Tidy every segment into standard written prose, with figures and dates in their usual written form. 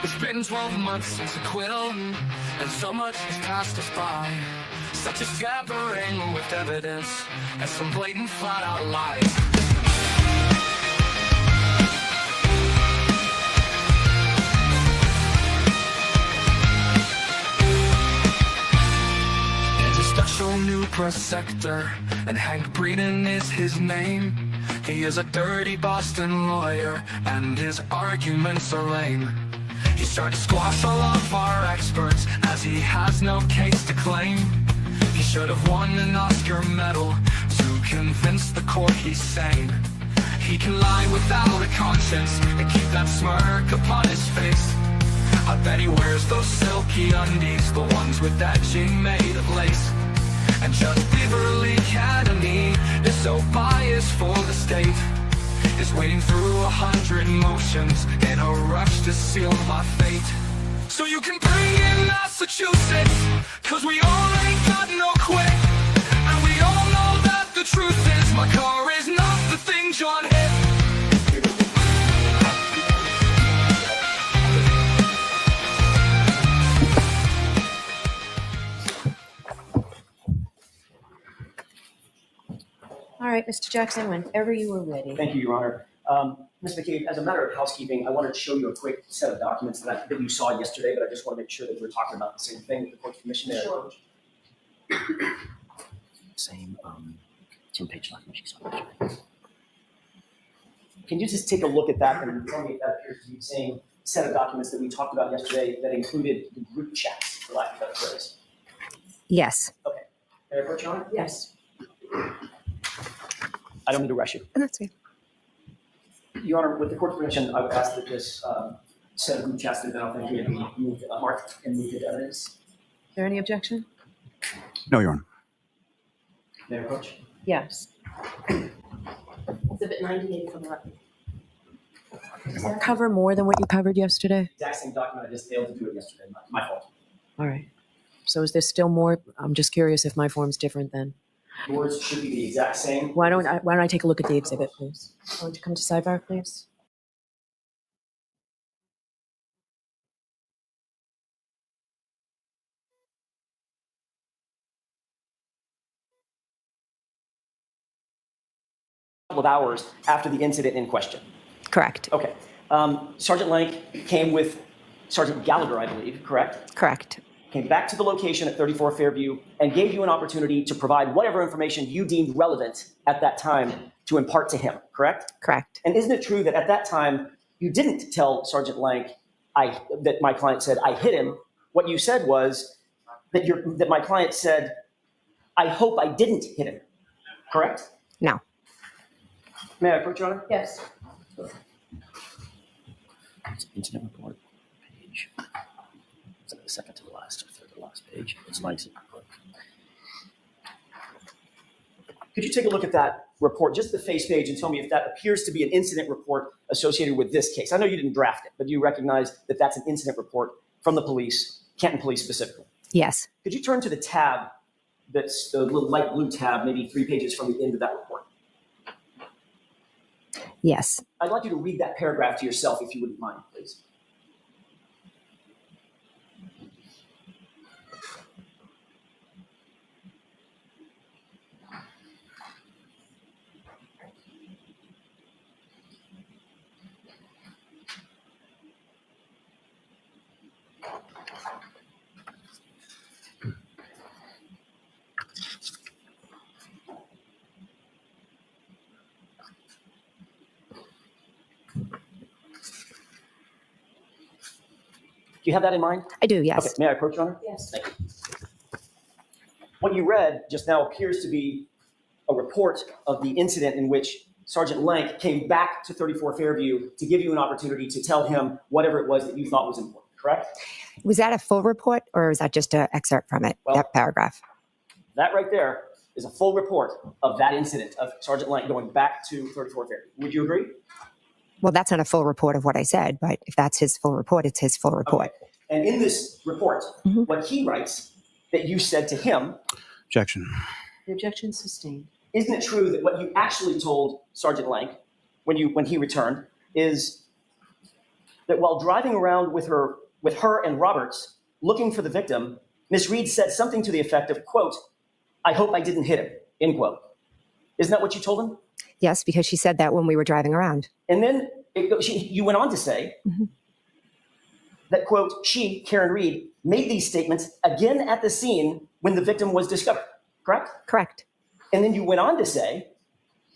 It's been 12 months since acquittal, and so much has passed us by. Such a scattering with evidence, and some blatant flat-out lies. There's a special new press sector, and Hank Breeden is his name. He is a dirty Boston lawyer, and his arguments are lame. He's trying to squash all of our experts, as he has no case to claim. He should have won an Oscar medal to convince the court he's sane. He can lie without a conscience and keep that smirk upon his face. I bet he wears those silky undies, the ones with that jean made of lace. And Judge Beverly Academy is so biased for the state, is wading through 100 motions in a rush to seal my fate. So you can bring in Massachusetts, cause we all ain't got no quit. And we all know that the truth is my car is not the thing John hit. All right, Mr. Jackson, whenever you are ready. Thank you, Your Honor. Ms. McCabe, as a matter of housekeeping, I wanted to show you a quick set of documents that you saw yesterday, but I just want to make sure that we're talking about the same thing with the court's permission there. Sure. Same page document you saw yesterday. Can you just take a look at that and tell me if that appears to be the same set of documents that we talked about yesterday that included the group chats, for lack of a better phrase? Yes. Okay. Can I approach, Your Honor? Yes. I don't need to rush you. That's it. Your Honor, with the court's permission, I would ask that this set of group chats that have been authenticated be moved, marked and moved into evidence. Is there any objection? No, Your Honor. May I approach? Yes. Exhibit 98 from the record. Does that cover more than what you covered yesterday? Exact same document, I just failed to do it yesterday, my fault. All right. So is there still more? I'm just curious if my form's different then. Yours should be the exact same. Why don't I take a look at the exhibit, please? Why don't you come to sidebar, please? Couple of hours after the incident in question. Correct. Okay. Sergeant Lank came with Sergeant Gallagher, I believe, correct? Correct. Came back to the location at 34 Fairview and gave you an opportunity to provide whatever information you deemed relevant at that time to impart to him, correct? Correct. And isn't it true that at that time you didn't tell Sergeant Lank that my client said, I hit him? What you said was that my client said, I hope I didn't hit him, correct? No. May I approach, Your Honor? Yes. Incident report page. It's like the second to the last or third to the last page. It's my incident report. Could you take a look at that report, just the face page, and tell me if that appears to be an incident report associated with this case? I know you didn't draft it, but you recognize that that's an incident report from the police, Canton Police specifically. Yes. Could you turn to the tab that's the little light blue tab, maybe 3 pages from the end of that report? Yes. I'd like you to read that paragraph to yourself, if you wouldn't mind, please. Do you have that in mind? I do, yes. Okay, may I approach, Your Honor? Yes. Thank you. What you read just now appears to be a report of the incident in which Sergeant Lank came back to 34 Fairview to give you an opportunity to tell him whatever it was that you thought was important, correct? Was that a full report or was that just an excerpt from it, Well, that paragraph? That right there is a full report of that incident of Sergeant Lank going back to 34 Fairview. Would you agree? Well, that's not a full report of what I said, but if that's his full report, it's his full report. Okay. And in this report, what he writes that you said to him. Objection. The objection sustained. Isn't it true that what you actually told Sergeant Lank when he returned is, that while driving around with her and Roberts looking for the victim, Ms. Reed said something to the effect of, quote, "I hope I didn't hit him," end quote. Isn't that what you told him? Yes, because she said that when we were driving around. And then you went on to say that, quote, she, Karen Reed, made these statements again at the scene when the victim was discovered, correct? Correct. And then you went on to say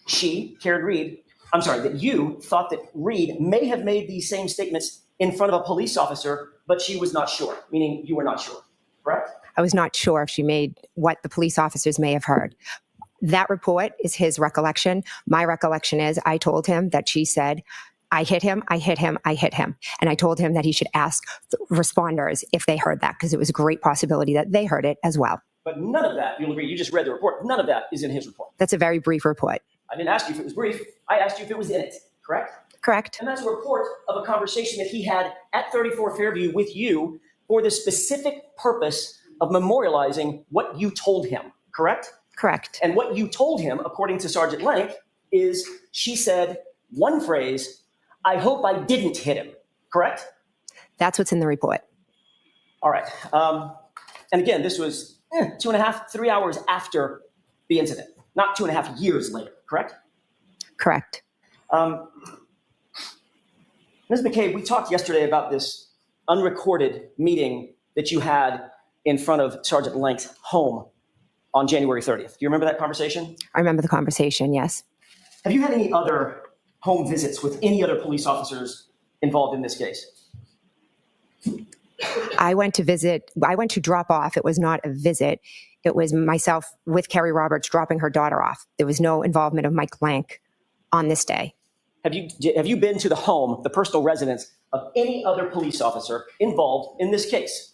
that you thought that Reed may have made these same statements in front of a police officer, but she was not sure, meaning you were not sure, correct? I was not sure if she made what the police officers may have heard. That report is his recollection. My recollection is I told him that she said, "I hit him, I hit him, I hit him." And I told him that he should ask the responders if they heard that, because it was a great possibility that they heard it as well. But none of that, you'll agree, you just read the report, none of that is in his report. That's a very brief report. I didn't ask you if it was brief. I asked you if it was in it, correct? Correct. And that's a report of a conversation that he had at 34 Fairview with you for the specific purpose of memorializing what you told him, correct? Correct. And what you told him, according to Sergeant Lank, is she said one phrase, "I hope I didn't hit him," correct? That's what's in the report. All right. And again, this was 2.5, 3 hours after the incident, not 2.5 years later, correct? Correct. Ms. McCabe, we talked yesterday about this unrecorded meeting that you had in front of Sergeant Lank's home on January 30th. Do you remember that conversation? I remember the conversation, yes. Have you had any other home visits with any other police officers involved in this case? I went to drop off. It was not a visit. It was myself with Kerry Roberts dropping her daughter off. There was no involvement of Mike Lank on this day. Have you been to the home, the personal residence of any other police officer involved in this case?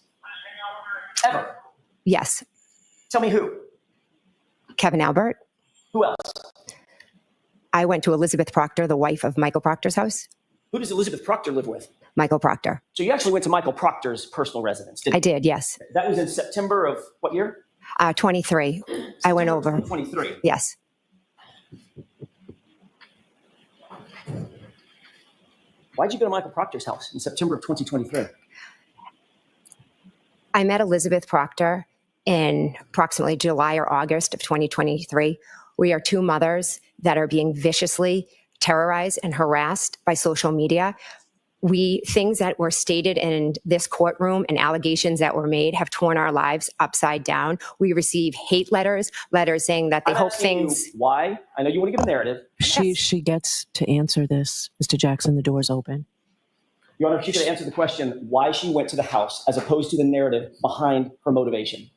Ever? Yes. Tell me who. Kevin Albert. Who else? I went to Elizabeth Proctor, the wife of Michael Proctor's house. Who does Elizabeth Proctor live with? Michael Proctor. So you actually went to Michael Proctor's personal residence, didn't you? I did, yes. That was in September of what year? 23. I went over. 2023. Yes. Why'd you go to Michael Proctor's house in September of 2023? I met Elizabeth Proctor in approximately July or August of 2023. We are two mothers that are being viciously terrorized and harassed by social media. Things that were stated in this courtroom and allegations that were made have torn our lives upside down. We receive hate letters saying that they hope things. Why? I know you want to give a narrative. She gets to answer this, Mr. Jackson. The door's open. Your Honor, she could answer the question why she went to the house as opposed to the narrative behind her motivation.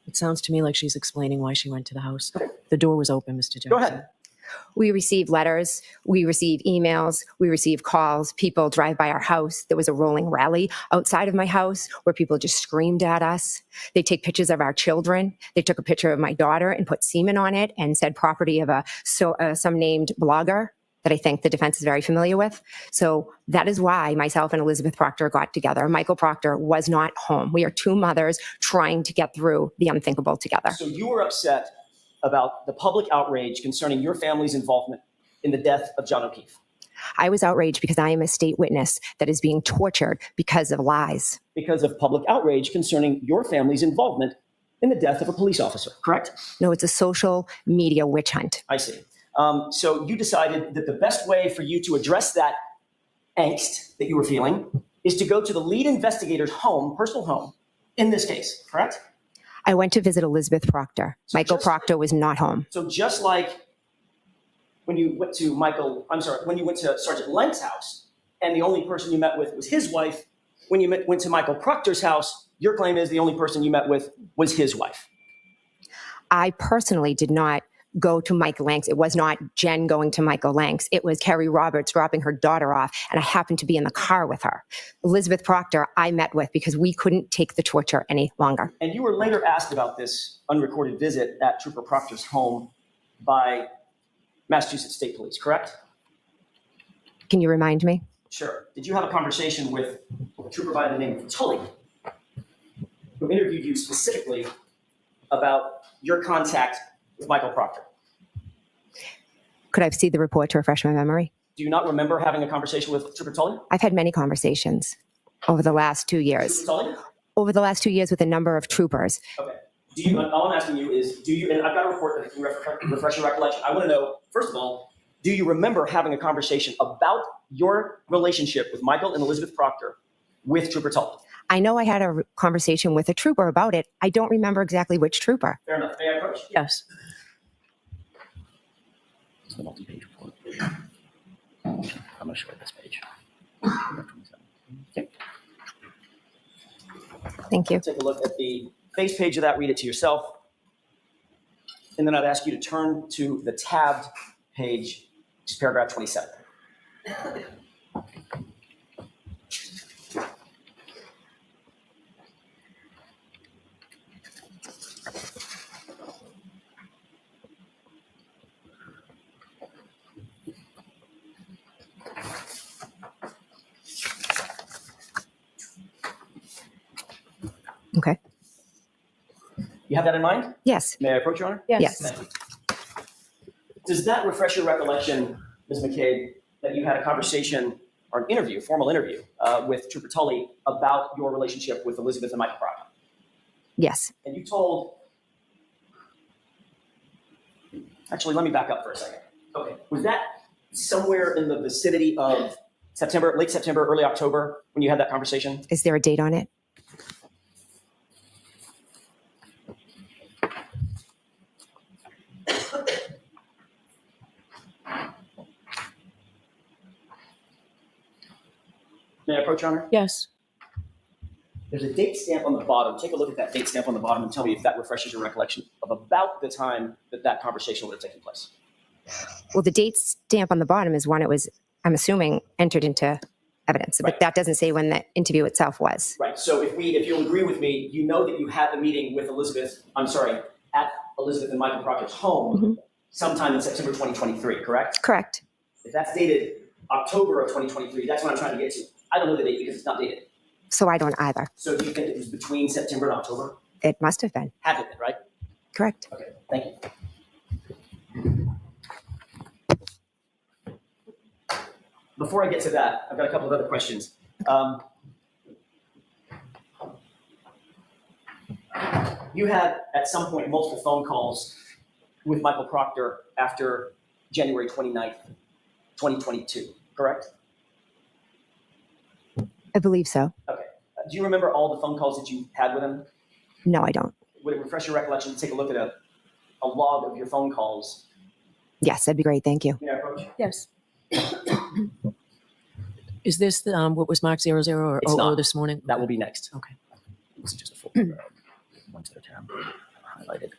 It sounds to me like she's explaining why she went to the house. The door was open, Mr. Jackson. Go ahead. We receive letters, we receive emails, we receive calls. People drive by our house. There was a rolling rally outside of my house where people just screamed at us. They take pictures of our children. They took a picture of my daughter and put semen on it and said property of some named blogger that I think the defense is very familiar with. So that is why myself and Elizabeth Proctor got together. Michael Proctor was not home. We are two mothers trying to get through the unthinkable together. So you were upset about the public outrage concerning your family's involvement in the death of John O'Keefe. I was outraged because I am a state witness that is being tortured because of lies. Because of public outrage concerning your family's involvement in the death of a police officer, correct? No, it's a social media witch hunt. I see. So you decided that the best way for you to address that angst that you were feeling is to go to the lead investigator's home, personal home, in this case, correct? I went to visit Elizabeth Proctor. Michael Proctor was not home. So just like when you went to when you went to Sergeant Lank's house and the only person you met with was his wife, when you went to Michael Proctor's house, your claim is the only person you met with was his wife. I personally did not go to Mike Lanks. It was not Jen going to Michael Lanks. It was Kerry Roberts dropping her daughter off, and I happened to be in the car with her. Elizabeth Proctor I met with because we couldn't take the torture any longer. And you were later asked about this unrecorded visit at Trooper Proctor's home by Massachusetts State Police, correct? Can you remind me? Sure. Did you have a conversation with a trooper by the name of Tully, who interviewed you specifically about your contact with Michael Proctor? Could I see the report to refresh my memory? Do you not remember having a conversation with Trooper Tully? I've had many conversations over the last 2 years. Trooper Tully? Over the last 2 years with a number of troopers. Okay. All I'm asking you is, and I've got a report that can refresh your recollection. I want to know, first of all, do you remember having a conversation about your relationship with Michael and Elizabeth Proctor with Trooper Tully? I know I had a conversation with a trooper about it. I don't remember exactly which trooper. Fair enough. May I approach? Yes. It's the multi-page report. I'm going to show you this page. Okay. Thank you. Take a look at the face page of that, read it to yourself. And then I'd ask you to turn to the tabbed page, which is paragraph 27. Okay. You have that in mind? Yes. May I approach, Your Honor? Yes. Thank you. Does that refresh your recollection, Ms. McCabe, that you had a conversation or an interview, formal interview, with Trooper Tully about your relationship with Elizabeth and Michael Proctor? Yes. And you told, actually, let me back up for a second. Okay, was that somewhere in the vicinity of September, late September, early October, when you had that conversation? Is there a date on it? May I approach, Your Honor? Yes. There's a date stamp on the bottom. Take a look at that date stamp on the bottom and tell me if that refreshes your recollection of about the time that that conversation would have taken place. Well, the date stamp on the bottom is when it was, I'm assuming, entered into evidence, Right. but that doesn't say when the interview itself was. Right. So if you'll agree with me, you know that you had the meeting with at Elizabeth and Michael Proctor's home sometime in September 2023, correct? Correct. If that's dated October of 2023, that's what I'm trying to get to. I don't know the date because it's not dated. So I don't either. So do you think it was between September and October? It must have been. Had to have been, right? Correct. Okay, thank you. Before I get to that, I've got a couple of other questions. You had, at some point, multiple phone calls with Michael Proctor after January 29th, 2022, correct? I believe so. Okay. Do you remember all the phone calls that you had with him? No, I don't. Would it refresh your recollection to take a look at a log of your phone calls? Yes, that'd be great. Thank you. May I approach? Yes. Is this the, what was marked 00 or It's 00 not. this morning? That will be next. Okay. This is just a full one to the tab highlighted.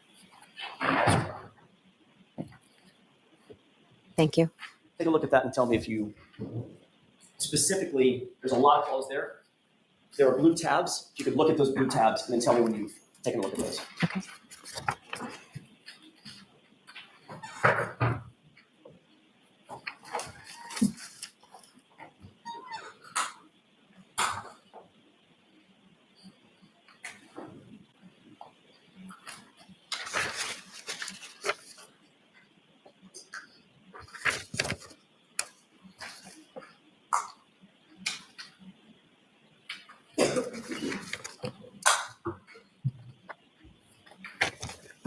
Thank you. Take a look at that and tell me if you specifically, there's a lot of calls there. There are blue tabs. If you could look at those blue tabs and then tell me when you've taken a look at those.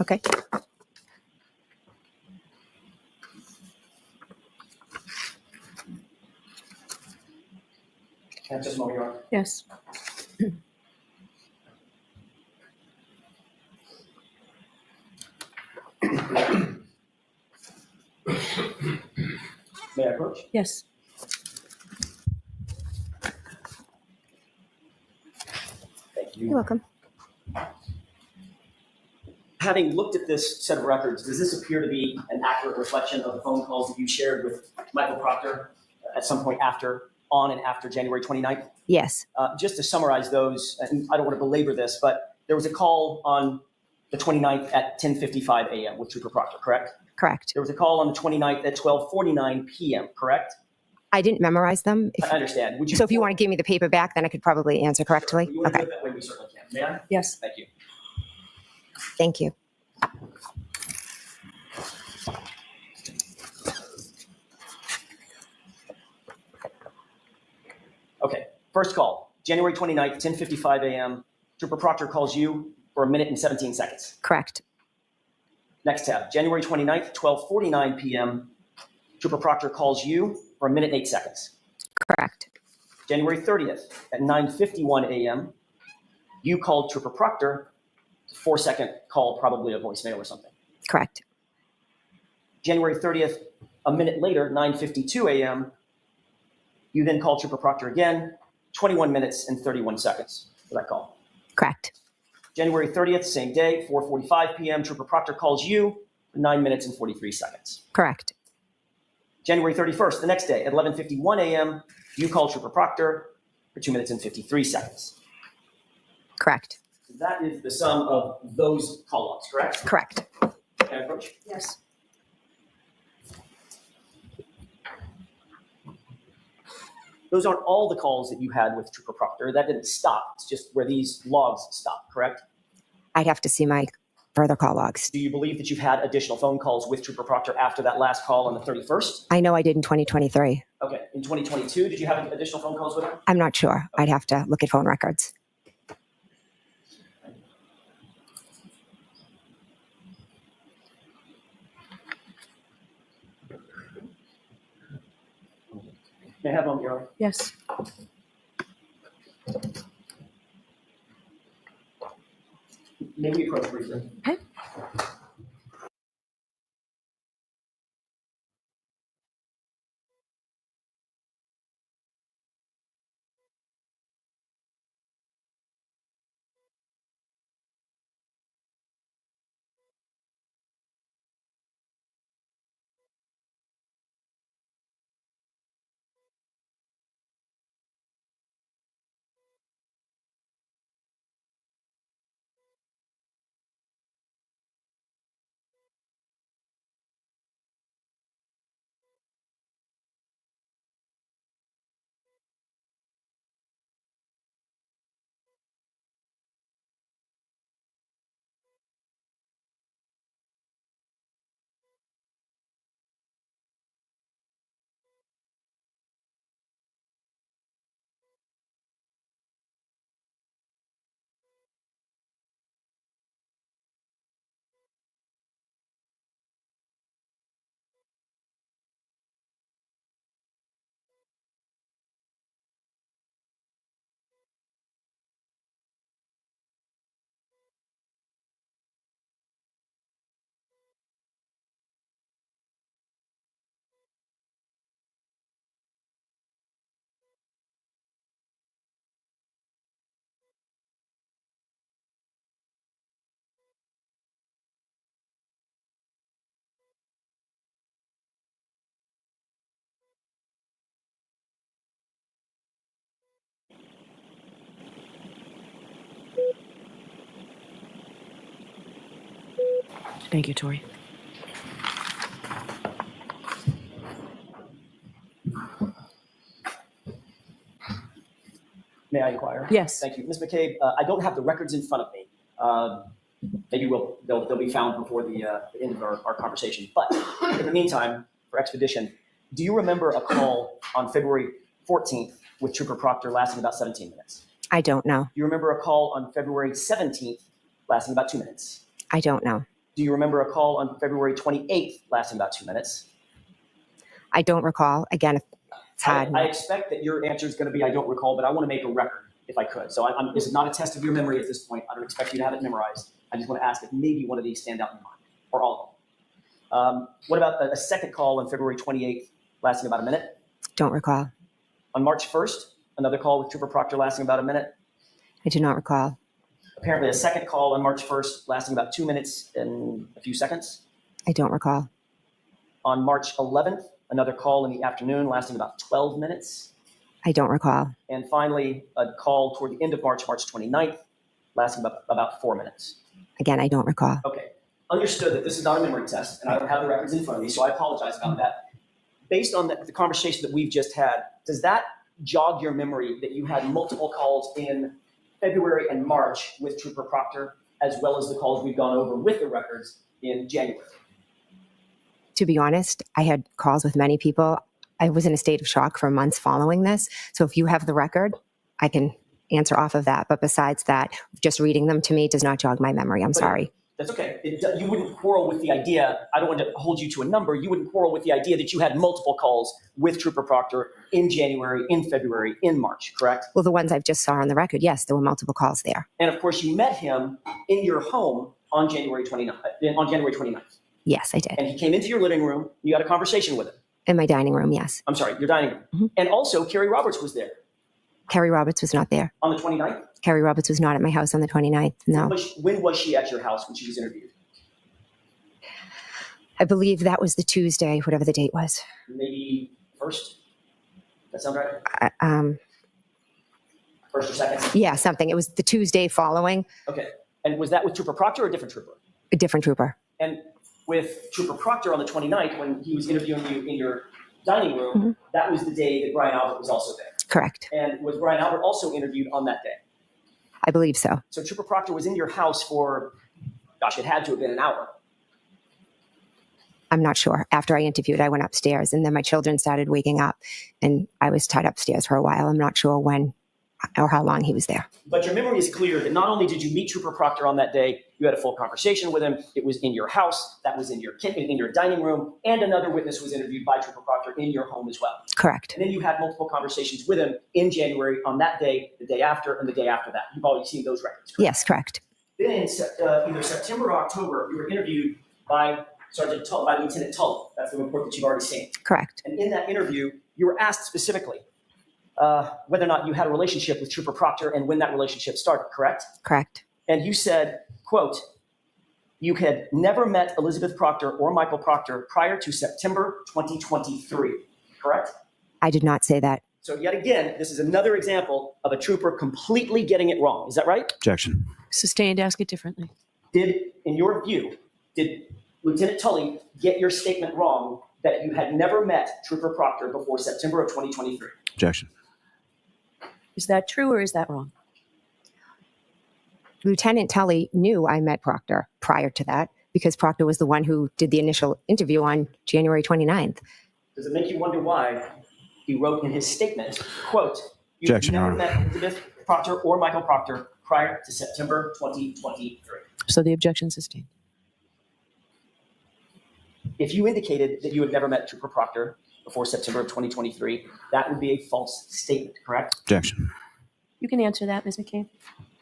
Okay. Okay. Just a moment, Your Honor. Yes. May I approach? Yes. Thank you. You're welcome. Having looked at this set of records, does this appear to be an accurate reflection of the phone calls that you shared with Michael Proctor at some point on and after January 29th? Yes. Just to summarize those, and I don't want to belabor this, but there was a call on the 29th at 10:55 a.m. with Trooper Proctor, correct? Correct. There was a call on the 29th at 12:49 p.m., correct? I didn't memorize them. I understand. Would you? So if you want to give me the paper back, then I could probably answer correctly. You want to Okay. do it that way, we certainly can. May I? Yes. Thank you. Thank you. First call, January 29th, 10:55 a.m. Trooper Proctor calls you for 1 minute and 17 seconds. Correct. Next tab, January 29th, 12:49 p.m. Trooper Proctor calls you for 1 minute and 8 seconds. Correct. January 30th at 9:51 a.m. You called Trooper Proctor, 4-second call, probably a voicemail or something. Correct. January 30th, a minute later, 9:52 a.m. You then called Trooper Proctor again, 21 minutes and 31 seconds for that call. Correct. January 30th, same day, 4:45 p.m. Trooper Proctor calls you for 9 minutes and 43 seconds. Correct. January 31st, the next day at 11:51 a.m. You call Trooper Proctor for 2 minutes and 53 seconds. Correct. That is the sum of those call logs, correct? Correct. Can I approach? Yes. Those aren't all the calls that you had with Trooper Proctor. That didn't stop. It's just where these logs stop, correct? I'd have to see my further call logs. Do you believe that you've had additional phone calls with Trooper Proctor after that last call on the 31st? I know I did in 2023. Okay. In 2022, did you have additional phone calls with him? I'm not sure. I'd have to look at phone records. May I have one, Your Honor? Yes. May we approach briefly? Okay. Thank you, Tori. May I inquire? Yes. Thank you. Ms. McCabe, I don't have the records in front of me. Maybe they'll be found before the end of our conversation. But in the meantime, for expedition, do you remember a call on February 14th with Trooper Proctor lasting about 17 minutes? I don't know. Do you remember a call on February 17th lasting about 2 minutes? I don't know. Do you remember a call on February 28th lasting about 2 minutes? I don't recall. Again, it's hard. I expect that your answer is going to be, I don't recall, but I want to make a record if I could. So this is not a test of your memory at this point. I don't expect you to have it memorized. I just want to ask if maybe one of these stand out in your mind, or all of them. What about a second call on February 28th lasting about a minute? Don't recall. On March 1st, another call with Trooper Proctor lasting about a minute. I do not recall. Apparently a second call on March 1st lasting about 2 minutes and a few seconds. I don't recall. On March 11th, another call in the afternoon lasting about 12 minutes. I don't recall. And finally, a call toward the end of March, March 29th, lasting about 4 minutes. Again, I don't recall. Okay, understood that this is not a memory test, and I don't have the records in front of me, so I apologize about that. Based on the conversation that we've just had, does that jog your memory that you had multiple calls in February and March with Trooper Proctor, as well as the calls we've gone over with the records in January? To be honest, I had calls with many people. I was in a state of shock for months following this. So if you have the record, I can answer off of that. But besides that, just reading them to me does not jog my memory. I'm sorry. That's okay. You wouldn't quarrel with the idea. I don't want to hold you to a number. You wouldn't quarrel with the idea that you had multiple calls with Trooper Proctor in January, in February, in March, correct? Well, the ones I've just saw on the record, yes, there were multiple calls there. And of course, you met him in your home on January 29th. Yes, I did. And he came into your living room. You had a conversation with him. In my dining room, yes. I'm sorry, your dining room. Mm-hmm. And also, Kerry Roberts was there Kerry Roberts was not there. on the 29th. Kerry Roberts was not at my house on the 29th. No. When was she at your house when she was interviewed? I believe that was the Tuesday, whatever the date was. Maybe first? That sound right? First or second? Yeah, something. It was the Tuesday following. Okay. And was that with Trooper Proctor or a different trooper? A different trooper. And with Trooper Proctor on the 29th, when he was interviewing you in your dining room, that was the day that Brian Albert was also there. Correct. And was Brian Albert also interviewed on that day? I believe so. So Trooper Proctor was in your house for, gosh, it had to have been an hour. I'm not sure. After I interviewed, I went upstairs and then my children started waking up and I was tied upstairs for a while. I'm not sure when or how long he was there. But your memory is clear that not only did you meet Trooper Proctor on that day, you had a full conversation with him. It was in your house, that was in your kitchen, in your dining room, and another witness was interviewed by Trooper Proctor in your home as well. Correct. And then you had multiple conversations with him in January on that day, the day after, and the day after that. You've already seen those records, correct? Yes, correct. Then in either September or October, you were interviewed by Lieutenant Tully. That's the report that you've already seen. Correct. And in that interview, you were asked specifically whether or not you had a relationship with Trooper Proctor and when that relationship started, correct? Correct. And you said, quote, you had never met Elizabeth Proctor or Michael Proctor prior to September 2023, correct? I did not say that. So yet again, this is another example of a trooper completely getting it wrong. Is that right? Objection. Sustained, ask it differently. In your view, did Lieutenant Tully get your statement wrong that you had never met Trooper Proctor before September of 2023? Objection. Is that true or is that wrong? Lieutenant Tully knew I met Proctor prior to that because Proctor was the one who did the initial interview on January 29th. Does it make you wonder why he wrote in his statement, quote, you've Objection, never Your met Elizabeth Proctor or Michael Proctor prior to September 2023? So the objection sustained. If you indicated that you had never met Trooper Proctor before September of 2023, that would be a false statement, correct? Objection. You can answer that, Ms. McCabe.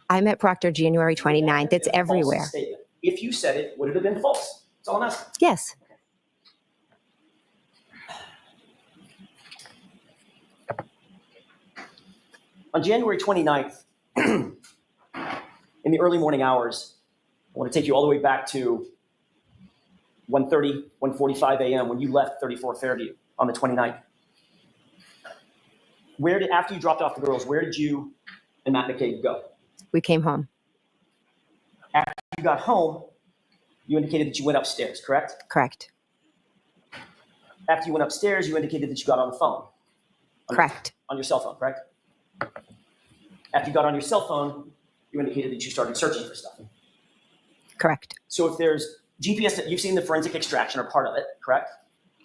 I met Proctor January 29th. It's a false everywhere. statement. If you said it, would it have been false? That's all I'm asking. Yes. On January 29th, in the early morning hours, I want to take you all the way back to 1:30, 1:45 a.m. when you left 34 Fairview on the 29th. After you dropped off the girls, where did you and Matt McCabe go? We came home. After you got home, you indicated that you went upstairs, correct? Correct. After you went upstairs, you indicated that you got on the phone. Correct. On your cell phone, correct? After you got on your cell phone, you indicated that you started searching for stuff. Correct. So if there's GPS, you've seen the forensic extraction or part of it, correct?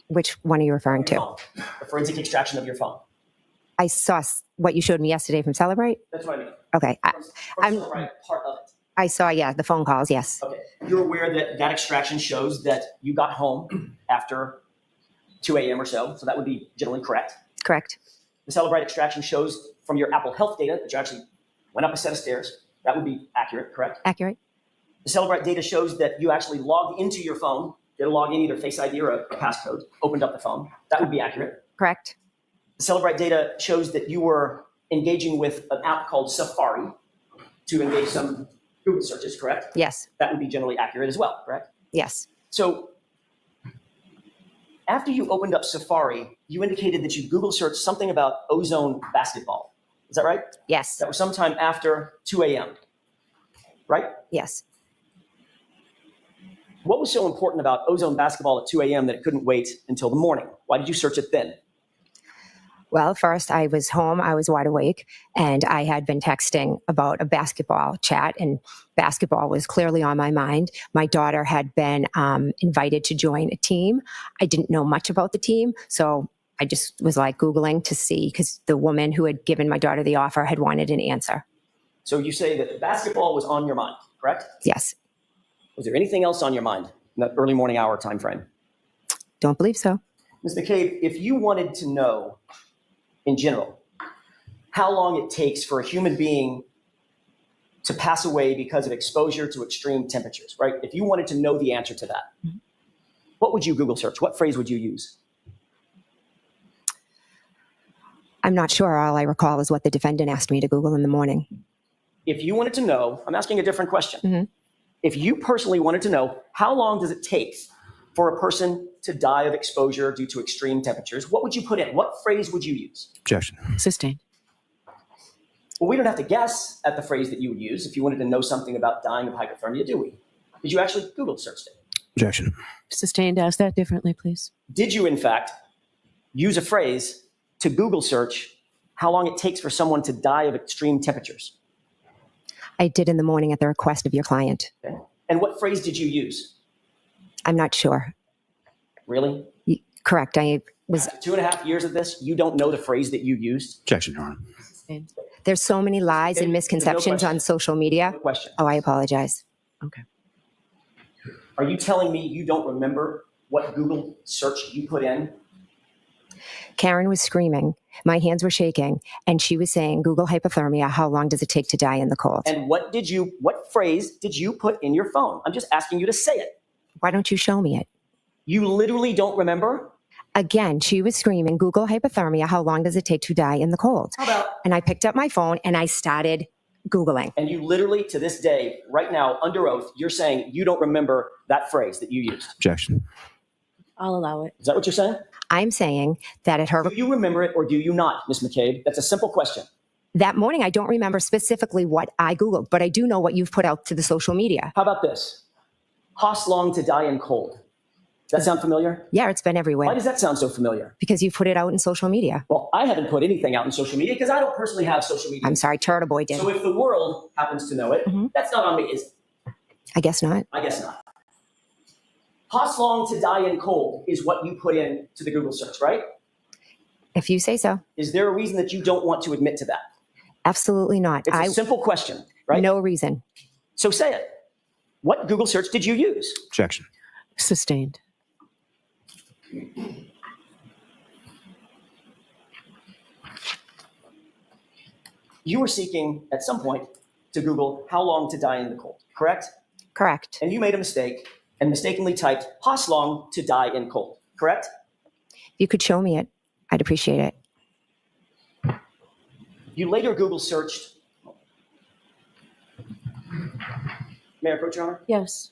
Which one are you referring to? Phone. The forensic extraction of your phone. I saw what you showed me yesterday from Celebrate. That's what I mean. Okay. From Celebrate, part of it. I saw, yeah, the phone calls, yes. Okay. You're aware that that extraction shows that you got home after 2 a.m. or so, so that would be generally correct. Correct. The Celebrate extraction shows from your Apple Health data that you actually went up a set of stairs. That would be accurate, correct? Accurate. The Celebrate data shows that you actually logged into your phone, did a login, either Face ID or a passcode, opened up the phone. That would be accurate. Correct. The Celebrate data shows that you were engaging with an app called Safari to engage some Google searches, correct? Yes. That would be generally accurate as well, correct? Yes. So after you opened up Safari, you indicated that you Google searched something about Ozone basketball. Is that right? Yes. That was sometime after 2 a.m., right? Yes. What was so important about Ozone basketball at 2 a.m. that it couldn't wait until the morning? Why did you search it then? Well, first I was home, I was wide awake, and I had been texting about a basketball chat, and basketball was clearly on my mind. My daughter had been invited to join a team. I didn't know much about the team, so I just was like Googling to see, because the woman who had given my daughter the offer had wanted an answer. So you say that basketball was on your mind, correct? Yes. Was there anything else on your mind in that early morning hour time frame? Don't believe so. Ms. McCabe, if you wanted to know in general how long it takes for a human being to pass away because of exposure to extreme temperatures, right? If you wanted to know the answer to that, what would you Google search? What phrase would you use? I'm not sure. All I recall is what the defendant asked me to Google in the morning. If you wanted to know, I'm asking a different question. If you personally wanted to know, how long does it take for a person to die of exposure due to extreme temperatures, what would you put in? What phrase would you use? Objection. Sustained. Well, we don't have to guess at the phrase that you would use if you wanted to know something about dying of hypothermia, do we? Did you actually Google searched it? Objection. Sustained. Ask that differently, please. Did you, in fact, use a phrase to Google search how long it takes for someone to die of extreme temperatures? I did in the morning at the request of your client. Okay. And what phrase did you use? I'm not sure. Really? Correct. I was. After 2.5 years of this, you don't know the phrase that you used? Objection, Your Honor. Sustained. There's so many lies Okay, and misconceptions no on social media. No question. Oh, I apologize. Okay. Are you telling me you don't remember what Google search you put in? Karen was screaming. My hands were shaking. And she was saying, Google hypothermia. How long does it take to die in the cold? And what phrase did you put in your phone? I'm just asking you to say it. Why don't you show me it? You literally don't remember? Again, she was screaming, Google hypothermia. How long does it take to die in the cold? How about, And I picked up my phone and I started Googling. and you literally, to this day, right now, under oath, you're saying you don't remember that phrase that you used. Objection. I'll allow it. Is that what you're saying? I'm saying that at her Do you remember it or do you not, Ms. McCabe? That's a simple question. that morning, I don't remember specifically what I Googled, but I do know what you've put out to the social media. How about this? Hoss long to die in cold. Does that sound familiar? Yeah, it's been Why everywhere does that sound so familiar? because you've put it out in social media. Well, I haven't put anything out in social media because I don't personally have social media. I'm sorry, Turtle Boy did. So if the world happens to know it, that's not on me, is it? I guess not. I guess not. Hoss long to die in cold is what you put in to the Google search, right? If you say so. Is there a reason that you don't want to admit to that? Absolutely not. It's a simple question, right? No reason. So say it. What Google search did you use? Objection. Sustained. You were seeking at some point to Google how long to die in the cold, correct? Correct. And you made a mistake and mistakenly typed Hoss long to die in cold, correct? If you could show me it, I'd appreciate it. You later Google searched. May I approach, Your Honor? Yes.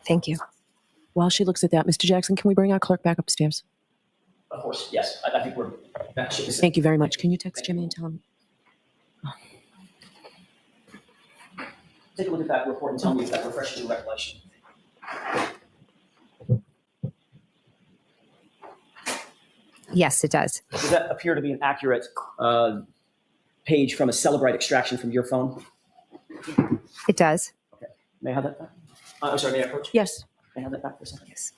Thank you. While she looks at that, Mr. Jackson, can we bring our clerk back upstairs? Of course, yes. I think we're back. Thank you very much. Can you text Jimmy and tell him? Take a look at that report and tell me if that refreshes your recollection. Yes, it does. Does that appear to be an accurate page from a Celebrite extraction from your phone? It does. Okay. May I have that back? I'm sorry, may I approach? Yes. May I have that back for a second? Yes.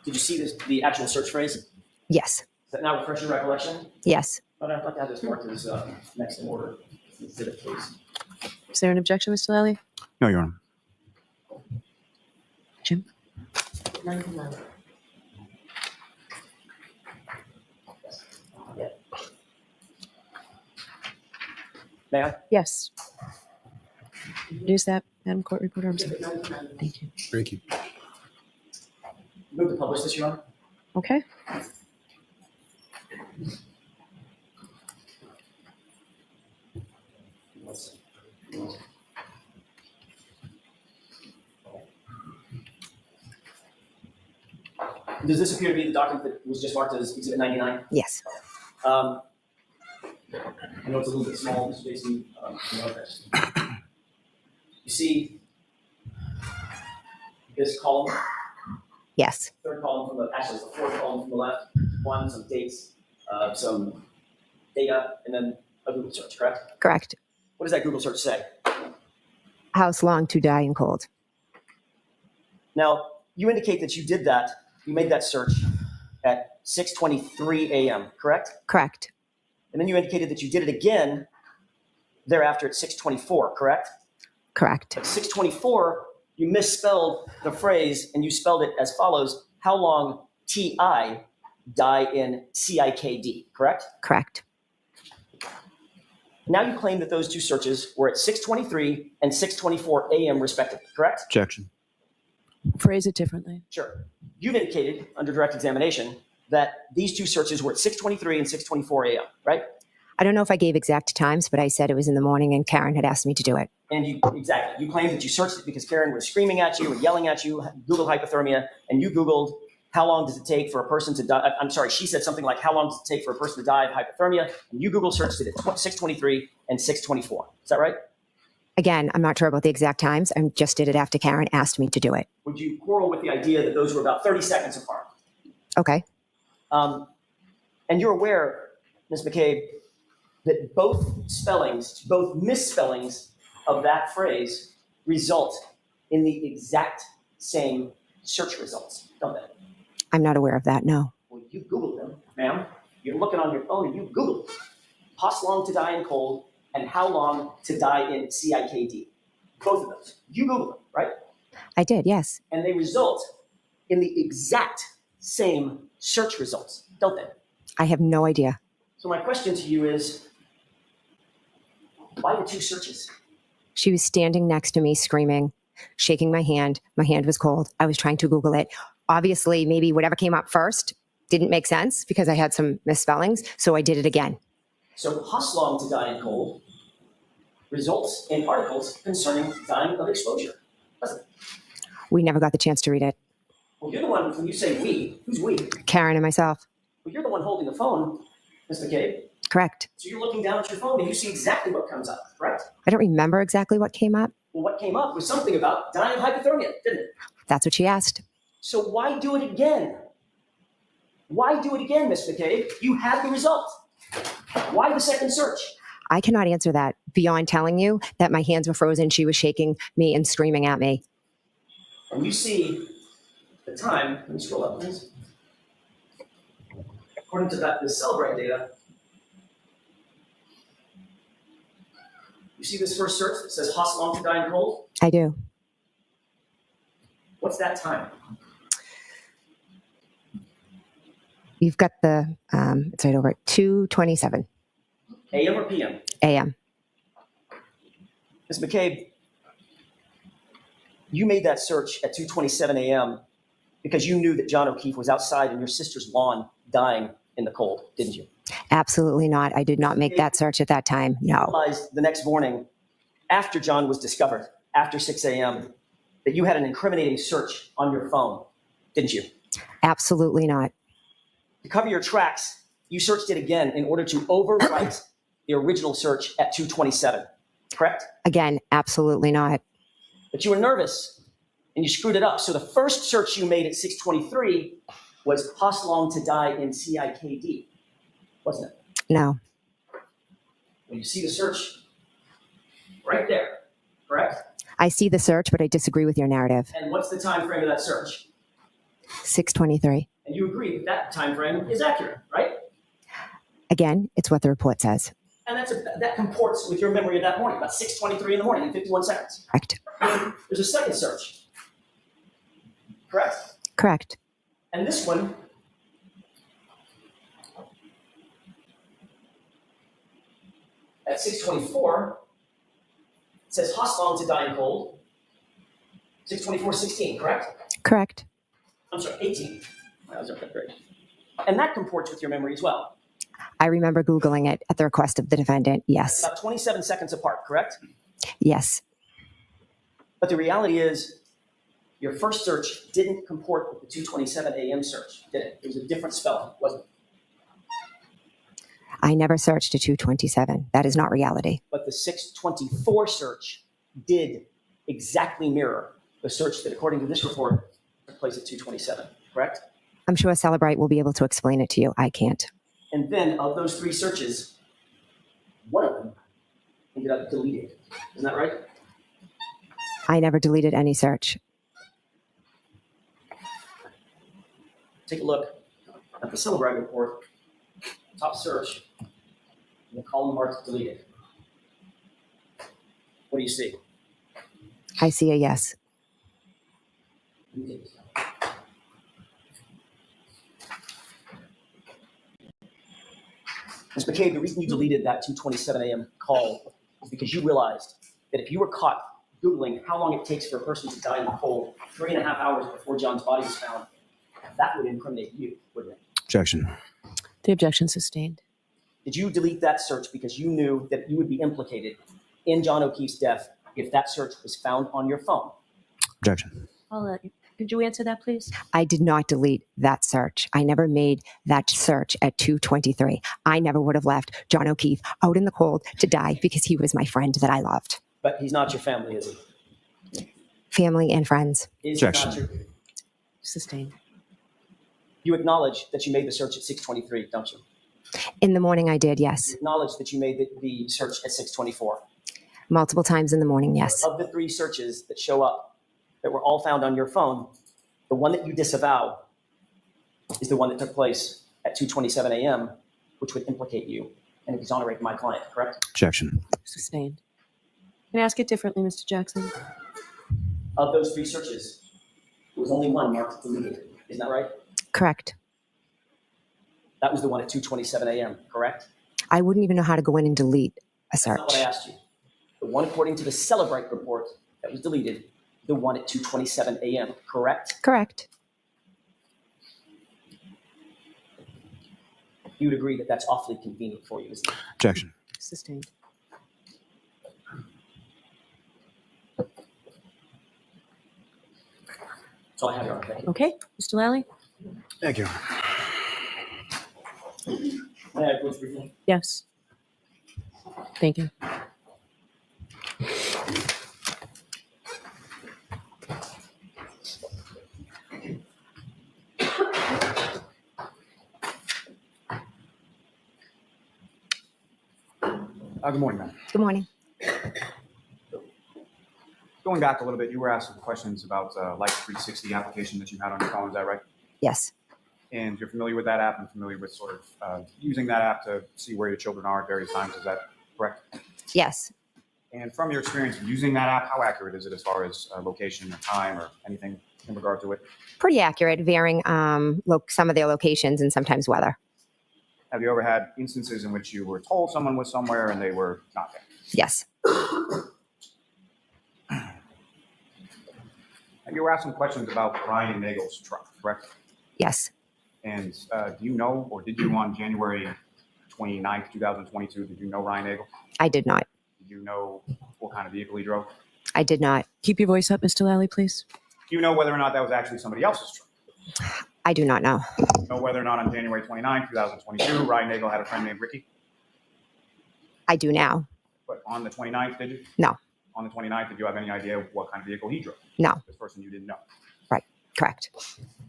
Did you see this, the actual search phrase? Does Yes. that now refresh your recollection? Yes. But I'd like to have this marked as next in order. Exhibit, please. Is there an objection, Mr. Lally? No, Your Honor. Jim? Yeah. May I? Yes. Is that, Madam Court Reporter? I'm sorry. Thank you. Thank you. Move to publish this, Your Honor. Okay. Does this appear to be the document that was just marked as Exhibit 99? Yes. I know it's a little bit small, Mr. Jason. You see this column Yes, Third column from the, actually, it's the fourth column from the left. One, some dates, some data, and then a Google search, correct? correct. What does that Google search say? House long to die in cold. Now, you indicate that you did that, you made that search at 6:23 a.m., correct? Correct. And then you indicated that you did it again thereafter at 6:24, correct? Correct. At 6:24, you misspelled the phrase and you spelled it as follows: how long T-I die in C-I-K-D, correct? Correct. Now you claim that those two searches were at 6:23 and 6:24 a.m. respectively, correct? Objection. Phrase it differently. Sure. You've indicated under direct examination that these two searches were at 6:23 and 6:24 a.m., right? I don't know if I gave exact times, but I said it was in the morning and Karen had asked me to do it. And you claimed that you searched it because Karen was screaming at you and yelling at you, Googled hypothermia, and you Googled how long does it take for a person to die. I'm sorry, she said something like how long does it take for a person to die of hypothermia, and you Google searched it at 6:23 and 6:24. Is that right? Again, I'm not sure about the exact times. I just did it after Karen asked me to do it. Would you quarrel with the idea that those were about 30 seconds apart? Okay. And you're aware, Ms. McCabe, that both misspellings of that phrase result in the exact same search results, don't they? I'm not aware of that, no. Well, you Googled them, ma'am. You're looking on your phone and you Googled how long to die in cold and how long to die in CIKD. Both of those. You Googled them, right? I did, yes. And they result in the exact same search results, don't they? I have no idea. So my question to you is, why the two searches? She was standing next to me screaming, shaking my hand. My hand was cold. I was trying to Google it. Obviously, maybe whatever came up first didn't make sense because I had some misspellings, so I did it again. So Haslam to die in cold results in articles concerning dying of exposure, doesn't it? We never got the chance to read it. Well, you're the one, when you say we, who's we? Karen and myself. Well, you're the one holding the phone, Ms. McCabe. Correct. So you're looking down at your phone and you see exactly what comes up, correct? I don't remember exactly what came up. Well, what came up was something about dying of hypothermia, didn't it? That's what she asked. So why do it again? Why do it again, Ms. McCabe? You had the result. Why the second search? I cannot answer that beyond telling you that my hands were frozen. She was shaking me and screaming at me. And you see the time, let me scroll up, please. According to the Celebrate data, you see this first search that says Haslam to die in cold? I do. What's that time? You've got the, it's right over at 2:27 AM or PM? a.m. Ms. McCabe, you made that search at 2:27 a.m. because you knew that John O'Keefe was outside in your sister's lawn dying in the cold, didn't you? Absolutely not. I did not make that search at that time. You No. realized the next morning, after John was discovered, after 6 a.m., that you had an incriminating search on your phone, didn't you? Absolutely not. To cover your tracks, you searched it again in order to overwrite the original search at 2:27, correct? Again, absolutely not. But you were nervous and you screwed it up. So the first search you made at 6:23 was Haslam to die in CIKD, wasn't it? No. Well, you see the search right there, correct? I see the search, but I disagree with your narrative. And what's the time frame of that search? 6:23. And you agree that that time frame is accurate, right? Again, it's what the report says. And that comports with your memory of that morning, about 6:23 in the morning in 51 seconds. Correct. There's a second search, correct? Correct. And this one, at 6:24, it says Haslam to die in cold. 6:24:16, correct? Correct. I'm sorry, 18. I was up that great. And that comports with your memory as well. I remember Googling it at the request of the defendant. Yes. About 27 seconds apart, correct? Yes. But the reality is, your first search didn't comport with the 2:27 a.m. search, did it? It was a different spelling, wasn't it? I never searched a 2:27. That is not reality. But the 6:24 search did exactly mirror the search that, according to this report, took place at 2:27, correct? I'm sure Celebrate will be able to explain it to you. I can't. And then of those 3 searches, one of them ended up deleted. Isn't that right? I never deleted any search. Take a look at the Celebrate report, top search, and the column marked deleted. What do you see? I see a yes. Ms. McCabe, the reason you deleted that 2:27 a.m. call is because you realized that if you were caught Googling how long it takes for a person to die in the cold 3.5 hours before John's body was found, that would incriminate you, wouldn't it? Objection. The objection sustained. Did you delete that search because you knew that you would be implicated in John O'Keefe's death if that search was found on your phone? Objection. I'll let you. Could you answer that, please? I did not delete that search. I never made that search at 2:23. I never would have left John O'Keefe out in the cold to die because he was my friend that I loved. But he's not your family, is he? Family and friends. Is he not Objection. your... Sustained. You acknowledge that you made the search at 6:23, don't you? In the morning, I did, yes. You acknowledge that you made the search at 6:24. Multiple times in the morning, yes. Of the 3 searches that show up that were all found on your phone, the one that you disavow is the one that took place at 2:27 a.m., which would implicate you and exonerate my client, correct? Objection. Sustained. Can I ask it differently, Mr. Jackson? Of those 3 searches, there was only one marked deleted. Isn't that right? Correct. That was the one at 2:27 a.m., correct? I wouldn't even know how to go in and delete a That's not what I search. asked you. The one according to the Celebrate report that was deleted, the one at 2:27 a.m., correct? Correct. You would agree that that's awfully convenient for you, isn't it? Objection. Sustained. So I have your honor. Okay, Mr. Lally? Thank you. May I approach briefly? Yes. Thank you. Good morning, ma'am. Good morning. Going back a little bit, you were asking questions about Life 360 application that you had on your phone. Is that right? Yes. And you're familiar with that app and familiar with sort of using that app to see where your children are at various times. Is that correct? Yes. And from your experience using that app, how accurate is it as far as location or time or anything in regard to it? Pretty accurate, varying some of their locations and sometimes weather. Have you ever had instances in which you were told someone was somewhere and they were not there? Yes. And you were asking questions about Ryan Nagel's truck, correct? Yes. And do you know, or did you on January 29th, 2022, did you know Ryan Nagel? I did not. Did you know what kind of vehicle he drove? I did not. Keep your voice up, Mr. Lally, please. Do you know whether or not that was actually somebody else's truck? I do not know. Do you know whether or not on January 29th, 2022, Ryan Nagel had a friend named Ricky? I do now. But on the 29th, did you? No. On the 29th, did you have any idea what kind of vehicle he drove? No. This person you didn't know. Right. Correct.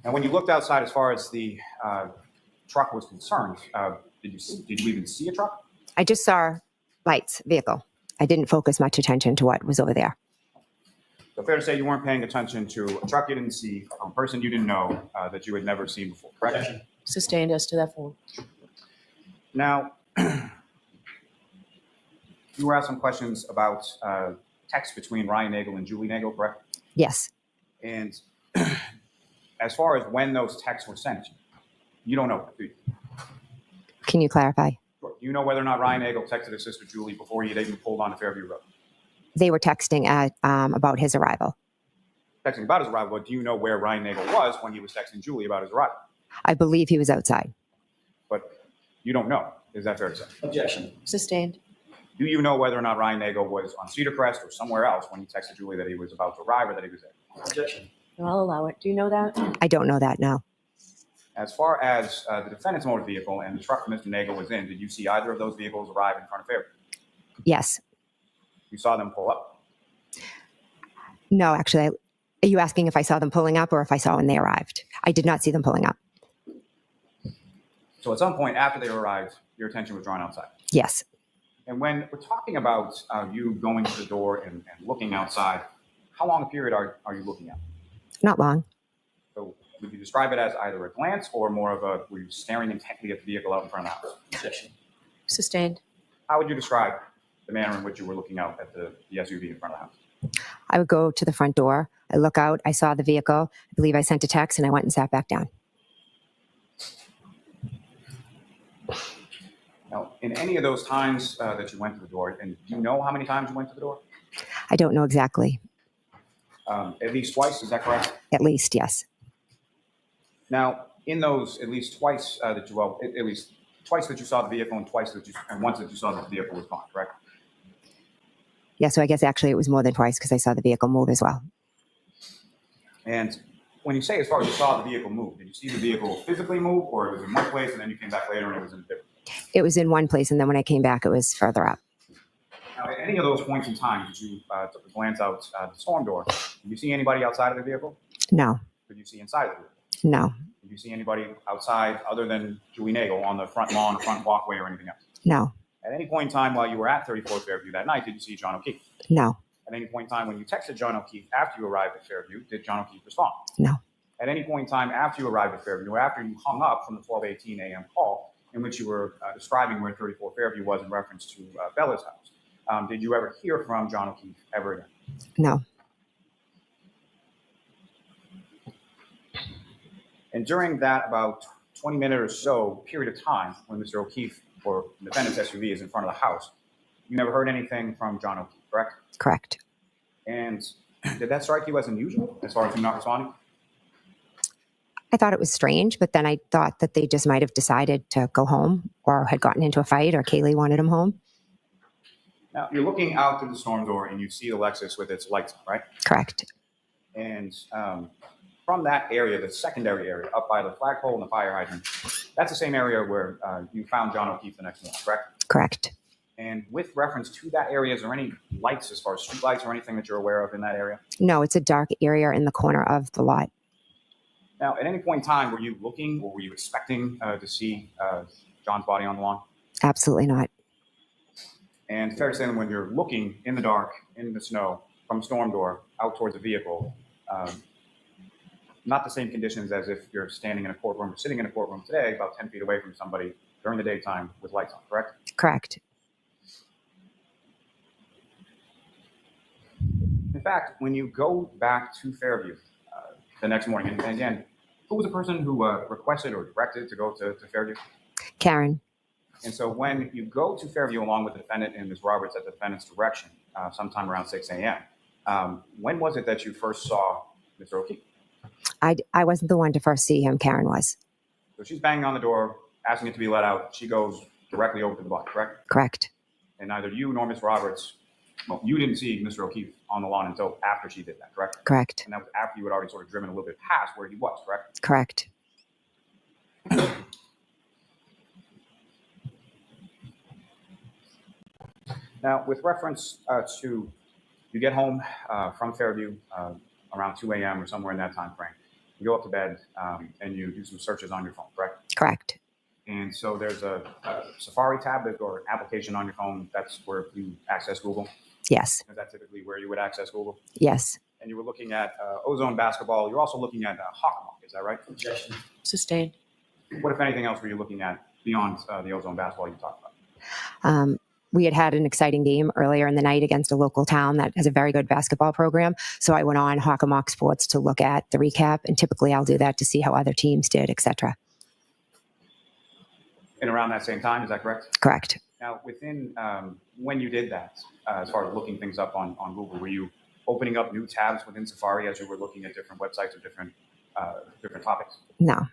And when you looked outside as far as the truck was concerned, did you even see a truck? I just saw lights, vehicle. I didn't focus much attention to what was over there. So fair to say you weren't paying attention to a truck you didn't see, a person you didn't know that you had never seen before, correct? Sustained as to that form. Now, you were asked some questions about text between Ryan Nagel and Julie Nagel, correct? Yes. And as far as when those texts were sent, you don't know, do you? Can you clarify? Do you know whether or not Ryan Nagel texted his sister Julie before he had even pulled onto Fairview Road? They were texting at, about his arrival. Texting about his arrival, but do you know where Ryan Nagel was when he was texting Julie about his arrival? I believe he was outside. But you don't know. Is that fair to say? Objection. Sustained. Do you know whether or not Ryan Nagel was on Cedar Crest or somewhere else when he texted Julie that he was about to arrive or that he was there? Objection. I'll allow it. Do you know that? I don't know that, no. As far as the defendant's motor vehicle and the truck that Mr. Nagel was in, did you see either of those vehicles arrive in front of Fairview? Yes. You saw them pull up. No, actually, Are you asking if I saw them pulling up or if I saw when they arrived? I did not see them pulling up. So at some point after they arrived, your attention was drawn outside. Yes. And when we're talking about you going to the door and looking outside, how long a period are you looking at? Not long. So would you describe it as either a glance or more of a, were you staring intently at the vehicle out in front of the house? Objection. Sustained. How would you describe the manner in which you were looking out at the SUV in front of the house? I would go to the front door. I look out. I saw the vehicle. I believe I sent a text and I went and sat back down. Now, in any of those times that you went to the door, and do you know how many times you went to the door? I don't know exactly. At least twice, is that correct? At least, yes. Now, in those at least twice that you, well, at least twice that you saw the vehicle and once that you saw that the vehicle was gone, correct? Yeah, so I guess actually it was more than twice because I saw the vehicle move as well. And when you say as far as you saw the vehicle move, did you see the vehicle physically move, or it was in one place and then you came back later and it was in a different place? It was in one place, and then when I came back, it was further up. Now, at any of those points in time, did you took a glance out the storm door? Did you see anybody outside of the vehicle? No, Did you see inside of the vehicle? no, Did you see anybody outside other than Julie Nagel on the front lawn, the front walkway, or anything else? no, At any point in time while you were at 34 Fairview that night, did you see John O'Keefe? no, At any point in time when you texted John O'Keefe after you arrived at Fairview, did John O'Keefe respond? no, At any point in time after you arrived at Fairview, or after you hung up from the 12:18 a.m. call in which you were describing where 34 Fairview was in reference to Bella's house, did you ever hear from John O'Keefe ever again? no, And during that about 20-minute or so period of time when Mr. O'Keefe or the defendant's SUV is in front of the house, you never heard anything from John O'Keefe, correct? correct. And did that strike you as unusual as far as him not responding? I thought it was strange, but then I thought that they just might have decided to go home or had gotten into a fight or Kaylee wanted him home. Now, you're looking out through the storm door and you see the Lexus with its lights on, right? Correct. And from that area, the secondary area, up by the flagpole and the fire hydrant, that's the same area where you found John O'Keefe the next morning, correct? Correct. And with reference to that area, is there any lights as far as street lights or anything that you're aware of in that area? No, it's a dark area in the corner of the lot. Now, at any point in time, were you looking or were you expecting to see John's body on the lawn? Absolutely not. And fair to say that when you're looking in the dark, in the snow, from the storm door out towards the vehicle, not the same conditions as if you're standing in a courtroom or sitting in a courtroom today, about 10 feet away from somebody during the daytime with lights on, correct? Correct. In fact, when you go back to Fairview the next morning, and again, who was the person who requested or directed to go to Fairview? Karen. And so when you go to Fairview along with the defendant and Ms. Roberts at the defendant's direction, sometime around 6 a.m., when was it that you first saw Mr. O'Keefe? I wasn't the one to first see him. Karen was. So she's banging on the door, asking it to be let out. She goes directly over to the body, correct? Correct. And neither you nor Ms. Roberts, well, you didn't see Mr. O'Keefe on the lawn until after she did that, correct? Correct. And that was after you had already sort of driven a little bit past where he was, correct? Correct. Now, with reference to you get home from Fairview around 2 a.m. or somewhere in that time frame, you go up to bed and you do some searches on your phone, correct? Correct. And so there's a Safari tab or application on your phone. That's where you access Google. Yes. Is that typically where you would access Google? Yes. And you were looking at Ozone basketball. You're also looking at Hockomock. Is that right? Objection. Sustained. What, if anything else, were you looking at beyond the Ozone basketball you talked about? We had an exciting game earlier in the night against a local town that has a very good basketball program. So I went on Hockomock Sports to look at the recap, and typically I'll do that to see how other teams did, etc. And around that same time, is that correct? Correct. Now, within when you did that, as far as looking things up on Google, were you opening up new tabs within Safari as you were looking at different websites or different topics? No.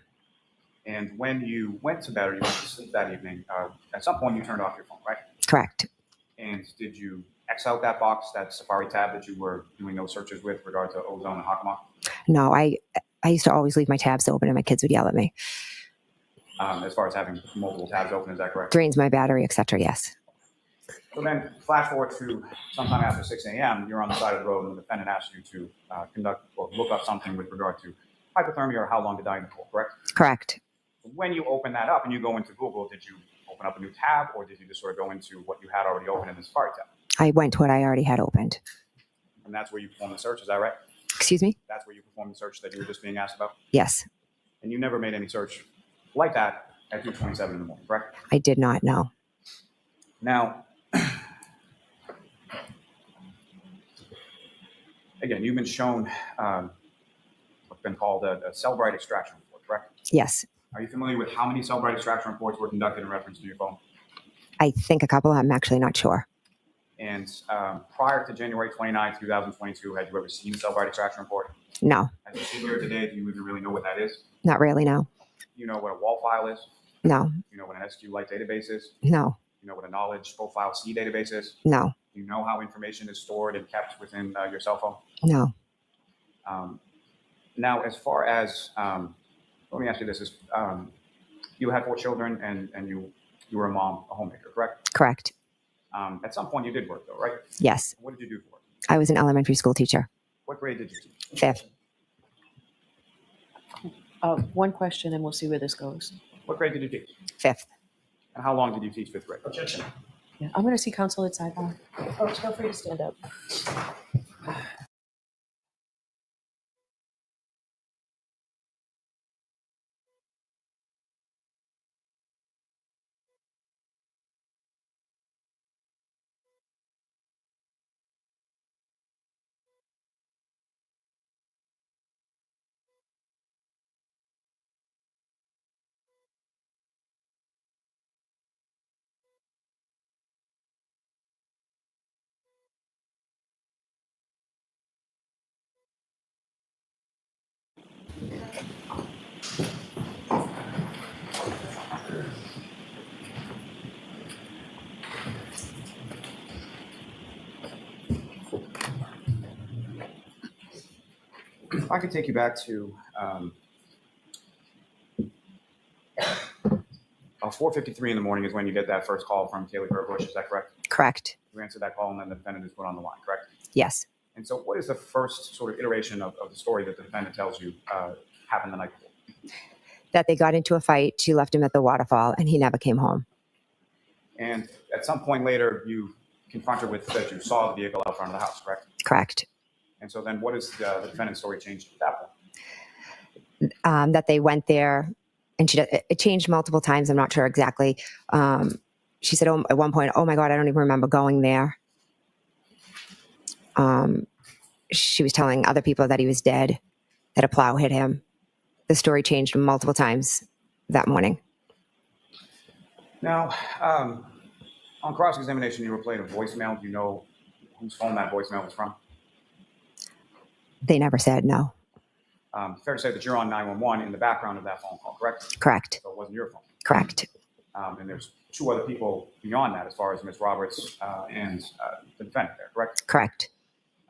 And when you went to bed or you went to sleep that evening, at some point you turned off your phone, right? Correct. And did you X out that box, that Safari tab that you were doing those searches with regard to Ozone and Hockomock? No, I used to always leave my tabs open and my kids would yell at me. As far as having multiple tabs open, is that correct? Drains my battery, etc. Yes. So then flash forward to sometime after 6 a.m., you're on the side of the road and the defendant asks you to conduct or look up something with regard to hypothermia or how long to die in the cold, correct? Correct. When you open that up and you go into Google, did you open up a new tab or did you just sort of go into what you had already open in the Safari tab? I went to what I already had opened. And that's where you perform the search, is that right? Excuse me? That's where you perform the search that you were just being asked about? Yes. And you never made any search like that at 2:27 in the morning, correct? I did not know. Now, again, you've been shown what's been called a Cellbrite extraction report, correct? Yes. Are you familiar with how many Cellbrite extraction reports were conducted in reference to your phone? I think a couple. I'm actually not sure. And prior to January 29th, 2022, had you ever seen a Cellbrite extraction report? No. As you sit here today, do you even really know what that is? Not really, no. Do you know what a wall file is? No. Do you know what an SQLite database is? No. Do you know what a knowledge profile C database is? No. Do you know how information is stored and kept within your cell phone? No. Now, as far as, let me ask you this, you had 4 children and you were a mom, a homemaker, correct? Correct. At some point you did work though, right? Yes. What did you do for work? I was an elementary school teacher. What grade did you teach? 5th. One question, and we'll see where this goes. What grade did you teach? 5th. And how long did you teach 5th grade? Objection. Yeah, I'm going to see counsel at sidebar. Folks, feel free to stand up. If I could take you back to 4:53 in the morning is when you get that first call from Kaylee Bush, is that correct? Correct. You answered that call and then the defendant is put on the line, correct? Yes. And so what is the first sort of iteration of the story that the defendant tells you happened the night before? That they got into a fight. She left him at the waterfall and he never came home. And at some point later, you confronted with that you saw the vehicle out front of the house, correct? Correct. And so then what is the defendant's story changed at that point? That they went there and it changed multiple times. I'm not sure exactly. She said at one point, oh my God, I don't even remember going there. She was telling other people that he was dead, that a plow hit him. The story changed multiple times that morning. Now, on cross-examination, you were played a voicemail. Do you know whose phone that voicemail was from? They never said no. Fair to say that you're on 911 in the background of that phone call, correct? Correct. So it wasn't your phone. Correct. And there's 2 other people beyond that as far as Ms. Roberts and the defendant there, correct? Correct.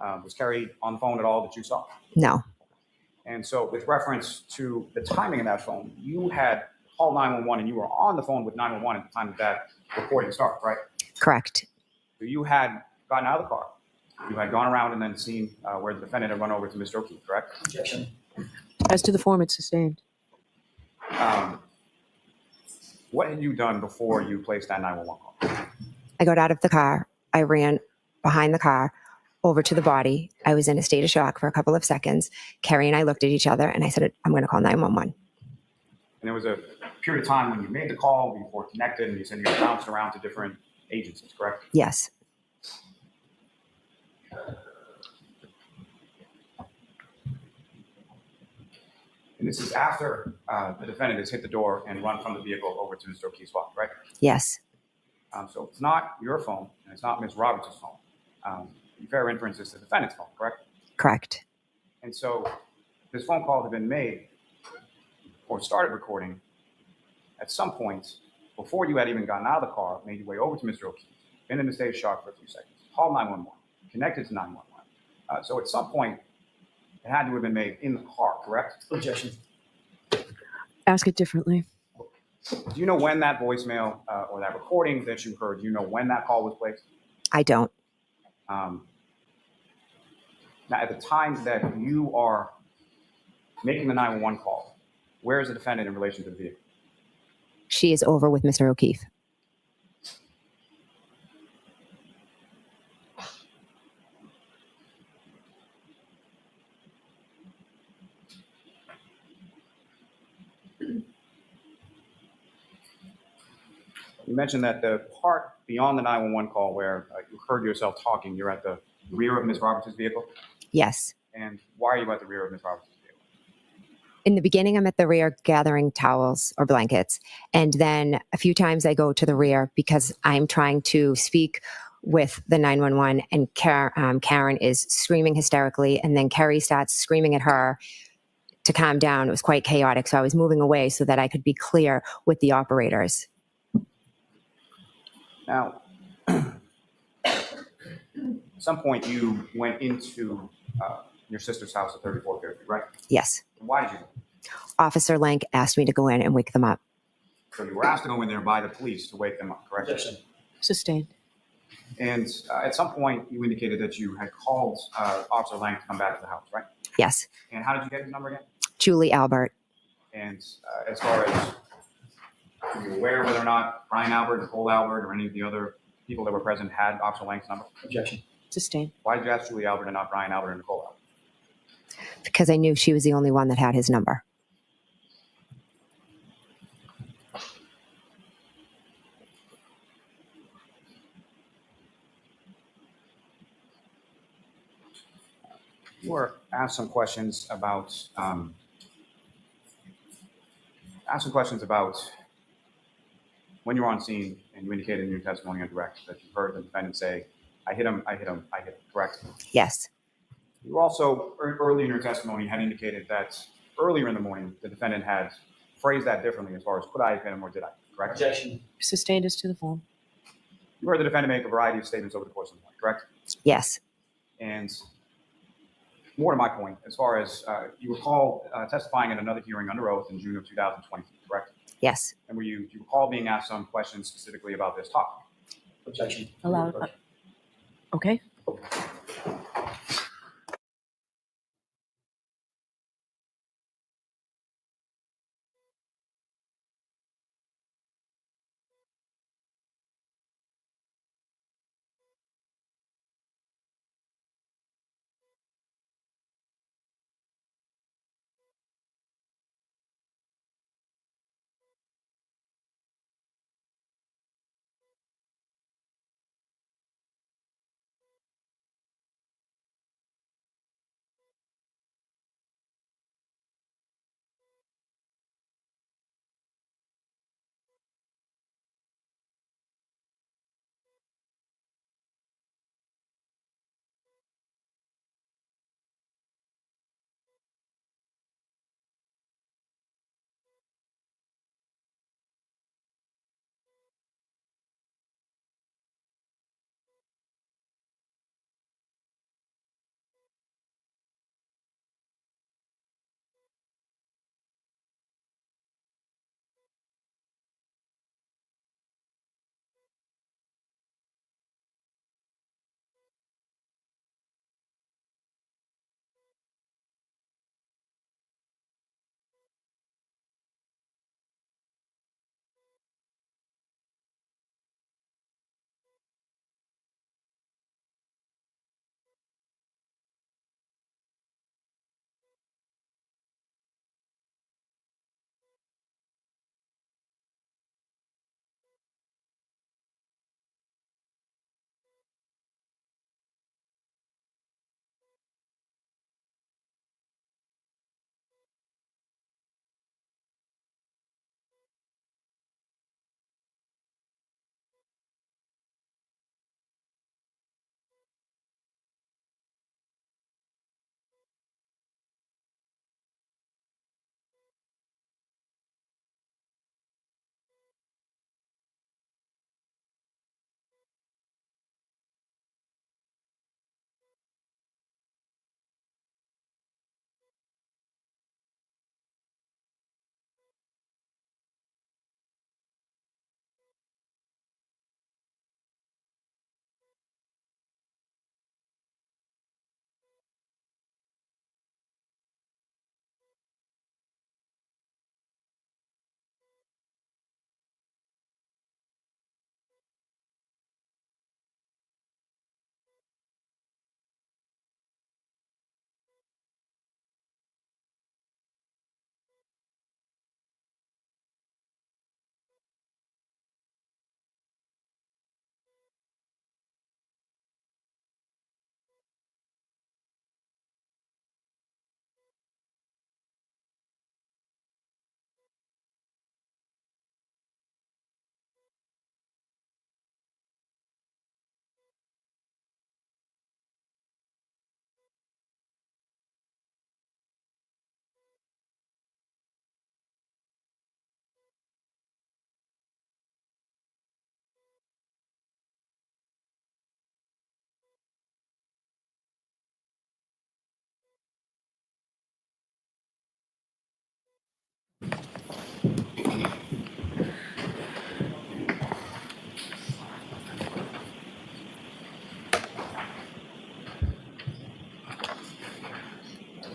Was Kerry on the phone at all that you saw? No. And so with reference to the timing of that phone, you had called 911 and you were on the phone with 911 at the time that recording started, right? Correct. So you had gotten out of the car. You had gone around and then seen where the defendant had run over to Mr. O'Keefe, correct? Objection. As to the form, it's sustained. What had you done before you placed that 911 call? I got out of the car. I ran behind the car over to the body. I was in a state of shock for a couple of seconds. Kerry and I looked at each other and I said, I'm going to call 911. And there was a period of time when you made the call before connected and you said you bounced around to different agencies, correct? Yes. And this is after the defendant has hit the door and run from the vehicle over to Mr. O'Keefe's phone, right? Yes. So it's not your phone and it's not Ms. Roberts' phone. Fair inference is the defendant's phone, correct? Correct. And so this phone call had been made or started recording at some point before you had even gotten out of the car, made your way over to Mr. O'Keefe, been in a state of shock for a few seconds, called 911, connected to 911. So at some point, it had to have been made in the car, correct? Objection. Ask it differently. Do you know when that voicemail or that recording that you heard, do you know when that call was placed? I don't. Now, at the time that you are making the 911 call, where is the defendant in relation to the vehicle? She is over with Mr. O'Keefe. You mentioned that the part beyond the 911 call where you heard yourself talking, you're at the rear of Ms. Roberts' vehicle. Yes. And why are you at the rear of Ms. Roberts' vehicle? In the beginning, I'm at the rear gathering towels or blankets. And then a few times I go to the rear because I'm trying to speak with the 911, and Karen is screaming hysterically. And then Kerry starts screaming at her to calm down. It was quite chaotic. So I was moving away so that I could be clear with the operators. Now, at some point you went into your sister's house at 34 Fairview, right? Yes. And why did you go? Officer Lank asked me to go in and wake them up. So you were asked to go in there by the police to wake them up, correct? Objection. Sustained. And at some point you indicated that you had called Officer Lang to come back to the house, right? Yes. And how did you get his number again? Julie Albert. And as far as, are you aware whether or not Brian Albert, Nicole Albert, or any of the other people that were present had Officer Lang's number? Objection. Sustained. Why did you ask Julie Albert and not Brian Albert or Nicole Albert? Because I knew she was the only one that had his number. You were asked some questions about when you were on scene, and you indicated in your testimony on direct that you heard the defendant say, "I hit him, I hit him, I hit him." Correct? Yes. You also early in your testimony had indicated that earlier in the morning the defendant had phrased that differently as far as could I have hit him or did I? Correct? Objection. Sustained as to the form. You heard the defendant make a variety of statements over the course of the morning. Correct? Yes. And more to my point, as far as you recall testifying at another hearing under oath in June of 2020, correct? Yes. And do you recall being asked some questions specifically about this topic? Objection. Allowed. Okay.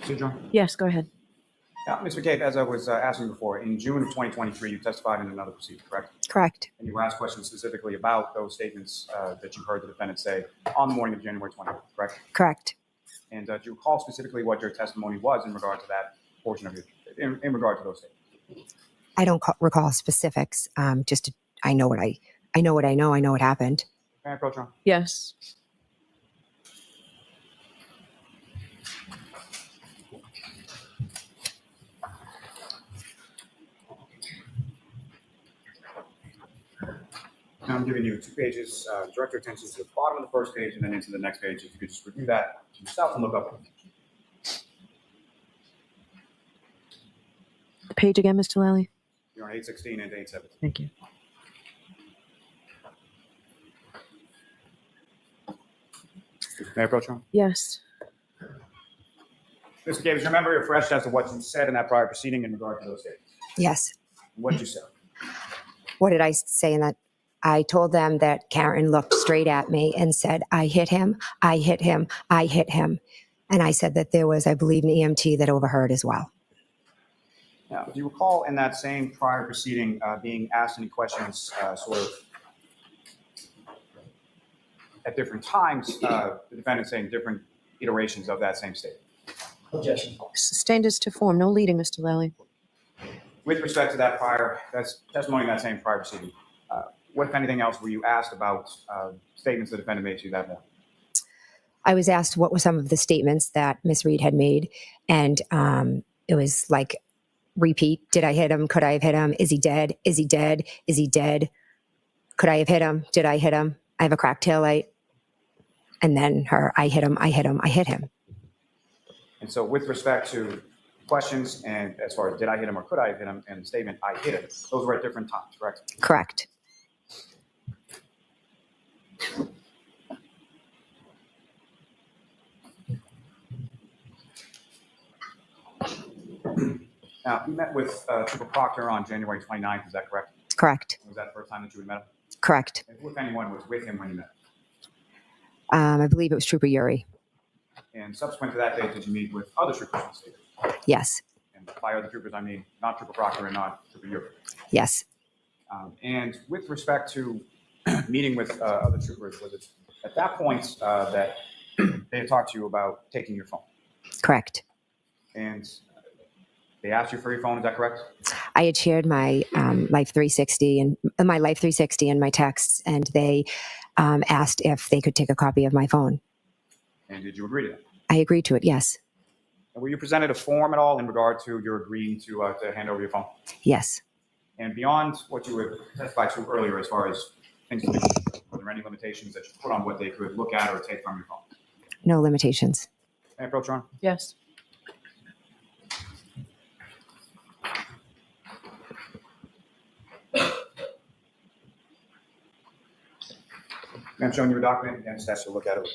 Mr. John? Yes, go ahead. Now, Ms. McCabe, as I was asking before, in June of 2023, you testified in another proceeding, correct? Correct. And you were asked questions specifically about those statements that you heard the defendant say on the morning of January 20th, correct? Correct. And do you recall specifically what your testimony was in regard to that portion of your, in regard to those statements? I don't recall specifics. I know what I know what I know. I know what happened. May I approach, Ron? Yes. Now I'm giving you 2 pages. Direct your attention to the bottom of the first page and then into the next page. If you could just review that yourself and look up. The page again, Mr. Lally? You're on 816 and 817. Thank you. May I approach, Ron? Yes. Mr. McCabe, is your memory refreshed as to what you said in that prior proceeding in regard to those statements? Yes. What did you say? What did I say in that? I told them that Karen looked straight at me and said, I hit him, I hit him, I hit him. And I said that there was, I believe, an EMT that overheard as well. Now, do you recall in that same prior proceeding being asked any questions sort of at different times, the defendant saying different iterations of that same statement? Objection. Sustained as to form. No leading, Mr. Lally. With respect to that testimony in that same prior proceeding, what, if anything else, were you asked about statements the defendant made to you that morning? I was asked what were some of the statements that Miss Reed had made. And it was like, repeat, did I hit him? Could I have hit him? Is he dead? Is he dead? Is he dead? Could I have hit him? Did I hit him? I have a cracked taillight. And then I hit him, I hit him, I hit him. And so with respect to questions and as far as did I hit him or could I have hit him and the statement I hit him, those were at different times, correct? Correct. Now, you met with Trooper Proctor on January 29th, is that correct? Correct. Was that the first time that you had met him? Correct. And who, if anyone, was with him when you met? I believe it was Trooper Yuri. And subsequent to that date, did you meet with other troopers in the state? Yes. And by other troopers, I mean not Trooper Proctor and not Trooper Yuri. Yes. And with respect to meeting with other troopers, was it at that point that they had talked to you about taking your phone? Correct. And they asked you for your phone, is that correct? I had shared my Life 360 and my Life 360 and my texts, and they asked if they could take a copy of my phone. And did you agree to that? I agreed to it. Yes. And were you presented a form at all in regard to your agreeing to hand over your phone? Yes. And beyond what you had testified to earlier, as far as things to do, were there any limitations that you put on what they could look at or take from your phone? No limitations. May I approach, Ron? Yes. I'm showing you a document and just ask you to look at it.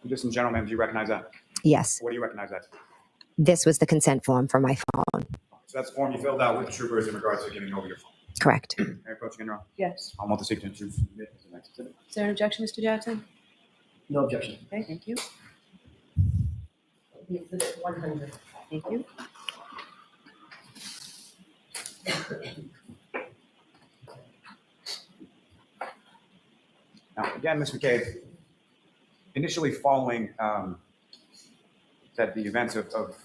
Ladies and gentlemen, do you recognize that? Yes. What do you recognize that? This was the consent form for my phone. So that's the form you filled out with the troopers in regards to giving over your phone. Correct. May I approach again, Ron? Yes. I want the seat to submit as the next exhibit. Is there an objection, Mr. Jackson? No objection. Okay, thank you. Exhibit 100. Thank you. Now, again, Ms. McCabe, initially following the events of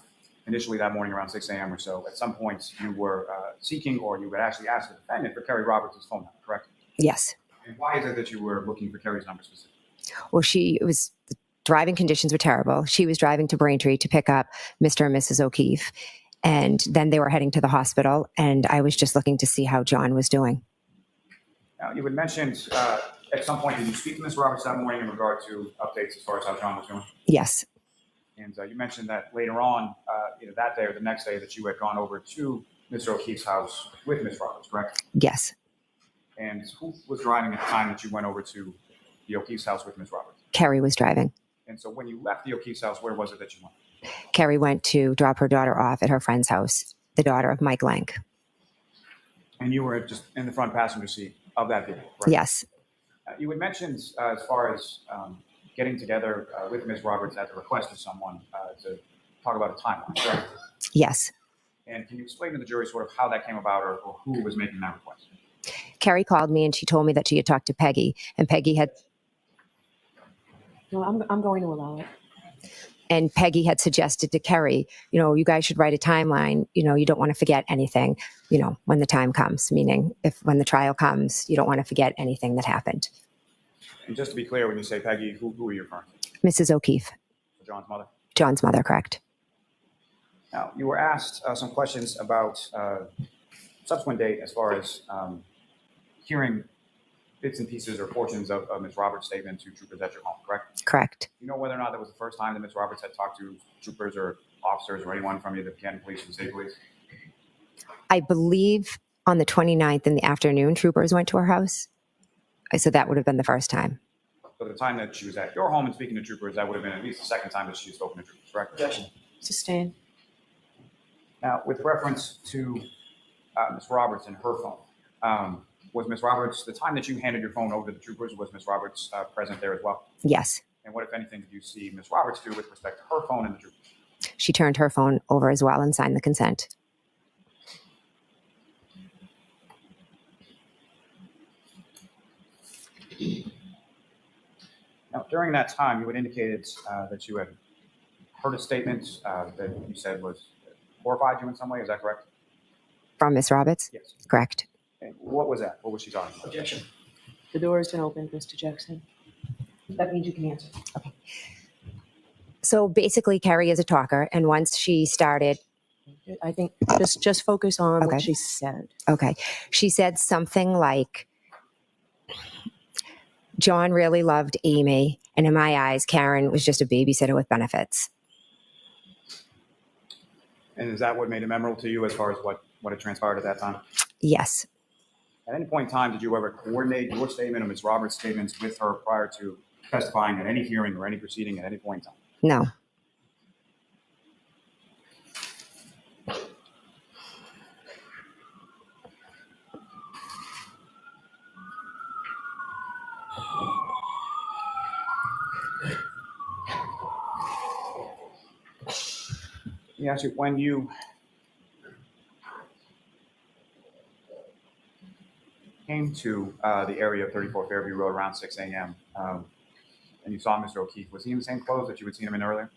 initially that morning around 6 a.m. or so, at some point you were seeking or you had actually asked the defendant for Kerry Roberts' phone number, correct? Yes. And why is it that you were looking for Kerry's number specifically? Well, the driving conditions were terrible. She was driving to Braintree to pick up Mr. and Mrs. O'Keefe. And then they were heading to the hospital. And I was just looking to see how John was doing. Now, you had mentioned at some point, did you speak to Ms. Roberts that morning in regard to updates as far as how John was doing? Yes. And you mentioned that later on, either that day or the next day, that you had gone over to Mr. O'Keefe's house with Ms. Roberts, correct? Yes. And who was driving at the time that you went over to the O'Keefe's house with Ms. Roberts? Kerry was driving. And so when you left the O'Keefe's house, where was it that you went? Kerry went to drop her daughter off at her friend's house, the daughter of Mike Lank. And you were just in the front passenger seat of that vehicle, correct? Yes, You had mentioned as far as getting together with Ms. Roberts at the request of someone to talk about a timeline, correct? yes. And can you explain to the jury sort of how that came about or who was making that request? Kerry called me and she told me that she had talked to Peggy, and Peggy had No, I'm going to allow it. suggested to Kerry, you guys should write a timeline. You don't want to forget anything, when the time comes, meaning when the trial comes, you don't want to forget anything that happened. And just to be clear, when you say Peggy, who are you referring to? Mrs. O'Keefe, John's mother? John's mother, correct? Now, you were asked some questions about subsequent date as far as hearing bits and pieces or portions of Ms. Roberts' statement to troopers at your home, correct? Correct. Do you know whether or not that was the first time that Ms. Roberts had talked to troopers or officers or anyone from either the Canton Police or the State Police? I believe on the 29th in the afternoon, troopers went to her house. So that would have been the first time. So the time that she was at your home and speaking to troopers, that would have been at least the second time that she had spoken to troopers, correct? Objection. Sustain. Now, with reference to Ms. Roberts and her phone, was Ms. Roberts, the time that you handed your phone over to the troopers, was Ms. Roberts present there as well? Yes. And what, if anything, did you see Ms. Roberts do with respect to her phone and the troopers? She turned her phone over as well and signed the consent. Now, during that time, you had indicated that you had heard a statement that you said was horrified you in some way. Is that correct? From Miss Roberts? Yes. Correct. And what was that? What was she talking about? Objection. The door has been opened, Mr. Jackson. That means you can answer. So basically, Kerry is a talker, and once she started, I think just focus on Okay. what she said. okay, she said something like, John really loved Amy, and in my eyes, Karen was just a babysitter with benefits. And is that what made it memorable to you as far as what had transpired at that time? Yes. At any point in time, did you ever coordinate your statement or Ms. Roberts' statements with her prior to testifying at any hearing or any proceeding at any point in time? No. Let me ask you, when you came to the area of 34 Fairview Road around 6 a.m. And you saw Mr. O'Keefe, was he in the same clothes that you had seen him in earlier?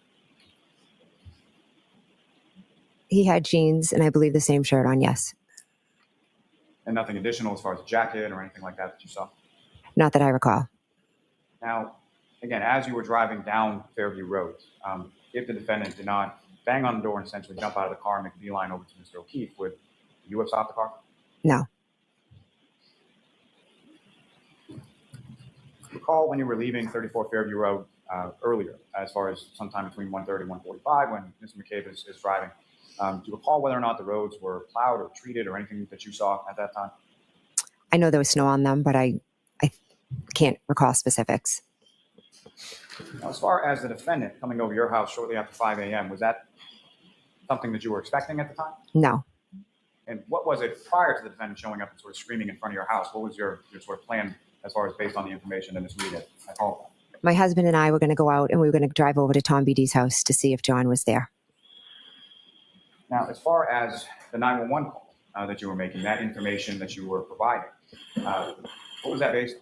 He had jeans and I believe the same shirt on, yes. And nothing additional as far as a jacket or anything like that you saw? Not that I recall. Now, again, as you were driving down Fairview Road, if the defendant did not bang on the door and essentially jump out of the car and make a beeline over to Mr. O'Keefe, would you have stopped the car? No. Recall when you were leaving 34 Fairview Road earlier, as far as sometime between 1:30 and 1:45 when Mr. McCabe is driving. Do you recall whether or not the roads were plowed or treated or anything that you saw at that time? I know there was snow on them, but I can't recall specifics. Now, as far as the defendant coming over your house shortly after 5 a.m., was that something that you were expecting at the time? No. And what was it prior to the defendant showing up and sort of screaming in front of your house? What was your sort of plan as far as based on the information that Ms. Reed had called about? My husband and I were going to go out and we were going to drive over to Tom Beatty's house to see if John was there. Now, as far as the 911 call that you were making, that information that you were providing, what was that based on?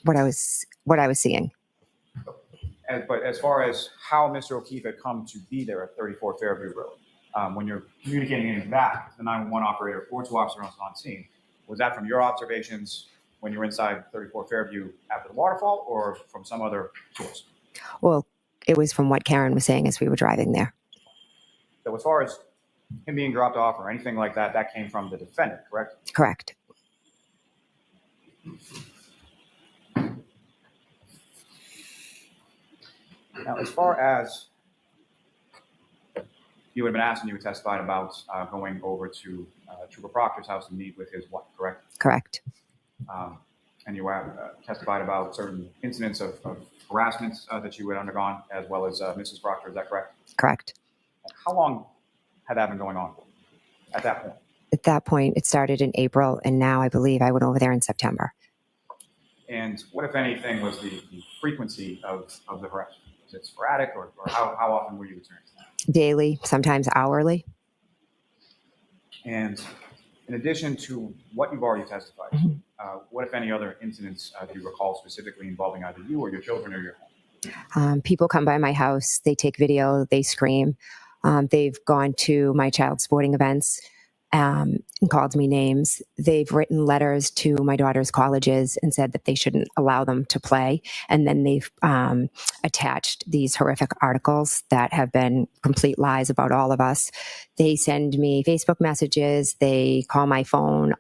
What I was seeing. But as far as how Mr. O'Keefe had come to be there at 34 Fairview Road, when you're communicating any of that to the 911 operator or to officers on scene, was that from your observations when you were inside 34 Fairview after the waterfall or from some other source? Well, it was from what Karen was saying as we were driving there. So as far as him being dropped off or anything like that, that came from the defendant, correct? Correct. Now, as far as you had been asked and you had testified about going over to Trooper Proctor's house to meet with his wife, correct? Correct. and you testified about certain incidents of harassment that you had undergone, as well as Mrs. Proctor. Is that correct? Correct. How long had that been going on at that point? At that point, it started in April, and now I believe I went over there in September. And what, if anything, was the frequency of the harassment? Was it sporadic, or how often were you experiencing that? Daily, sometimes hourly. And in addition to what you've already testified to, what, if any, other incidents do you recall specifically involving either you or your children or your home? People come by my house, they take video, they scream. They've gone to my child's sporting events and called me names. They've written letters to my daughter's colleges and said that they shouldn't allow them to play. And then they've attached these horrific articles that have been complete lies about all of us. They send me Facebook messages. They call my phone,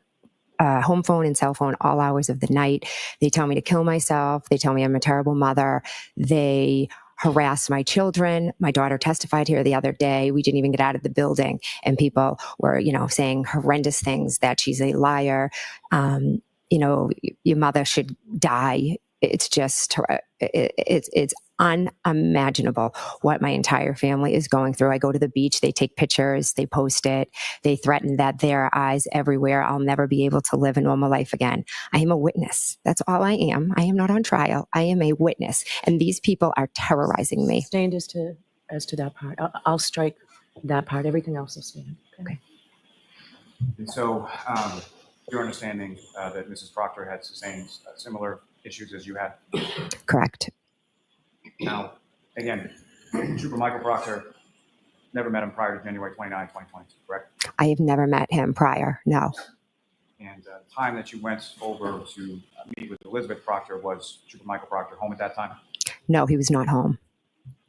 home phone and cell phone, all hours of the night. They tell me to kill myself. They tell me I'm a terrible mother. They harass my children. My daughter testified here the other day. We didn't even get out of the building, and people were, saying horrendous things, that she's a liar. Your mother should die. It's just, it's unimaginable what my entire family is going through. I go to the beach, they take pictures, they post it, they threaten that there are eyes everywhere. I'll never be able to live a normal life again. I am a witness. That's all I am. I am not on trial. I am a witness. And these people are terrorizing me. Stand as to that part. I'll strike that part. Everything else will stand. Okay. And so, your understanding that Mrs. Proctor had sustained similar issues as you had? Correct. Now, again, Trooper Michael Proctor never met him prior to January 29, 2022, correct? I have never met him prior, no. And the time that you went over to meet with Elizabeth Proctor, was Trooper Michael Proctor home at that time? No, he was not home.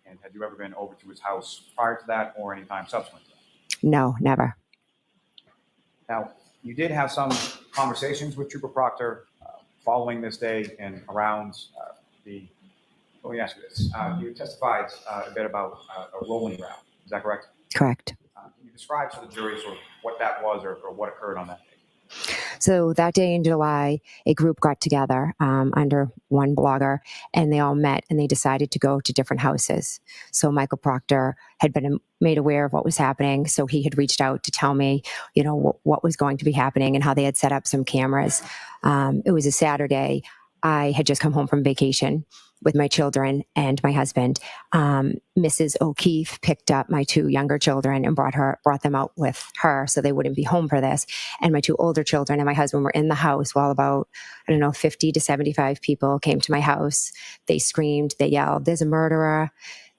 And had you ever been over to his house prior to that, or any time subsequent to that? No, never. Now, you did have some conversations with Trooper Proctor following this day and around let me ask you this. You testified a bit about a rolling round. Is that correct? Correct. Can you describe to the jury sort of what that was, or what occurred on that day? So that day in July, a group got together under one blogger, and they all met, and they decided to go to different houses. So Michael Proctor had been made aware of what was happening, so he had reached out to tell me, what was going to be happening and how they had set up some cameras. It was a Saturday. I had just come home from vacation with my children and my husband. Mrs. O'Keefe picked up my two younger children and brought them out with her so they wouldn't be home for this. And my two older children and my husband were in the house while about, 50 to 75 people came to my house. They screamed, they yelled, "There's a murderer."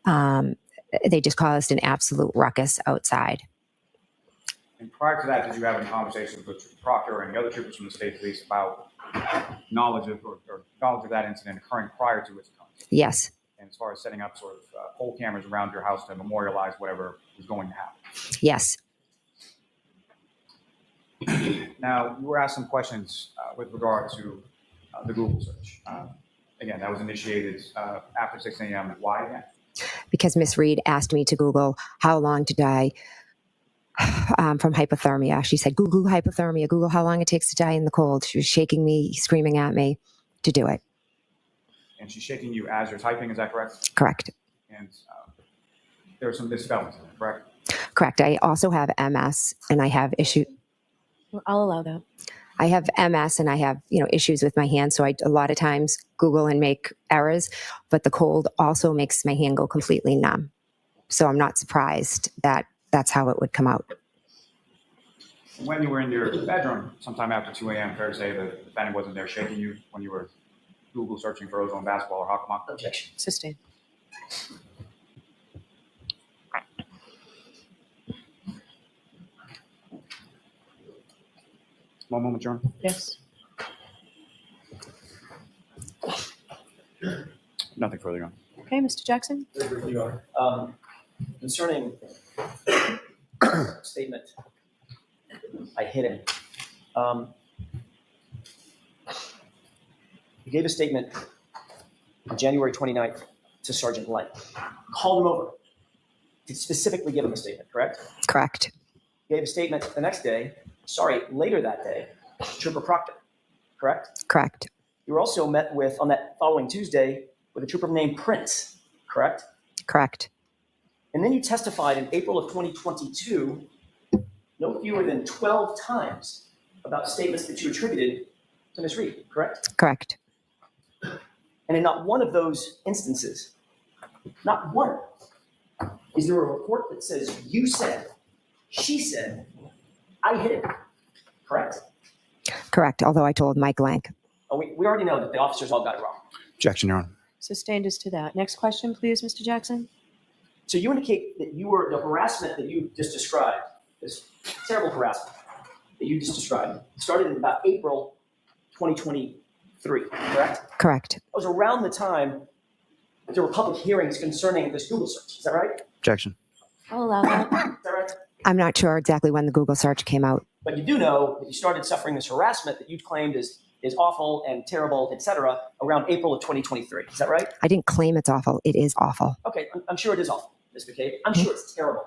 They just caused an absolute ruckus outside. And prior to that, did you have any conversations with Trooper Proctor or any other troopers from the state police about knowledge of that incident occurring prior to its occurrence? Yes. And as far as setting up sort of pole cameras around your house to memorialize whatever was going to happen? Yes. Now, you were asked some questions with regard to the Google search. Again, that was initiated after 6 a.m. Why again? Because Miss Reed asked me to Google how long to die from hypothermia. She said, Google hypothermia, Google how long it takes to die in the cold. She was shaking me, screaming at me to do it. And she's shaking you as you're typing, is that correct? Correct. And there are some misspellings in it, correct? Correct. I also have MS, and I have issues. Well, I'll allow that. I have MS, and I have, issues with my hands. So I a lot of times Google and make errors, but the cold also makes my hand go completely numb. So I'm not surprised that that's how it would come out. When you were in your bedroom sometime after 2 a.m., fair to say that the defendant wasn't there shaking you when you were Google searching for ozone basketball or Hakamak? Objection. Sustain. One moment, John. Yes. Nothing further on. Okay, Mr. Jackson. Concerning statement, I hit it. You gave a statement on January 29th to Sergeant Light. Called him over to specifically give him a statement, correct? Correct. You gave a statement the next day, later that day, Trooper Proctor, correct? Correct. You were also met with, on that following Tuesday, with a trooper named Prince, correct? Correct. And then you testified in April of 2022, no fewer than 12 times about statements that you attributed to Ms. Reed, correct? Correct. And in not one of those instances, not one, is there a report that says you said, she said, I hit him, correct? Correct. Although I told Mike Lank. Oh, we already know that the officers all got it wrong. Objection, Your Honor. Sustained as to that. Next question, please, Mr. Jackson. So you indicate that you were, the harassment that you just described, this terrible harassment that you just described, started in about April 2023, correct? Correct. That was around the time that there were public hearings concerning this Google search. Is that right? Objection. I'll allow that. Is that right? I'm not sure exactly when the Google search came out. But you do know that you started suffering this harassment that you claimed is awful and terrible, et cetera, around April of 2023. Is that right? I didn't claim it's awful. It is awful. Okay, I'm sure it is awful, Ms. McCabe. I'm sure it's terrible.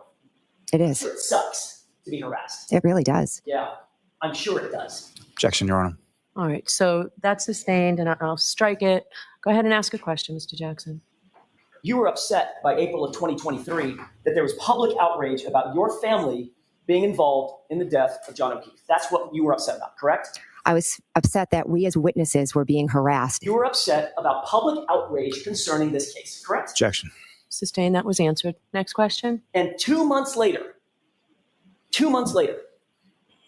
It I'm is. sure it sucks to be harassed. It really does. Yeah, I'm sure it does. Objection, Your Honor. All right, so that's sustained, and I'll strike it. Go ahead and ask a question, Mr. Jackson. You were upset by April of 2023 that there was public outrage about your family being involved in the death of John O'Keefe. That's what you were upset about, correct? I was upset that we as witnesses were being harassed. You were upset about public outrage concerning this case, correct? Objection. Sustained, that was answered. Next question. And 2 months later,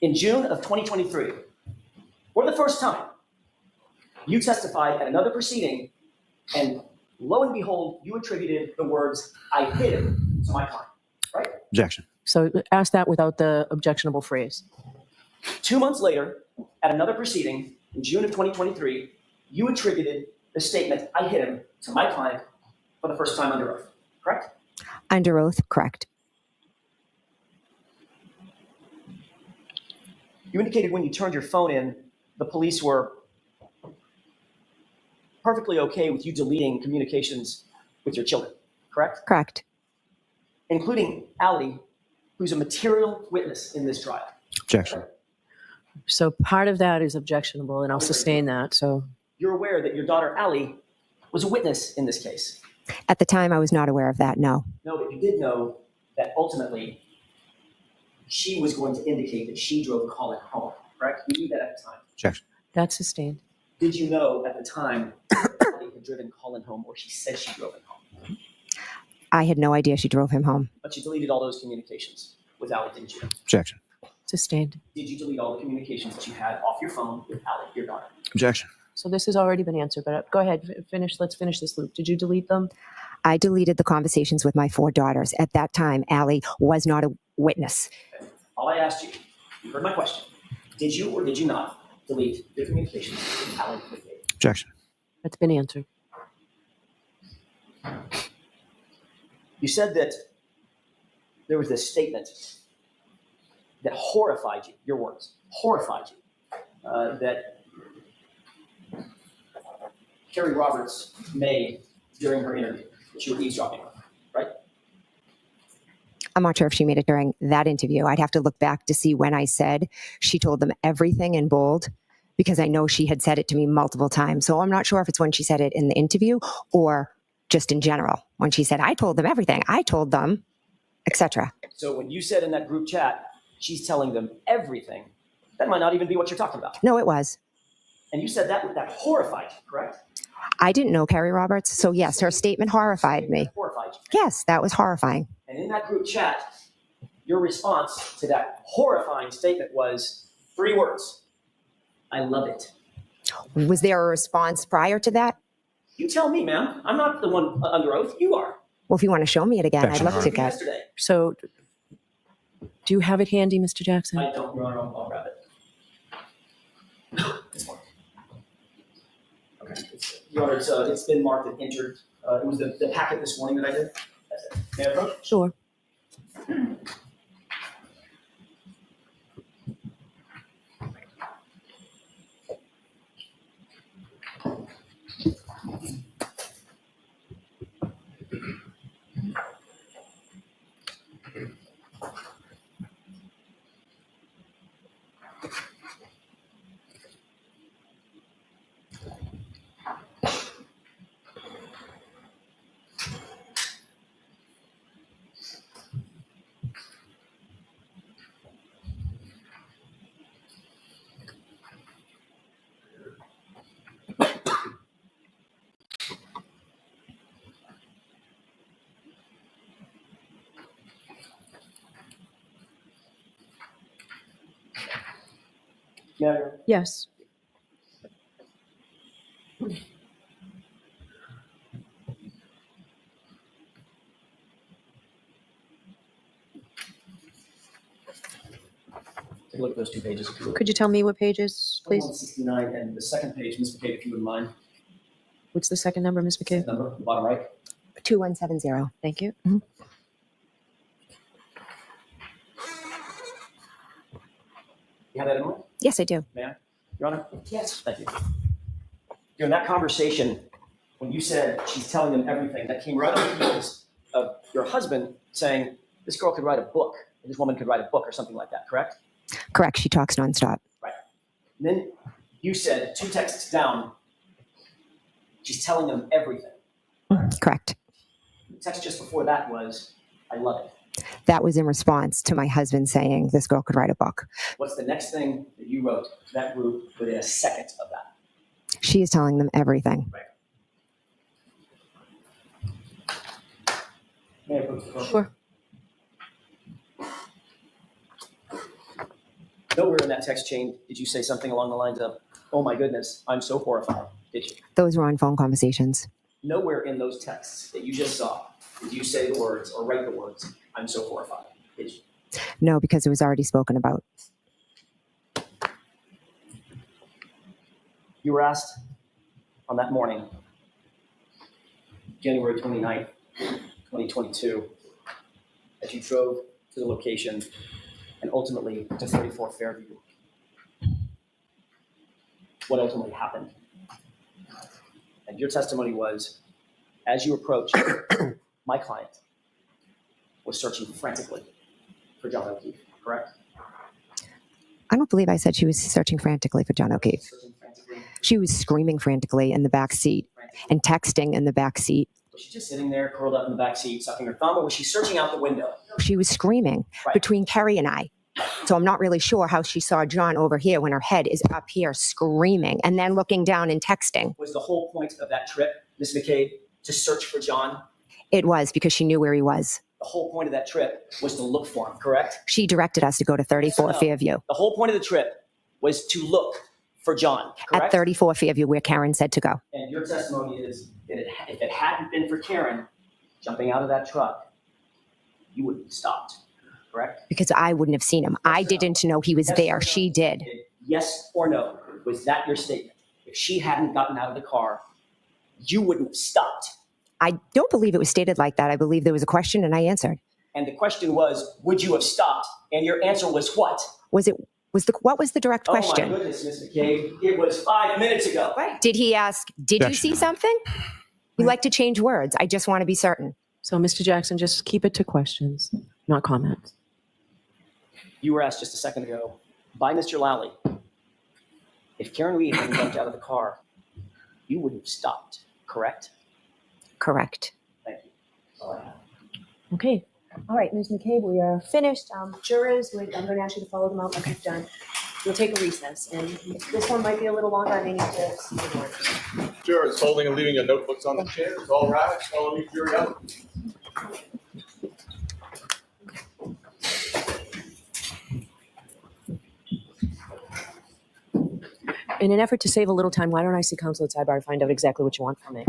in June of 2023, for the first time, you testified at another proceeding, and lo and behold, you attributed the words, I hit him, to my client, right? Objection. So ask that without the objectionable phrase. 2 months later, at another proceeding, in June of 2023, you attributed the statement, I hit him, to my client for the first time under oath, correct? Under oath, correct. You indicated when you turned your phone in, the police were perfectly okay with you deleting communications with your children, correct? Correct. Including Allie, who's a material witness in this trial. Objection. So part of that is objectionable, and I'll sustain that. So You're aware that your daughter Allie was a witness in this case. At the time, I was not aware of that, no. No, but you did know that ultimately she was going to indicate that she drove Colin home, correct? You knew that at the time. Objection. that's sustained. Did you know at the time that Allie had driven Colin home, or she said she drove him home? I had no idea she drove him home. But you deleted all those communications with Allie, didn't you? Objection. Sustained. Did you delete all the communications that you had off your phone with Allie, your daughter? Objection. So this has already been answered, but go ahead, finish. Let's finish this loop. Did you delete them? I deleted the conversations with my 4 daughters. At that time, Allie was not a witness. All I asked you, you heard my question. Did you or did you not delete the communications with Allie McCabe? Objection. That's been answered. You said that there was this statement that horrified you, your words, horrified you, that Kerry Roberts made during her interview that you were eavesdropping on, right? I'm not sure if she made it during that interview. I'd have to look back to see when I said she told them everything in bold, because I know she had said it to me multiple times. So I'm not sure if it's when she said it in the interview or just in general. When she said, I told them everything, I told them, etc. So when you said in that group chat, she's telling them everything, that might not even be what you're talking about. No, it was. And you said that horrified you, correct? I didn't know Kerry Roberts. So yes, her statement horrified me. Horrified you. Yes, that was horrifying. And in that group chat, your response to that horrifying statement was 3 words. I love it. Was there a response prior to that? You tell me, ma'am. I'm not the one under oath. You are. Well, if you want to show me it again, I'd Objection, love Your to Honor. get. Yesterday. So do you have it handy, Mr. Jackson? I don't, Your Honor. I'll grab it. It's marked. Okay. Your Honor, it's been marked and entered. It was the packet this morning that I did. That's it. May I approach? Sure. Yeah. Yes. Take a look at those 2 pages. If you would. Could you tell me what pages, please? 169 and the second page, Ms. McCabe, if you wouldn't mind. What's the second number, Ms. McCabe? Number, the bottom right. 2170. Thank you. You have that in mind? Yes, I do. May I? Your Honor? Yes. Thank you. During that conversation, when you said she's telling them everything, that came right on the heels of your husband saying, this girl could write a book, or this woman could write a book or something like that, correct? Correct. She talks nonstop. Right. And then you said 2 texts down, she's telling them everything. Correct. The text just before that was, I love it. That was in response to my husband saying this girl could write a book. What's the next thing that you wrote to that group within a second of that? She is telling them everything. Right. May I approach the podium? Sure. Nowhere in that text chain did you say something along the lines of, oh my goodness, I'm so horrified, did you? Those were on phone conversations. Nowhere in those texts that you just saw did you say the words or write the words, I'm so horrified, did you? No, because it was already spoken about. You were asked on that morning, January 29th, 2022, as you drove to the location and ultimately to 34 Fairview. What ultimately happened? And your testimony was, as you approached, my client was searching frantically for John O'Keefe, correct? I don't believe I said she was searching frantically for John O'Keefe. Searching frantically. She was screaming frantically in the back seat and texting in the back seat. Was she just sitting there, curled up in the back seat, sucking her thumb, or was she searching out the window? She was screaming Right. between Kerry and I. So I'm not really sure how she saw John over here when her head is up here screaming and then looking down and texting. Was the whole point of that trip, Ms. McCabe, to search for John? It was because she knew where he was. The whole point of that trip was to look for him, correct? She directed us to go to 34 Yes or no? Fairview. The whole point of the trip was to look for John, correct? At 34 Fairview, where Karen said to go. And your testimony is that if it hadn't been for Karen jumping out of that truck, you wouldn't have stopped, correct? Because I wouldn't have seen him. I didn't know he was Yes or there. no? She did. Yes or no? Was that your statement? If she hadn't gotten out of the car, you wouldn't have stopped. I don't believe it was stated like that. I believe there was a question and I answered. And the question was, would you have stopped? And your answer was what? What was the direct Oh question? my goodness, Ms. McCabe, it was 5 minutes ago. Right. Did he ask, did you see something? You like to change words. I just want to be certain. So, Mr. Jackson, just keep it to questions, not comments. You were asked just a second ago by Mr. Lally, if Karen Reed hadn't jumped out of the car, you wouldn't have stopped, correct? Correct. Thank you. That's all I have. Okay. All right, Ms. McCabe, we are finished. Jurors, I'm going to ask you to follow them out like you've done. We'll take a recess, and this one might be a little longer. I may need to see the orders. Jurors holding and leaving your notebooks on the chairs. All rise. Follow me, jury out. In an effort to save a little time, why don't I see counsel at sidebar to find out exactly what you want from me?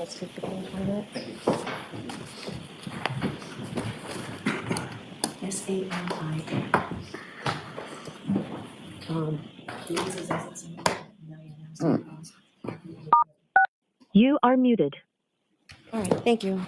Let's take the page one minute. SALIA. Lisa's as it's a million. You are muted. All right, thank you.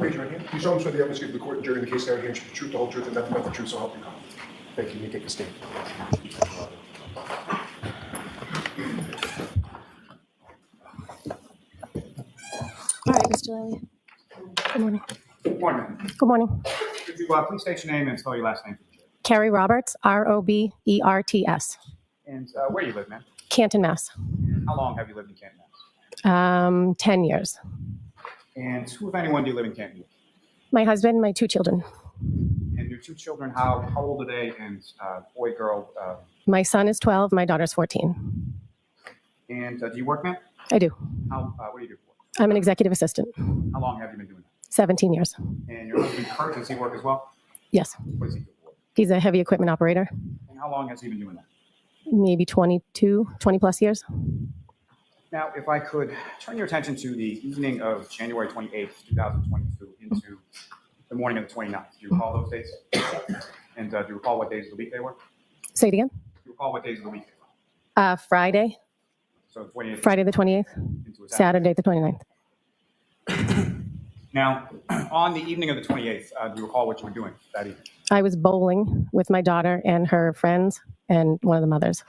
Raise your right hand. You solemnly swear the evidence given to the court and jury in the case now in hand shall be the truth, the whole truth, and nothing but the truth, so help you God. Thank you. You may take a stand. All right, Mr. Lilly. Good morning. Good morning, ma'am. Good morning. Could you please state your name and spell your last name for the jury? Kerry Roberts, Roberts. And And where do you live, ma'am? Canton, Mass. How long have you lived in Canton, Mass? 10 years. And who, if anyone, do you live in Canton with? My husband, my 2 children. And your 2 children, how old are they? And boy, girl? My son is 12, my daughter's 14. And do you work, ma'am? I do. What do you do for work? I'm an executive assistant. How long have you been doing that? 17 years. And your husband, Kurt, does he work as well? Yes. What does he do for work? He's a heavy equipment operator. And how long has he been doing that? Maybe 20 plus years. Now, if I could turn your attention to the evening of January 28th, 2022 into the morning of the 29th. Do you recall those days? And do you recall what days of the week they were? Say it again. Do you recall what days of the week they were? Friday. So 28th. Friday the 28th. Into a Saturday the 29th. Now, on the evening of the 28th, do you recall what you were doing that evening? I was bowling with my daughter and her friends and one of the mothers.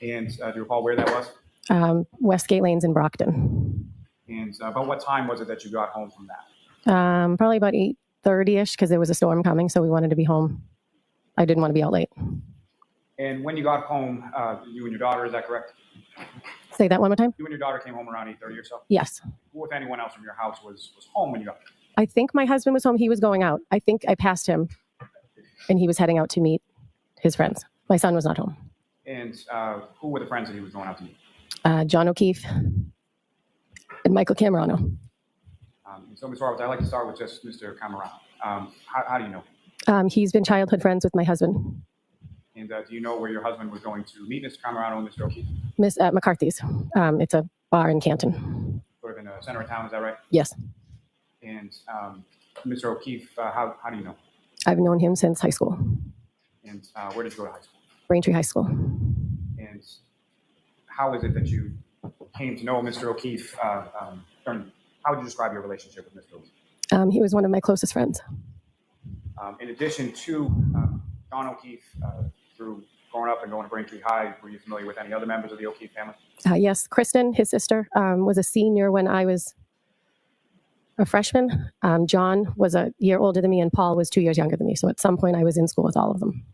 And do you recall where that was? Westgate Lanes in Brockton. And about what time was it that you got home from that? Probably about 8:30ish because there was a storm coming, so we wanted to be home. I didn't want to be out late. And when you got home, you and your daughter, is that correct? Say that one more time? You and your daughter came home around 8:30 or so? Yes. Who, if anyone else from your house, was home when you got home? I think my husband was home. He was going out. I think I passed him, and he was heading out to meet his friends. My son was not home. And who were the friends that he was going out to meet? John O'Keefe and Michael Camerano. So, Ms. Roberts, I'd like to start with just Mr. Camerano. How do you know him? He's been childhood friends with my husband. And do you know where your husband was going to meet Mr. Camerano and Mr. O'Keefe? Miss McCarthy's. It's a bar in Canton. Sort of in the center of town, is that right? Yes. And Mr. O'Keefe, how do you know? I've known him since high school, And where did you go to high school? Braintree High School. And how is it that you came to know Mr. O'Keefe? How would you describe your relationship with Mr. O'Keefe? He was one of my closest friends. In addition to John O'Keefe, through growing up and going to Braintree High, were you familiar with any other members of the O'Keefe family? Yes, Kristen, his sister, was a senior when I was a freshman. John was a year older than me, and Paul was 2 years younger than me. So at some point, I was in school with all of them.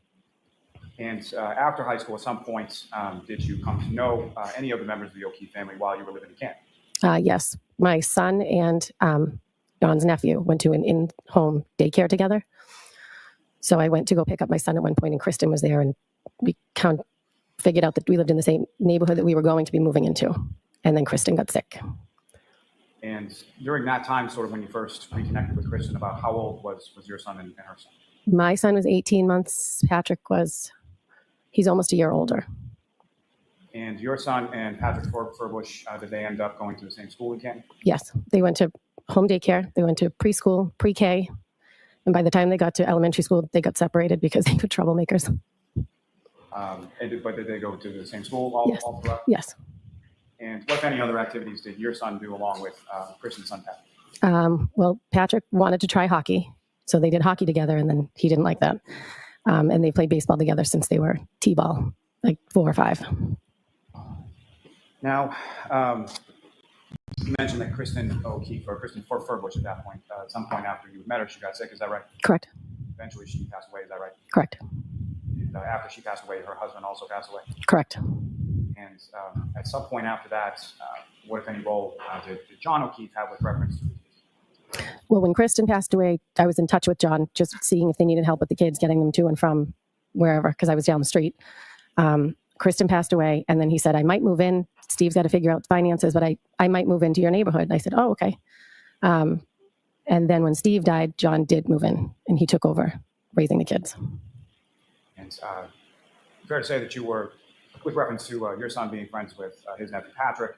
And after high school, at some point, did you come to know any of the members of the O'Keefe family while you were living in Canton? Yes, my son and John's nephew went to an in-home daycare together. So I went to go pick up my son at one point, and Kristen was there, and we kind of figured out that we lived in the same neighborhood that we were going to be moving into. And then Kristen got sick. And during that time, sort of when you first reconnected with Kristen, about how old was your son and her son? My son was 18 months. Patrick he's almost a year older. And your son and Patrick Furbush, did they end up going to the same school in Canton? Yes, they went to home daycare. They went to preschool, pre-K. And by the time they got to elementary school, they got separated because they were troublemakers. But did they go to the same school all throughout? Yes. And what, if any, other activities did your son do along with Kristen's son, Patrick? Well, Patrick wanted to try hockey. So they did hockey together, and then he didn't like that. And they played baseball together since they were T-ball, like 4 or 5. Now, you mentioned that Kristen O'Keefe, or Kristen Furbush at that point, at some point after you met her, she got sick, is that right? Correct. Eventually she passed away, is that right? Correct. And, after she passed away, her husband also passed away? Correct. And at some point after that, what, if any, role did John O'Keefe have with reference to the kids? Well, when Kristen passed away, I was in touch with John, just seeing if they needed help with the kids, getting them to and from wherever, because I was down the street. Kristen passed away, and then he said, I might move in. Steve's got to figure out finances, but I might move into your neighborhood. And I said, oh, okay. And then when Steve died, John did move in, and he took over raising the kids. And fair to say that you were, with reference to your son being friends with his nephew Patrick,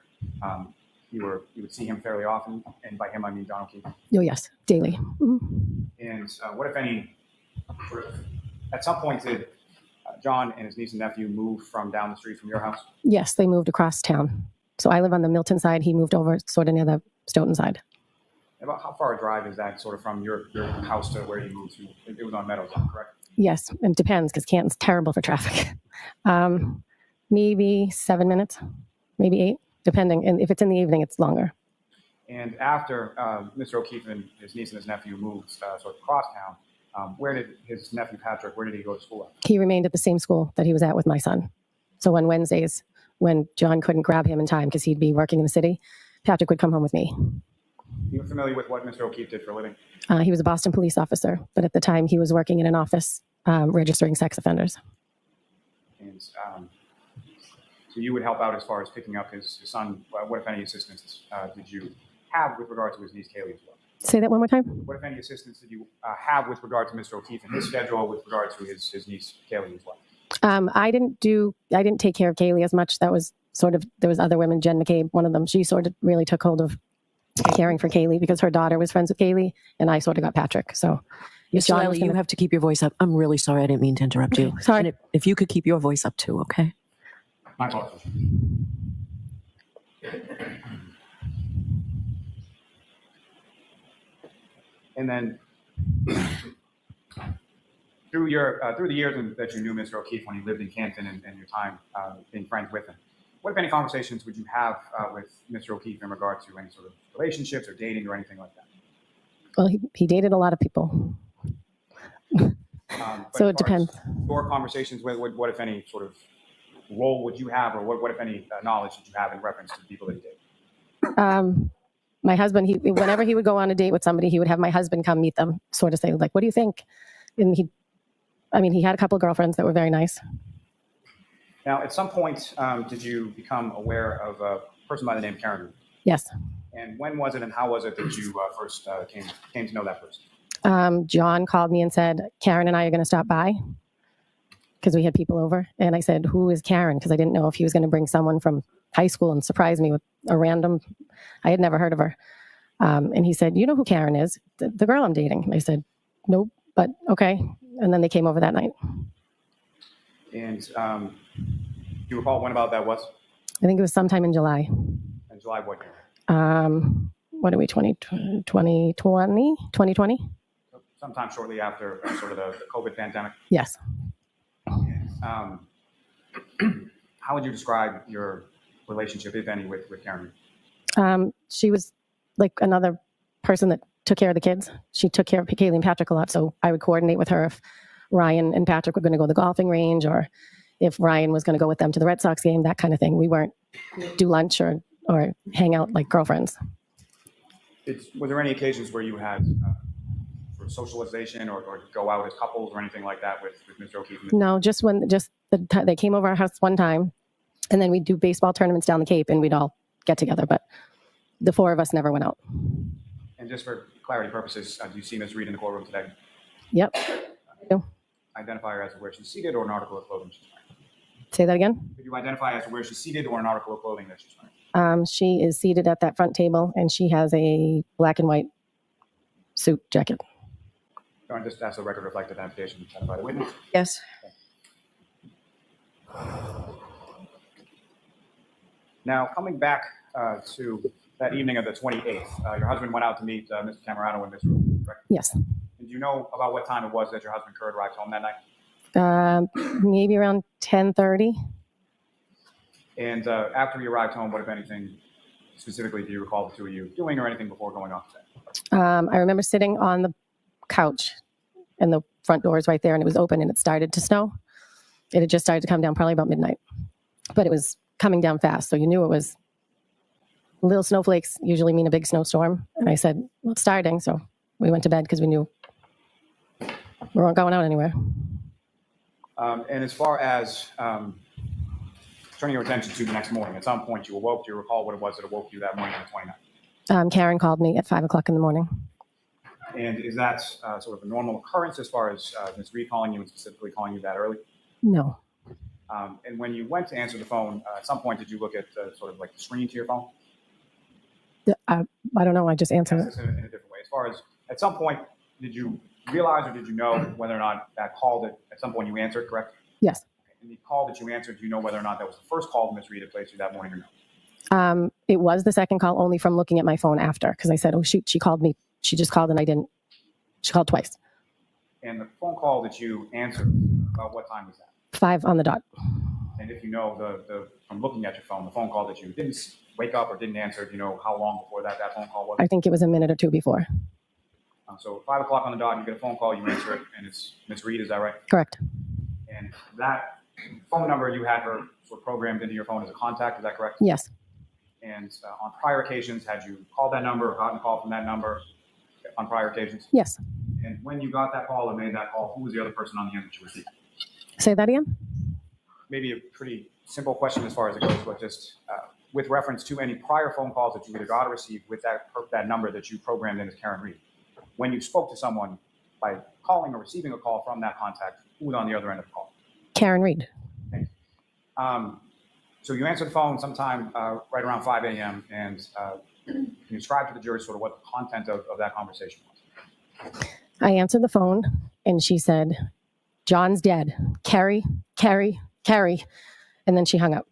you would see him fairly often, and by him I mean John O'Keefe. Oh, yes, daily. Mm-hmm. And what, if any, at some point did John and his niece and nephew move from down the street from your house? Yes, they moved across town. So I live on the Milton side. He moved over sort of near the Stoughton side. About how far a drive is that sort of from your house to where you moved to? It was on Meadows, correct? Yes, it depends because Canton's terrible for traffic. Maybe 7 minutes, maybe 8, depending. And if it's in the evening, it's longer. And after Mr. O'Keefe and his niece and his nephew moved sort of across town, where did his nephew Patrick, where did he go to school at? He remained at the same school that he was at with my son. So on Wednesdays, when John couldn't grab him in time because he'd be working in the city, Patrick would come home with me. You're familiar with what Mr. O'Keefe did for a living? He was a Boston police officer, but at the time he was working in an office registering sex offenders. And so you would help out as far as picking up his son. What, if any, assistance did you have with regard to his niece Kaylee as well? Say that one more time. What, if any, assistance did you have with regard to Mr. O'Keefe and his schedule with regard to his niece Kaylee as well? I didn't take care of Kaylee as much. That was sort of, there was other women, Jen McCabe, one of them. She sort of really took hold of caring for Kaylee because her daughter was friends with Kaylee, and I sort of got Patrick. So Miss Riley, you have to keep your voice up. I'm really sorry. I didn't mean to interrupt you. Sorry. And if you could keep your voice up too, okay? My apologies. And then through the years that you knew Mr. O'Keefe when you lived in Canton and your time being friends with him, what, if any, conversations would you have with Mr. O'Keefe in regard to any sort of relationships or dating or anything like that? Well, he dated a lot of people. So it depends. Your conversations with what, if any, sort of role would you have, or what if any, knowledge did you have in reference to the people that he dated? My husband, whenever he would go on a date with somebody, he would have my husband come meet them, sort of say, like, what do you think? And he had a couple of girlfriends that were very nice. Now, at some point, did you become aware of a person by the name Karen? Yes. And when was it and how was it that you first came to know that person? John called me and said, Karen and I are going to stop by because we had people over. And I said, who is Karen? Because I didn't know if he was going to bring someone from high school and surprise me with a random, I had never heard of her. And he said, you know who Karen is? The girl I'm dating. I said, nope, but okay. And then they came over that night. And do you recall when about that was? I think it was sometime in July. In July what year? What are we, 2020? Sometime shortly after sort of the COVID pandemic. Yes. How would you describe your relationship, if any, with Karen? She was like another person that took care of the kids. She took care of Kaylee and Patrick a lot, so I would coordinate with her if Ryan and Patrick were going to go to the golfing range, or if Ryan was going to go with them to the Red Sox game, that kind of thing. We weren't do lunch or hang out like girlfriends. Were there any occasions where you had sort of socialization or go out as couples or anything like that with Mr. O'Keefe? No, they came over our house one time, and then we'd do baseball tournaments down the Cape, and we'd all get together, but the four of us never went out. And just for clarity purposes, do you see Ms. Reed in the courtroom today? Yep. I do. Identify her as to where she's seated or an article of clothing she's wearing? Say that again? Could you identify as to where she's seated or an article of clothing that she's wearing? She is seated at that front table, and she has a black and white suit jacket. Go on, just ask the record reflect identification by the witness. Yes. Now, coming back to that evening of the 28th, your husband went out to meet Mr. Camerano and Mr. O'Keefe, correct? Yes. And do you know about what time it was that your husband Kurt arrived home that night? Maybe around 10:30. And after he arrived home, what, if anything, specifically do you recall the two of you doing or anything before going off set? I remember sitting on the couch, and the front door is right there, and it was open, and it started to snow. It had just started to come down probably about midnight, but it was coming down fast, so you knew it was. Little snowflakes usually mean a big snowstorm. And I said, well, it's starting. So we went to bed because we knew we weren't going out anywhere. And as far as turning your attention to the next morning, at some point you awoke. Do you recall what it was that awoke you that morning on the 29th? Karen called me at 5 o'clock in the morning. And is that sort of a normal occurrence as far as Ms. Reed calling you and specifically calling you that early? No. And when you went to answer the phone, at some point did you look at sort of like the screen to your phone? I don't know. I just answered it. In a different way. As far as at some point, did you realize or did you know whether or not that call that at some point you answered, correct? Yes. And the call that you answered, do you know whether or not that was the first call Ms. Reed had placed you that morning or no? It was the second call, only from looking at my phone after, because I said, oh, shoot, she called me. She just called and I didn't. She called twice. And the phone call that you answered, about what time was that? 5 on the dot. And if you know the from looking at your phone, the phone call that you didn't wake up or didn't answer, do you know how long before that phone call was? I think it was a minute or two before. So 5 o'clock on the dot, you get a phone call, you answer it, and it's Ms. Reed, is that right? Correct. And that phone number, you had her were programmed into your phone as a contact, is that correct? Yes. And on prior occasions, had you called that number or gotten a call from that number on prior occasions? Yes. And when you got that call or made that call, who was the other person on the end that you were speaking? Say that again? Maybe a pretty simple question as far as it goes, but just with reference to any prior phone calls that you either got or received with that number that you programmed in as Karen Reed. When you spoke to someone by calling or receiving a call from that contact, who was on the other end of the call? Karen Reed. Thank you. So you answered the phone sometime right around 5 a.m. and can you describe to the jury sort of what the content of that conversation was? I answered the phone and she said, John's dead. Kerry, Kerry, Kerry. And then she hung up.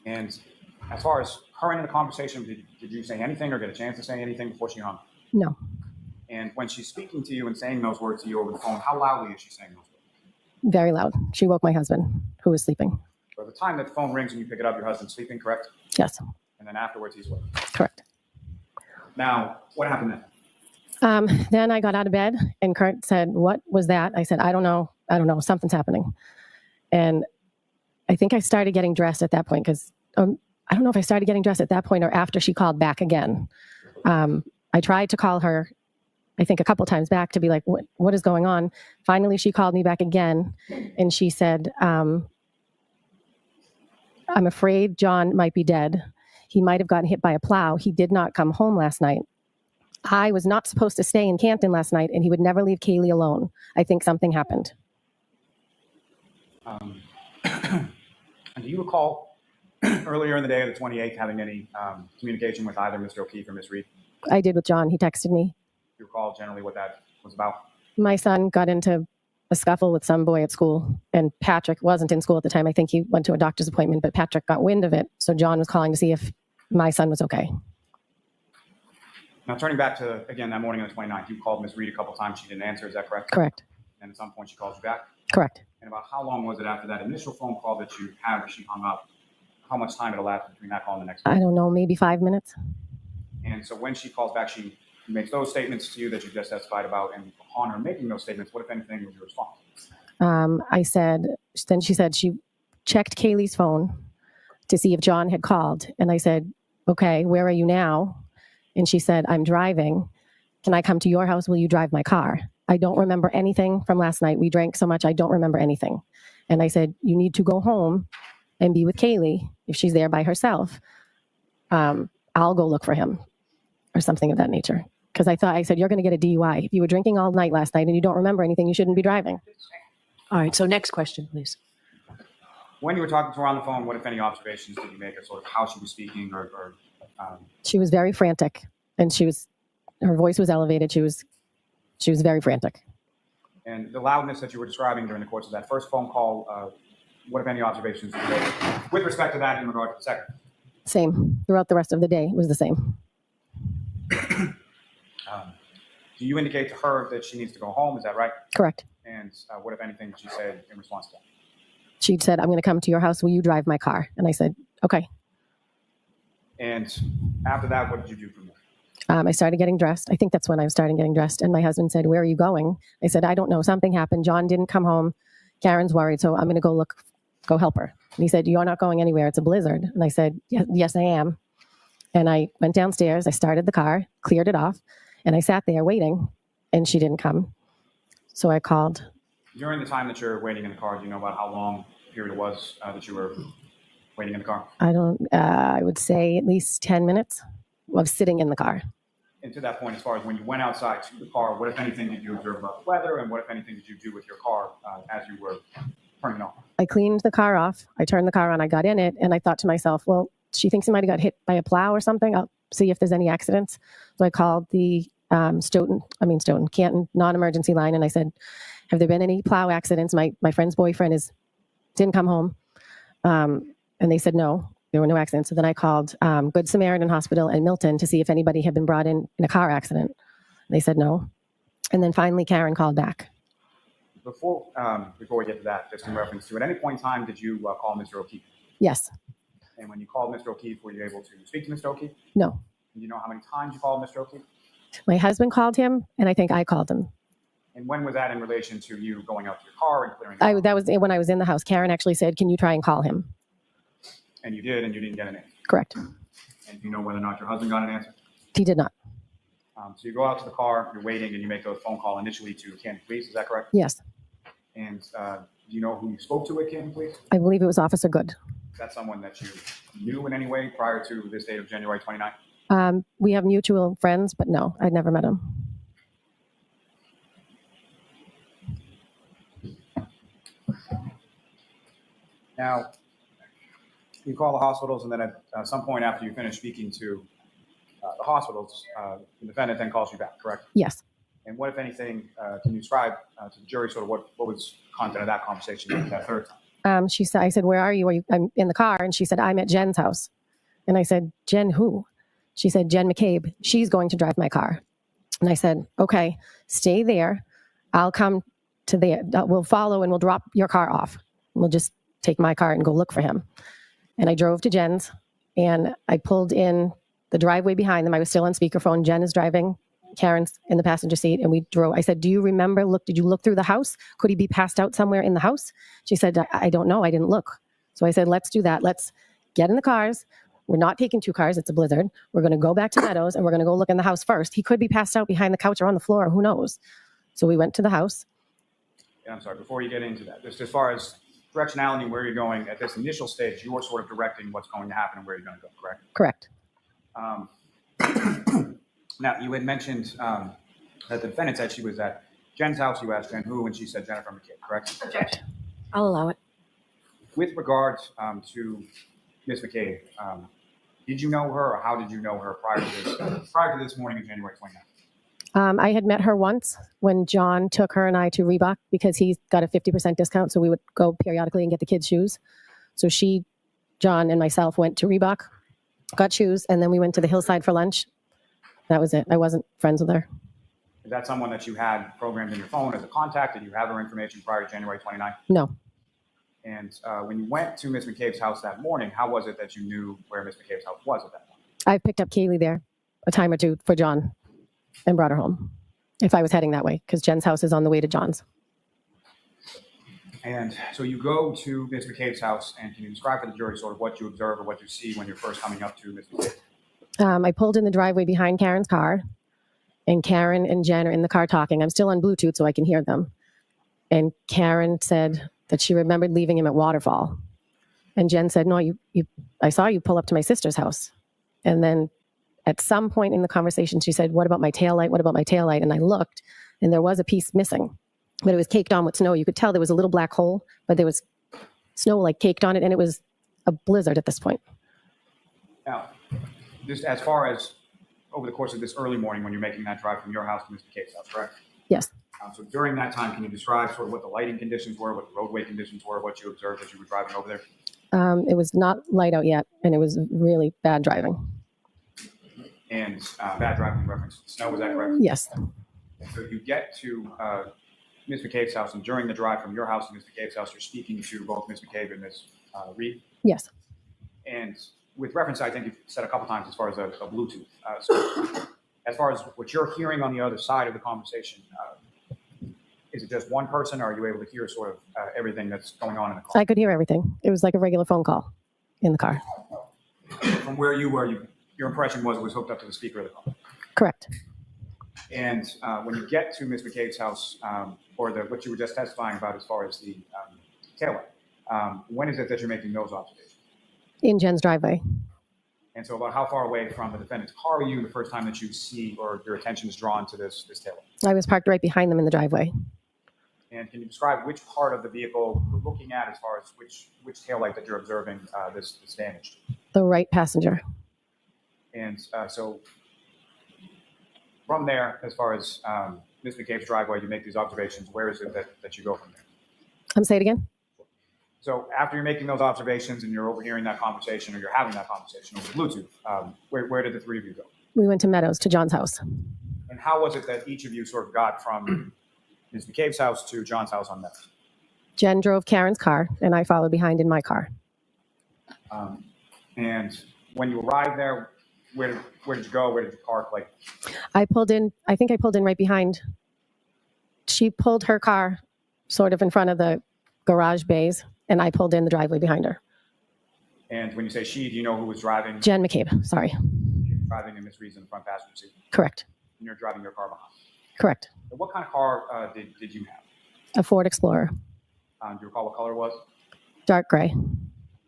And as far as her end of the conversation, did you say anything or get a chance to say anything before she hung up? No. And when she's speaking to you and saying those words to you over the phone, how loudly is she saying those words? Very loud. She woke my husband, who was sleeping. So at the time that the phone rings and you pick it up, your husband's sleeping, correct? Yes. And then afterwards, he's awake. Correct. Now, what happened then? Then I got out of bed and Kurt said, what was that? I said, I don't know. Something's happening. And I think I started getting dressed at that point because I don't know if I started getting dressed at that point or after she called back again. I tried to call her, I think a couple times back to be like, what is going on? Finally, she called me back again and she said, I'm afraid John might be dead. He might have gotten hit by a plow. He did not come home last night. I was not supposed to stay in Canton last night and he would never leave Kaylee alone. I think something happened. And do you recall earlier in the day of the 28th having any communication with either Mr. O'Keefe or Ms. Reed? I did with John. He texted me. Do you recall generally what that was about? My son got into a scuffle with some boy at school, and Patrick wasn't in school at the time. I think he went to a doctor's appointment, but Patrick got wind of it. So John was calling to see if my son was okay. Now, turning back to, again, that morning on the 29th, you called Ms. Reed a couple times. She didn't answer. Is that correct? Correct. And at some point, she called you back? Correct. And about how long was it after that initial phone call that you had where she hung up? How much time had elapsed between that call and the next one? I don't know, maybe 5 minutes. And so when she calls back, she makes those statements to you that you just testified about. And upon her making those statements, what, if anything, was your response? I said, then she said she checked Kaylee's phone to see if John had called. And I said, okay, where are you now? And she said, I'm driving. Can I come to your house? Will you drive my car? I don't remember anything from last night. We drank so much, I don't remember anything. And I said, you need to go home and be with Kaylee. If she's there by herself, I'll go look for him or something of that nature. Because I said, you're going to get a DUI. If you were drinking all night last night and you don't remember anything, you shouldn't be driving. All right. So next question, please. When you were talking to her on the phone, what, if any, observations did you make of sort of how she was speaking She was very frantic and her voice was elevated. She was very frantic. And the loudness that you were describing during the course of that first phone call, what, if any, observations did you make with respect to that in regard to the second? Same. Throughout the rest of the day, it was the same. Do you indicate to her that she needs to go home? Is that right? Correct. And what, if anything, did she say in response to that? She said, I'm going to come to your house. Will you drive my car? And I said, okay. And after that, what did you do from there? I started getting dressed. I think that's when I was starting getting dressed. And my husband said, where are you going? I said, I don't know. Something happened. John didn't come home. Karen's worried. So I'm going to go help her. And he said, you're not going anywhere. It's a blizzard. And I said, yes, I am. And I went downstairs. I started the car, cleared it off. And I sat there waiting and she didn't come. So I called. During the time that you're waiting in the car, do you know about how long period it was that you were waiting in the car? I would say at least 10 minutes of sitting in the car. And to that point, as far as when you went outside to the car, what, if anything, did you observe about the weather? And what, if anything, did you do with your car as you were turning it on? I cleaned the car off. I turned the car on. I got in it. And I thought to myself, well, she thinks he might have got hit by a plow or something. I'll see if there's any accidents. So I called the Canton non-emergency line. And I said, have there been any plow accidents? My friend's boyfriend didn't come home. And they said, no, there were no accidents. So then I called Good Samaritan Hospital in Milton to see if anybody had been brought in a car accident. They said no. And then finally Karen called back. Before we get to that, just in reference to, at any point in time, did you call Mr. O'Keefe? Yes. And when you called Mr. O'Keefe, were you able to speak to Mr. O'Keefe? No. Do you know how many times you called Mr. O'Keefe? My husband called him, and I think I called him. And when was that in relation to you going out to your car and clearing the car? That was when I was in the house. Karen actually said, "Can you try and call him?" And you did, and you didn't get an answer. Correct. And do you know whether or not your husband got an answer? He did not. So you go out to the car, you're waiting, and you make a phone call initially to Canton Police. Is that correct? Yes. And do you know who you spoke to at Canton Police? I believe it was Officer Good. Is that someone that you knew in any way prior to this date of January 29th? We have mutual friends, but no, I'd never met him. Now, you call the hospitals, and then at some point after you finish speaking to the hospitals, the defendant then calls you back, correct? Yes. And what, if anything, can you describe to the jury sort of what was content of that conversation that third time? She said, I said, "Where are you? I'm in the car." And she said, "I'm at Jen's house." And I said, "Jen who?" She said, "Jen McCabe. She's going to drive my car." And I said, "Okay, stay there. I'll come to there. We'll follow and we'll drop your car off. We'll just take my car and go look for him." And I drove to Jen's, and I pulled in the driveway behind them. I was still on speakerphone. Jen is driving. Karen's in the passenger seat, and we drove. I said, "Do you remember, did you look through the house? Could he be passed out somewhere in the house?" She said, I don't know. I didn't look." So I said, "Let's do that. Let's get in the cars. We're not taking 2 cars. It's a blizzard. We're going to go back to Meadows, and we're going to go look in the house first. He could be passed out behind the couch or on the floor. Who knows?" So we went to the house. Yeah, I'm sorry, before you get into that, just as far as directionality, where you're going at this initial stage, you are sort of directing what's going to happen and where you're going to go, correct? Correct. Now, you had mentioned that the defendant said she was at Jen's house. You asked Jen who, and she said Jennifer McCabe, correct? Objection. I'll allow it. With regard to Ms. McCabe, did you know her, or how did you know her prior to this morning of January 29th? I had met her once when John took her and I to Reebok because he got a 50% discount. So we would go periodically and get the kids' shoes. So John, and myself went to Reebok, got shoes, and then we went to the Hillside for lunch. That was it. I wasn't friends with her. Is that someone that you had programmed in your phone as a contact? Did you have her information prior to January 29th? No. And when you went to Ms. McCabe's house that morning, how was it that you knew where Ms. McCabe's house was at that point? I picked up Kaylee there a time or two for John and brought her home if I was heading that way, because Jen's house is on the way to John's. And so you go to Ms. McCabe's house, and can you describe for the jury sort of what you observe or what you see when you're first coming up to Ms. McCabe? I pulled in the driveway behind Karen's car, and Karen and Jen are in the car talking. I'm still on Bluetooth so I can hear them. And Karen said that she remembered leaving him at Waterfall. And Jen said, "No, I saw you pull up to my sister's house." And then at some point in the conversation, she said, "What about my taillight? What about my taillight?" And I looked, and there was a piece missing, but it was caked on with snow. You could tell there was a little black hole, but there was snow like caked on it, and it was a blizzard at this point. Now, just as far as over the course of this early morning when you're making that drive from your house to Ms. McCabe's house, correct? Yes. So during that time, can you describe sort of what the lighting conditions were, what the roadway conditions were, what you observed as you were driving over there? It was not light out yet, and it was really bad driving. And bad driving in reference to snow, was that correct? Yes. And so you get to Ms. McCabe's house, and during the drive from your house to Ms. McCabe's house, you're speaking to both Ms. McCabe and Ms. Reed. Yes. And with reference, I think you've said a couple times as far as a Bluetooth. So as far as what you're hearing on the other side of the conversation, is it just one person, or are you able to hear sort of everything that's going on in the car? I could hear everything. It was like a regular phone call in the car. From where you were, your impression was it was hooked up to the speaker of the car. Correct. And when you get to Ms. McCabe's house, or what you were just testifying about as far as the taillight, when is it that you're making those observations? In Jen's driveway. And so about how far away from the defendant's car are you the first time that you see or your attention is drawn to this taillight? I was parked right behind them in the driveway. And can you describe which part of the vehicle you're looking at as far as which taillight that you're observing this damaged? The right passenger. And so from there, as far as Ms. McCabe's driveway, you make these observations. Where is it that you go from there? Say it again? So after you're making those observations and you're overhearing that conversation, or you're having that conversation over Bluetooth, where did the three of you go? We went to Meadows, to John's house. And how was it that each of you sort of got from Ms. McCabe's house to John's house on Meadows? Jen drove Karen's car, and I followed behind in my car. And when you arrived there, where did you go? Where did you park? I pulled in right behind She pulled her car sort of in front of the garage bays, and I pulled in the driveway behind her. And when you say she, do you know who was driving? Jen McCabe, sorry. Driving and Ms. Reed's in the front passenger seat. Correct. And you're driving your car behind. Correct. And what kind of car did you have? A Ford Explorer, Do you recall what color it was? dark gray.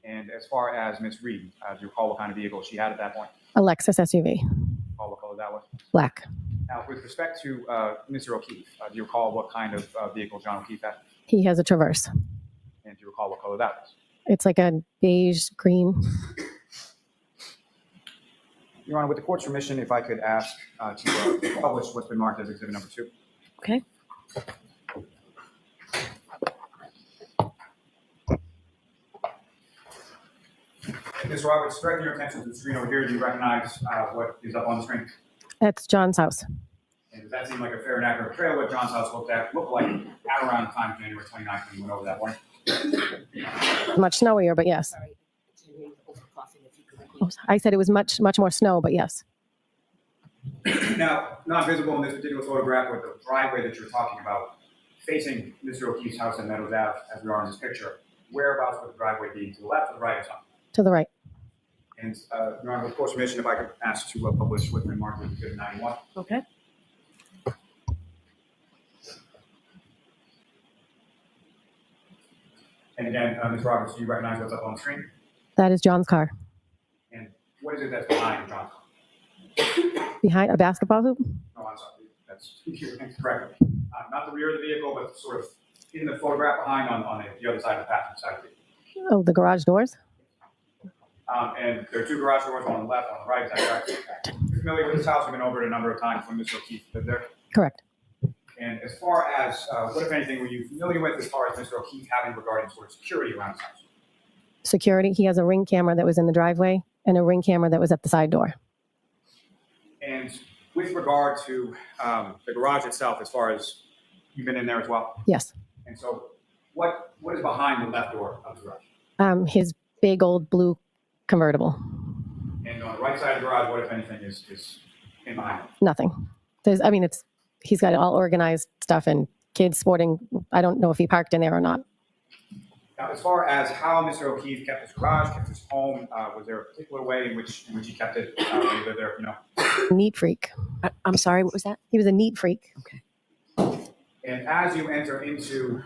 And as far as Ms. Reed, do you recall what kind of vehicle she had at that point? A Lexus SUV, Recall what color that was? black. Now, with respect to Mr. O'Keefe, do you recall what kind of vehicle John O'Keefe had? He has a Traverse. And do you recall what color that was? It's like a beige green. Your Honor, with the court's permission, if I could ask to publish what's been marked as exhibit number 2. Okay. Ms. Roberts, directing your attention to the screen over here, do you recognize what is up on the screen? That's John's house. And does that seem like a fair and accurate portrayal of what John's house looked like at around the time January 29th when you went over that morning? Much snowier, but yes. Oh, I said it was much more snow, but yes. Now, not visible in this particular photograph with the driveway that you're talking about, facing Mr. O'Keefe's house in Meadows Ave, as we are in this picture, whereabouts would the driveway be, to the left or the right or something? To the right. And, Your Honor, with court's permission, if I could ask to publish what's been marked as exhibit 91. Okay. And again, Ms. Roberts, do you recognize what's up on the screen? That is John's car. And what is it that's behind John's car? Behind a basketball hoop? No, I'm sorry. That's correct. Not the rear of the vehicle, but sort of in the photograph behind on the other side of the passenger side of the vehicle. Oh, the garage doors? And there are 2 garage doors, one on the left, one on the right. Is that correct? You're familiar with this house? We've been over it a number of times when Mr. O'Keefe lived there. Correct. And as far as what, if anything, were you familiar with as far as Mr. O'Keefe having regarding sort of security around his house? Security, he has a Ring camera that was in the driveway and a Ring camera that was at the side door. And with regard to the garage itself, as far as you've been in there as well? Yes. And so what is behind the left door of the garage? His big old blue convertible. And on the right side of the garage, what, if anything, is in behind it? Nothing. He's got all organized stuff and kids sporting. I don't know if he parked in there or not. Now, as far as how Mr. O'Keefe kept his garage, kept his home, was there a particular way in which he kept it when he lived there, Neat freak. I'm sorry, what was that? He was a neat freak. Okay. And as you enter into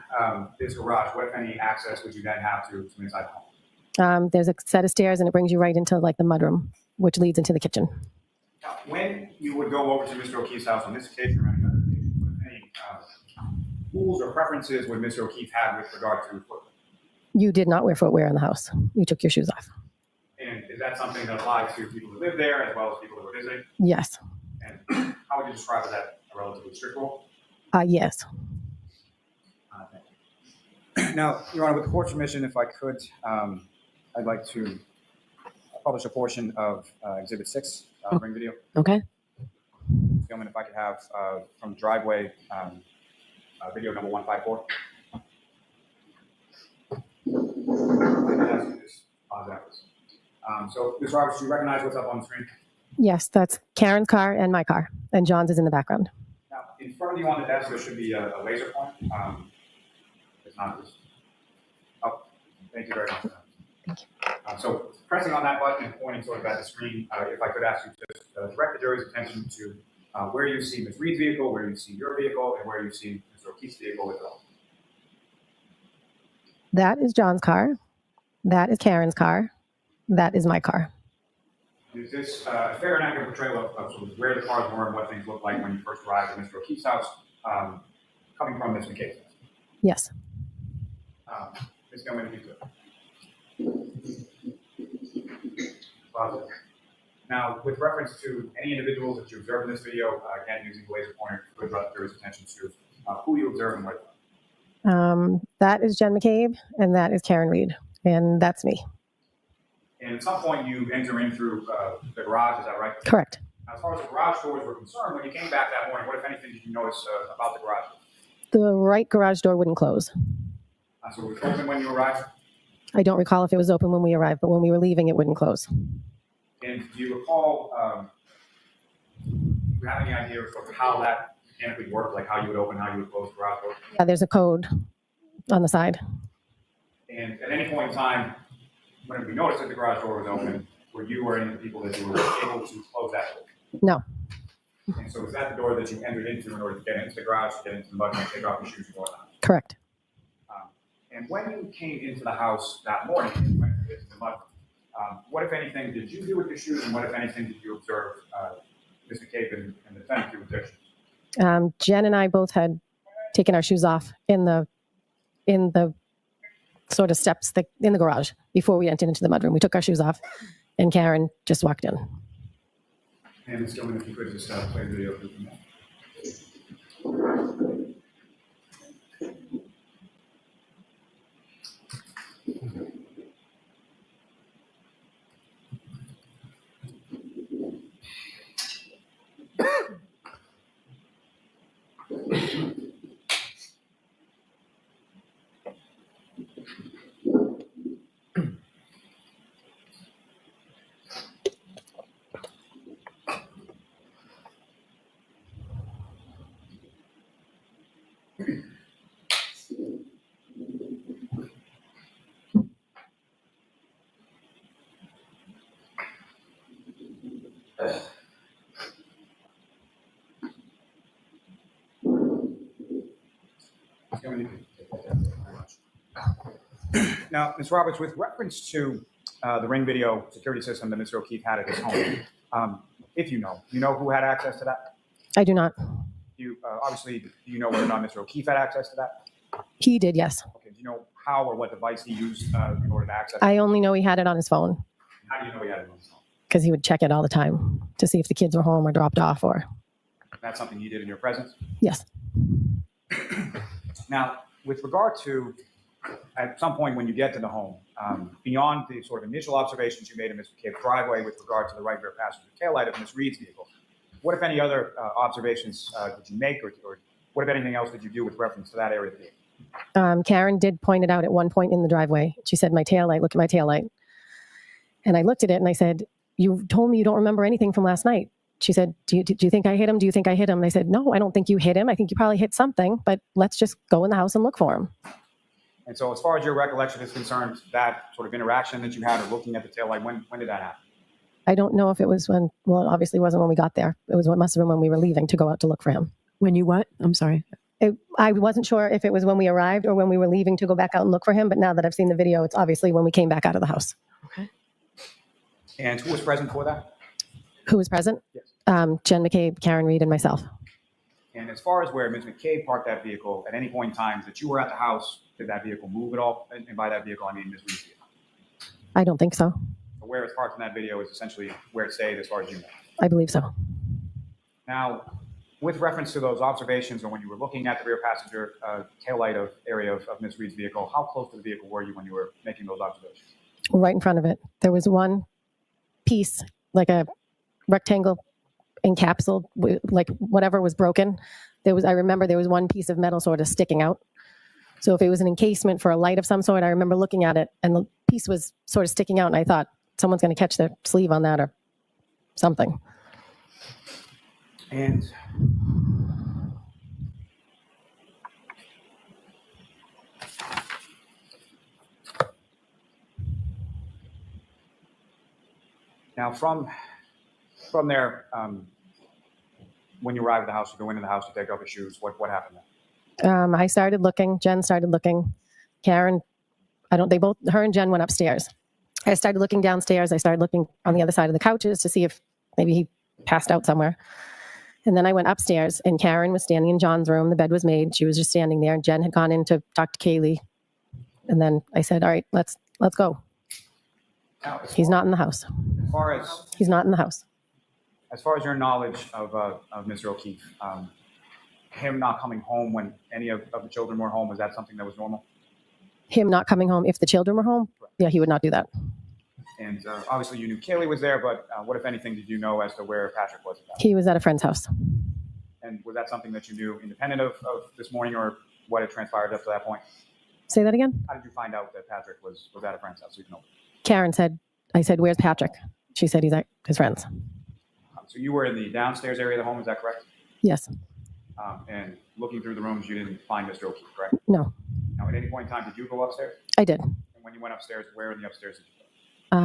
this garage, what, if any, access would you then have to inside the home? There's a set of stairs and it brings you right into like the mudroom, which leads into the kitchen. Now, when you would go over to Mr. O'Keefe's house on this occasion or any other occasion, what, if any, rules or preferences would Mr. O'Keefe have with regard to footwear? You did not wear footwear in the house. You took your shoes off. And is that something that applies to people who live there as well as people who are visiting? Yes. And how would you describe that a relatively strict rule? Yes. Now, Your Honor, with the court's permission, if I could, I'd like to publish a portion of Exhibit 6, ring video. Okay. Gentlemen, if I could have from driveway video number 154. So, Ms. Roberts, do you recognize what's up on the screen? Yes, that's Karen's car and my car, and John's is in the background. Now, in front of you on the desk, there should be a laser point. It's not just. Oh, thank you very much. Thank you. So, pressing on that button and pointing sort of at the screen, if I could ask you to direct the jury's attention to where you see Ms. Reed's vehicle, where you see your vehicle, and where you see Mr. O'Keefe's vehicle as well. That is John's car. That is Karen's car. That is my car. Is this a fair and accurate portrayal of sort of where the cars were and what things looked like when you first arrived at Mr. O'Keefe's house, coming from Ms. McCabe's house? Yes. Ms. Gilman, if you could. Positive. Now, with reference to any individuals that you observed in this video, again, using the laser pointer, could draw the jury's attention to who you observed and where. That is Jen McCabe, and that is Karen Reed, and that's me. And at some point, you enter in through the garage, is that right? Correct. Now, as far as the garage doors were concerned, when you came back that morning, what, if anything, did you notice about the garage? The right garage door wouldn't close. So it was open when you arrived? I don't recall if it was open when we arrived, but when we were leaving, it wouldn't close. And do you recall, do you have any idea of how that mechanically work, like how you would open, how you would close the garage door? Yeah, there's a code on the side. And at any point in time, when we noticed that the garage door was open, were you or any of the people that you were able to close that door? No, And so was that the door that you entered into in order to get into the garage, to get into the mud, and take off your shoes and go out? correct. And when you came into the house that morning, and you went into the mud, what, if anything, did you do with your shoes, and what, if anything, did you observe Mr. Cape and the defendant do with their shoes? Jen and I both had taken our shoes off in the sort of steps in the garage before we entered into the mudroom. We took our shoes off, and Karen just walked in. And Ms. Gilman, if you could just play the video for me. Now, Ms. Roberts, with reference to the Ring video security system that Mr. O'Keefe had at his home, if you know who had access to that? I do not. You obviously, do you know whether or not Mr. O'Keefe had access to that? He did, yes. Okay. Do you know how or what device he used in order to access it? I only know he had it on his phone How do you know he had it on his phone? because he would check it all the time to see if the kids were home or dropped off or, That's something you did in your presence? yes. Now, with regard to, at some point when you get to the home, beyond the sort of initial observations you made in Mr. Cape's driveway with regard to the right rear passenger taillight of Ms. Reed's vehicle, what, if any, other observations did you make, or what, if anything else, did you do with reference to that area of the vehicle? Karen did point it out at one point in the driveway. She said, my taillight, look at my taillight. And I looked at it and I said, you told me you don't remember anything from last night. She said, do you think I hit him? Do you think I hit him? And I said, no, I don't think you hit him. I think you probably hit something, but let's just go in the house and look for him. And so as far as your recollection is concerned, that sort of interaction that you had or looking at the taillight, when did that happen? I don't know if it was when, well, it obviously wasn't when we got there. It was what must have been when we were leaving to go out to look for him. When you what? I'm sorry. I wasn't sure if it was when we arrived or when we were leaving to go back out and look for him. But now that I've seen the video, it's obviously when we came back out of the house. Okay. And who was present for that? Who was present? Yes. Jen McCabe, Karen Reed, and myself. And as far as where Ms. McCabe parked that vehicle, at any point in time that you were at the house, did that vehicle move at all? And by that vehicle, I mean Ms. Reed's vehicle. I don't think so. So where it's parked in that video is essentially where it stayed as far as you know. I believe so. Now, with reference to those observations or when you were looking at the rear passenger taillight area of Ms. Reed's vehicle, how close to the vehicle were you when you were making those observations? Right in front of it. There was one piece, like a rectangle encapsulated, like whatever was broken. I remember there was one piece of metal sort of sticking out. So if it was an encasement for a light of some sort, I remember looking at it and the piece was sort of sticking out and I thought someone's going to catch their sleeve on that or something. And now from there, when you arrived at the house, you go into the house to take off your shoes. What happened there? I started looking. Jen started looking. Karen, her and Jen went upstairs. I started looking downstairs. I started looking on the other side of the couches to see if maybe he passed out somewhere. And then I went upstairs and Karen was standing in John's room. The bed was made. She was just standing there. And Jen had gone in to talk to Kaylee. And then I said, all right, let's go. Now, He's not in the house. He's not in the house. As far as your knowledge of Mr. O'Keefe, him not coming home when any of the children were home, was that something that was normal? Him not coming home if the children were home? Yeah, he would not do that. And obviously you knew Kaylee was there, but what, if anything, did you know as to where Patrick was at that time? He was at a friend's house. And was that something that you knew independent of this morning or what had transpired up to that point? Say that again? How did you find out that Patrick was at a friend's house? So you know. Karen said, I said, where's Patrick? She said he's at his friend's. So you were in the downstairs area of the home, is that correct? Yes. And looking through the rooms, you didn't find Mr. O'Keefe, correct? No, Now, at any point in time, did you go upstairs? I did. And when you went upstairs, where in the upstairs did you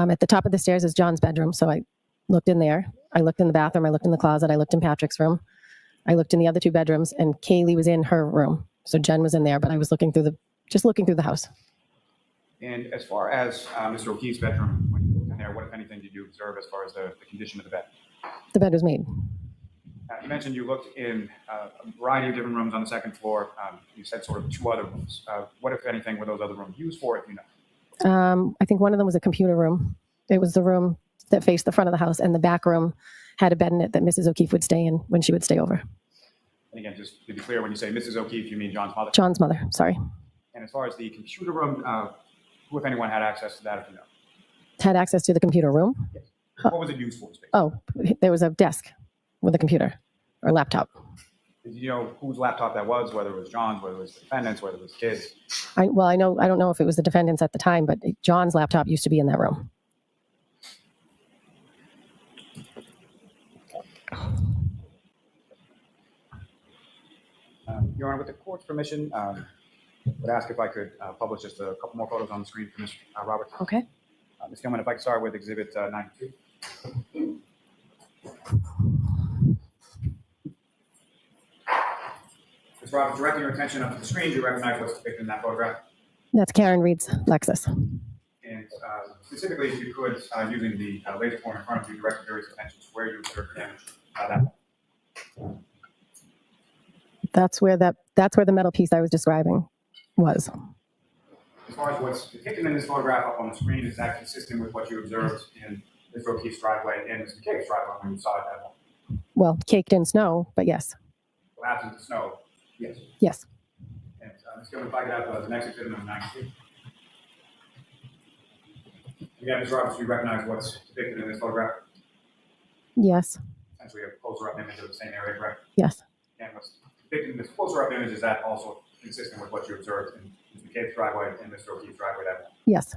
go? At the top of the stairs is John's bedroom. So I looked in there. I looked in the bathroom. I looked in the closet. I looked in Patrick's room. I looked in the other two bedrooms, and Kaylee was in her room. So Jen was in there, but I was looking through the house. And as far as Mr. O'Keefe's bedroom, when you looked in there, what, if anything, did you observe as far as the condition of the bed? The bed was made. You mentioned you looked in a variety of different rooms on the second floor. You said sort of 2 other rooms. What, if anything, were those other rooms used for, if you know? I think one of them was a computer room. It was the room that faced the front of the house, and the back room had a bed in it that Mrs. O'Keefe would stay in when she would stay over. And again, just to be clear, when you say Mrs. O'Keefe, you mean John's mother? John's mother, sorry. And as far as the computer room, who, if anyone, had access to that, if you know? Had access to the computer room. Yes. What was it used for? Space? Oh, there was a desk with a computer or laptop. Did you know whose laptop that was, whether it was John's, whether it was the defendant's, whether it was kids? I don't know if it was the defendant's at the time, but John's laptop used to be in that room. Your Honor, with the court's permission, I would ask if I could publish just a couple more photos on the screen for Mr. Roberts. Okay. Ms. Gilman, if I could start with Exhibit 92. Ms. Roberts, directing your attention up to the screen, do you recognize what's depicted in that photograph? That's Karen Reed's Lexus. And specifically, if you could, using the laser pointer in front of you, direct your attention to where you observed damage. That's where the metal piece I was describing was. As far as what's depicted in this photograph up on the screen, is that consistent with what you observed in Mr. O'Keefe's driveway and Mr. McCabe's driveway when you saw it that way? Well, caked in snow, but yes. Well, absent the snow, yes. Yes. And Ms. Gilman, if I could have the next exhibit number 92. Again, Ms. Roberts, do you recognize what's depicted in this photograph? Yes. Essentially a closer-up image of the same area, correct? Yes. And what's depicted in this closer-up image, is that also consistent with what you observed in Mr. McCabe's driveway and Mr. O'Keefe's driveway that way? Yes.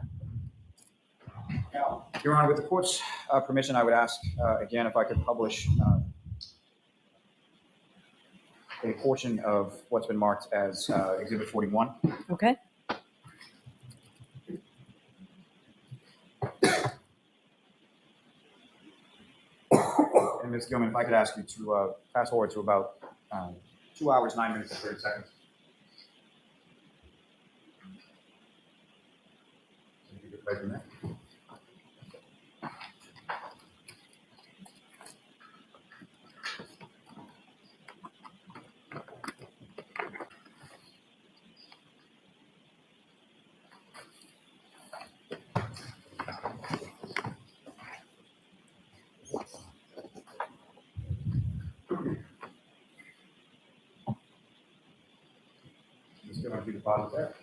Now, Your Honor, with the court's permission, I would ask again if I could publish a portion of what's been marked as Exhibit 41. Okay. And Ms. Gilman, if I could ask you to fast forward to about 2 hours, 9 minutes, and 30 seconds. So you could play from there. Just going to do the pause there.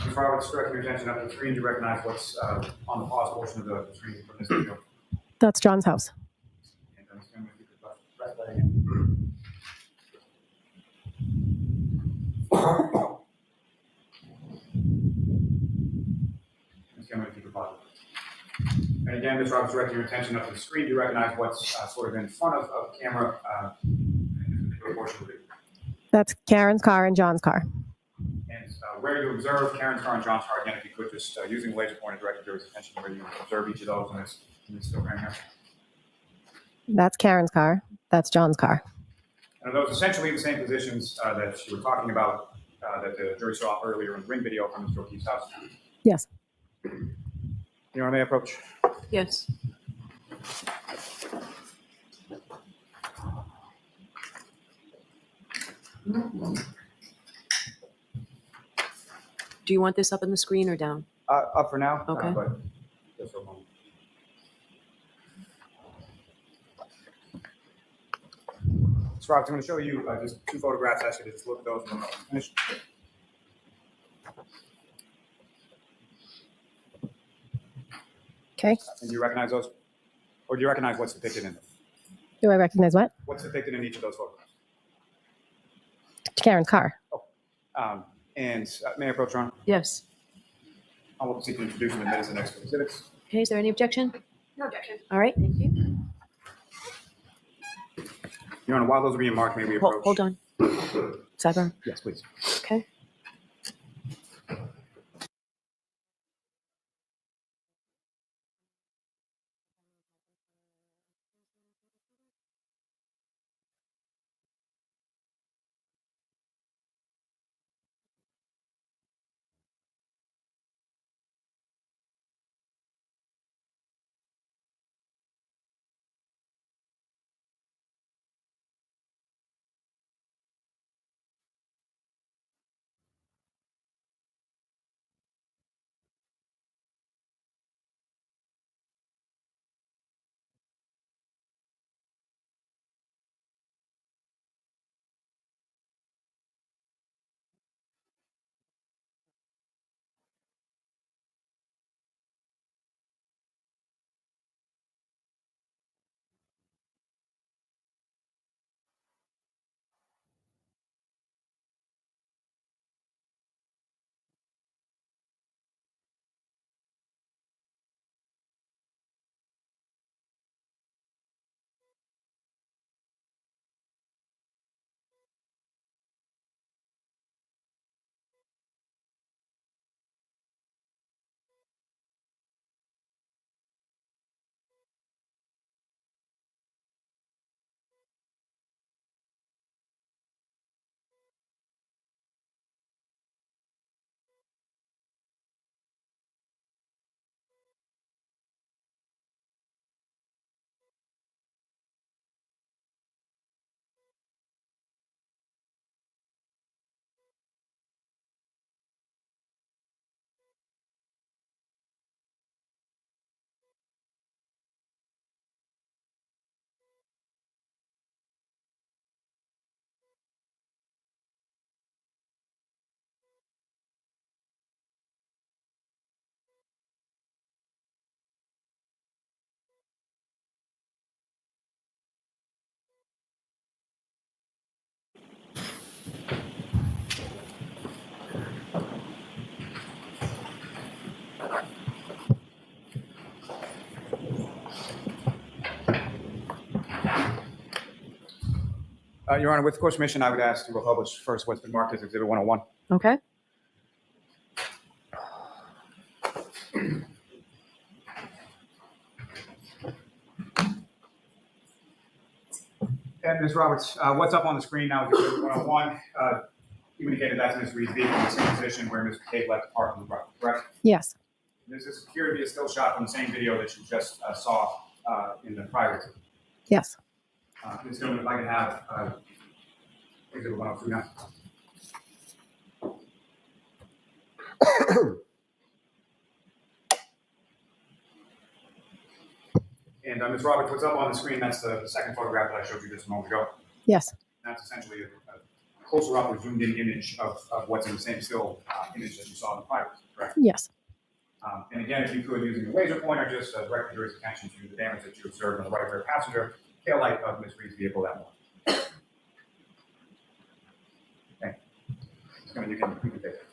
Ms. Roberts, directing your attention up to the screen, do you recognize what's on the pause portion of the screen from this video? That's John's house. And Ms. Gilman, if you could press that again. Ms. Gilman, if you could pause. And again, Ms. Roberts, directing your attention up to the screen, do you recognize what's sort of in front of the camera in this particular portion of the video? That's Karen's car and John's car. And where you observe Karen's car and John's car, again, if you could just, using the laser pointer, direct your attention to where you observe each of those in this film right here. That's Karen's car. That's John's car. And are those essentially the same positions that you were talking about that the jury saw earlier in the ring video from Mr. O'Keefe's house? Yes. Your Honor, may I approach? Yes. Do you want this up on the screen or down? Up for now. Okay. But just for a moment. So, Rob, I'm going to show you just 2 photographs. Ask you to just look at those when I'm finished. Okay. And do you recognize those? Or do you recognize what's depicted in them? Do I recognize what? What's depicted in each of those photographs? Karen's car. And may I approach, Your Honor? Yes. I will seek to introduce and admit as the next exhibits. Okay, is there any objection? No objection. All right, thank you. Your Honor, while those are being marked, may we approach? Hold on. Sidebar. Yes, please. Okay. Your Honor, with court's permission, I would ask to publish first what's been marked as Exhibit 101. Okay. And Ms. Roberts, what's up on the screen now is Exhibit 101. You indicated that's Ms. Reed's vehicle in the same position where Mr. McCabe left the car from the front, correct? Yes. This is appeared to be a still shot from the same video that you just saw in the prior. Yes. Ms. Dillon, if I could have Exhibit 102 now. And Ms. Roberts, what's up on the screen? That's the second photograph that I showed you just a moment ago. Yes. That's essentially a closer up or zoomed in image of what's in the same still image that you saw in the prior, correct? Yes. And again, if you could, using a laser pointer, just direct the jury's attention to the damage that you observed on the right rear passenger tail light of Ms. Reed's vehicle that morning. Okay. You can take it.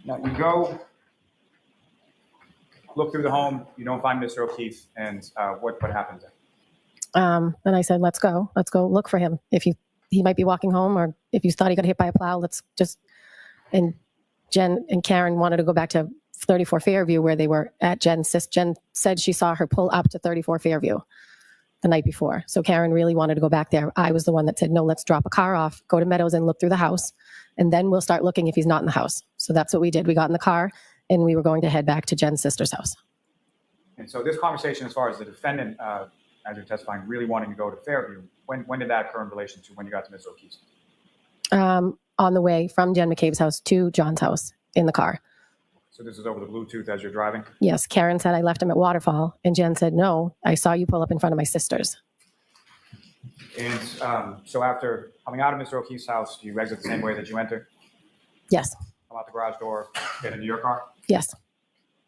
Now you go look through the home, you don't find Mr. O'Keefe, and what happens then? Then I said, let's go look for him. If he might be walking home, or if you thought he got hit by a plow, let's just, and Jen and Karen wanted to go back to 34 Fairview where they were at Jen said she saw her pull up to 34 Fairview the night before. So Karen really wanted to go back there. I was the one that said, no, let's drop a car off, go to Meadows and look through the house, and then we'll start looking if he's not in the house. So that's what we did. We got in the car and we were going to head back to Jen's sister's house. And so this conversation, as far as the defendant, as you're testifying, really wanting to go to Fairview, when did that occur in relation to when you got to Mr. O'Keefe's? On the way from Jen McCabe's house to John's house in the car. So this is over the Bluetooth as you're driving? Yes. Karen said, I left him at Waterfall. And Jen said, no, I saw you pull up in front of my sister's. And so after coming out of Mr. O'Keefe's house, do you exit the same way that you entered? Yes. Come out the garage door, get into your car? Yes.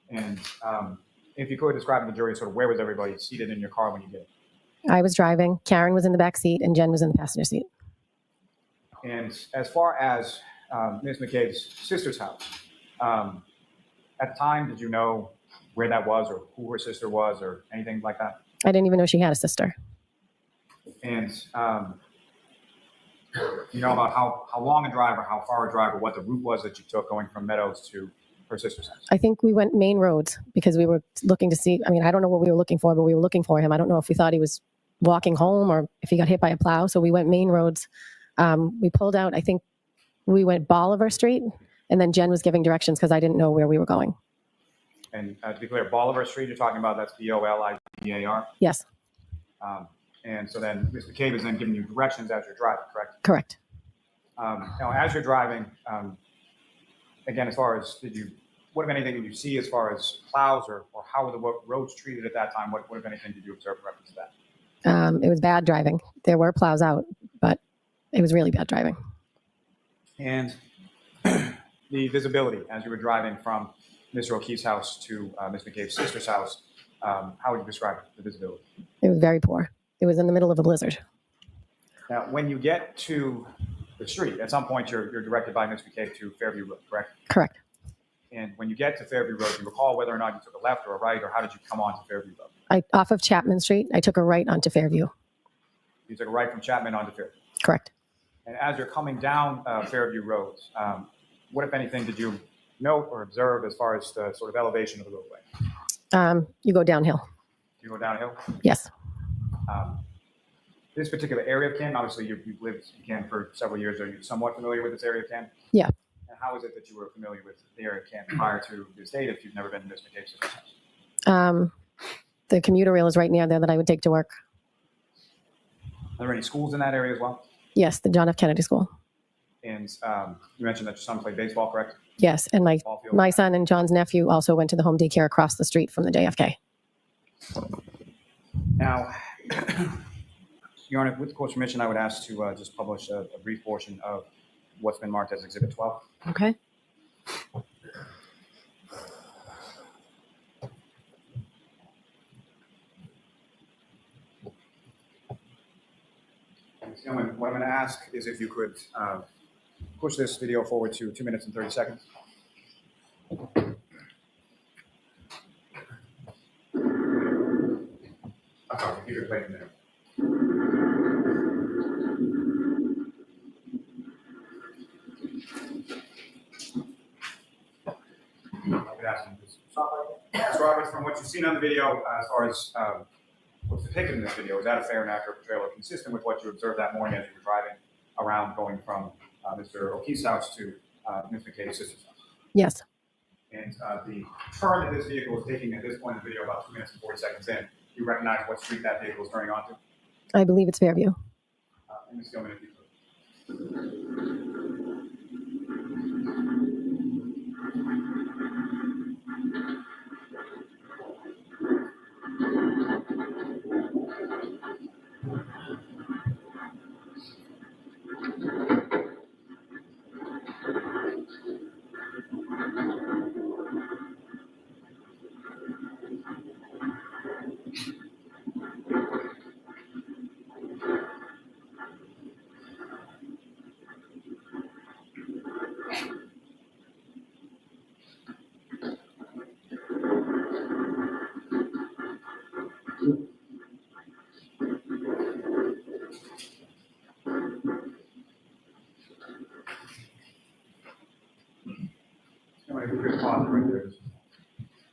And if you could describe to the jury sort of where was everybody seated in your car when you did it? I was driving. Karen was in the back seat and Jen was in the passenger seat. And as far as Ms. McCabe's sister's house, at the time, did you know where that was or who her sister was or anything like that? I didn't even know she had a sister. And you know about how long a drive or how far a drive or what the route was that you took going from Meadows to her sister's house? I think we went main roads because we were looking to see. I mean, I don't know what we were looking for, but we were looking for him. I don't know if we thought he was walking home or if he got hit by a plow. So we went main roads. We pulled out, I think we went Bolivar Street, and then Jen was giving directions because I didn't know where we were going. And to be clear, Bolivar Street, you're talking about, that's Bolivar? Yes, And so then Ms. McCabe is then giving you directions as you're driving, correct? correct. Now, as you're driving, again, as far as what, if anything, did you see as far as plows or how were the roads treated at that time? What, if anything, did you observe in reference to that? It was bad driving. There were plows out, but it was really bad driving. And the visibility as you were driving from Mr. O'Keefe's house to Ms. McCabe's sister's house, how would you describe the visibility? It was very poor. It was in the middle of a blizzard. Now, when you get to the street, at some point you're directed by Ms. McCabe to Fairview Road, correct? Correct. And when you get to Fairview Road, do you recall whether or not you took a left or a right, or how did you come onto Fairview Road? Off of Chapman Street, I took a right onto Fairview. You took a right from Chapman onto Fairview. Correct. And as you're coming down Fairview Road, what, if anything, did you note or observe as far as the sort of elevation of the roadway? You go downhill. Do you go downhill? Yes. This particular area of Canton, obviously you've lived in Canton for several years. Are you somewhat familiar with this area of Canton? Yeah. And how is it that you were familiar with the area of Canton prior to this date if you've never been to Ms. McCabe's sister's house? The commuter rail is right near there that I would take to work. Are there any schools in that area as well? Yes, the John F. Kennedy School. And you mentioned that your son played baseball, correct? Yes, and Ball field. my son and John's nephew also went to the home daycare across the street from the JFK. Now, Your Honor, with the court's permission, I would ask to just publish a brief portion of what's been marked as Exhibit 12. Okay. Gentlemen, what I'm going to ask is if you could push this video forward to 2 minutes and 30 seconds. I'm sorry, computer playing there. I could ask him to stop right there. Mr. Roberts, from what you've seen on the video, as far as what's depicted in this video, is that a fair and accurate portrayal or consistent with what you observed that morning as you were driving around going from Mr. O'Keefe's house to Ms. McCabe's sister's house? Yes. And the turn that this vehicle is taking at this point in the video, about 2 minutes and 40 seconds in, you recognize what street that vehicle is turning onto? I believe it's Fairview. And Ms. Gilman, if you could.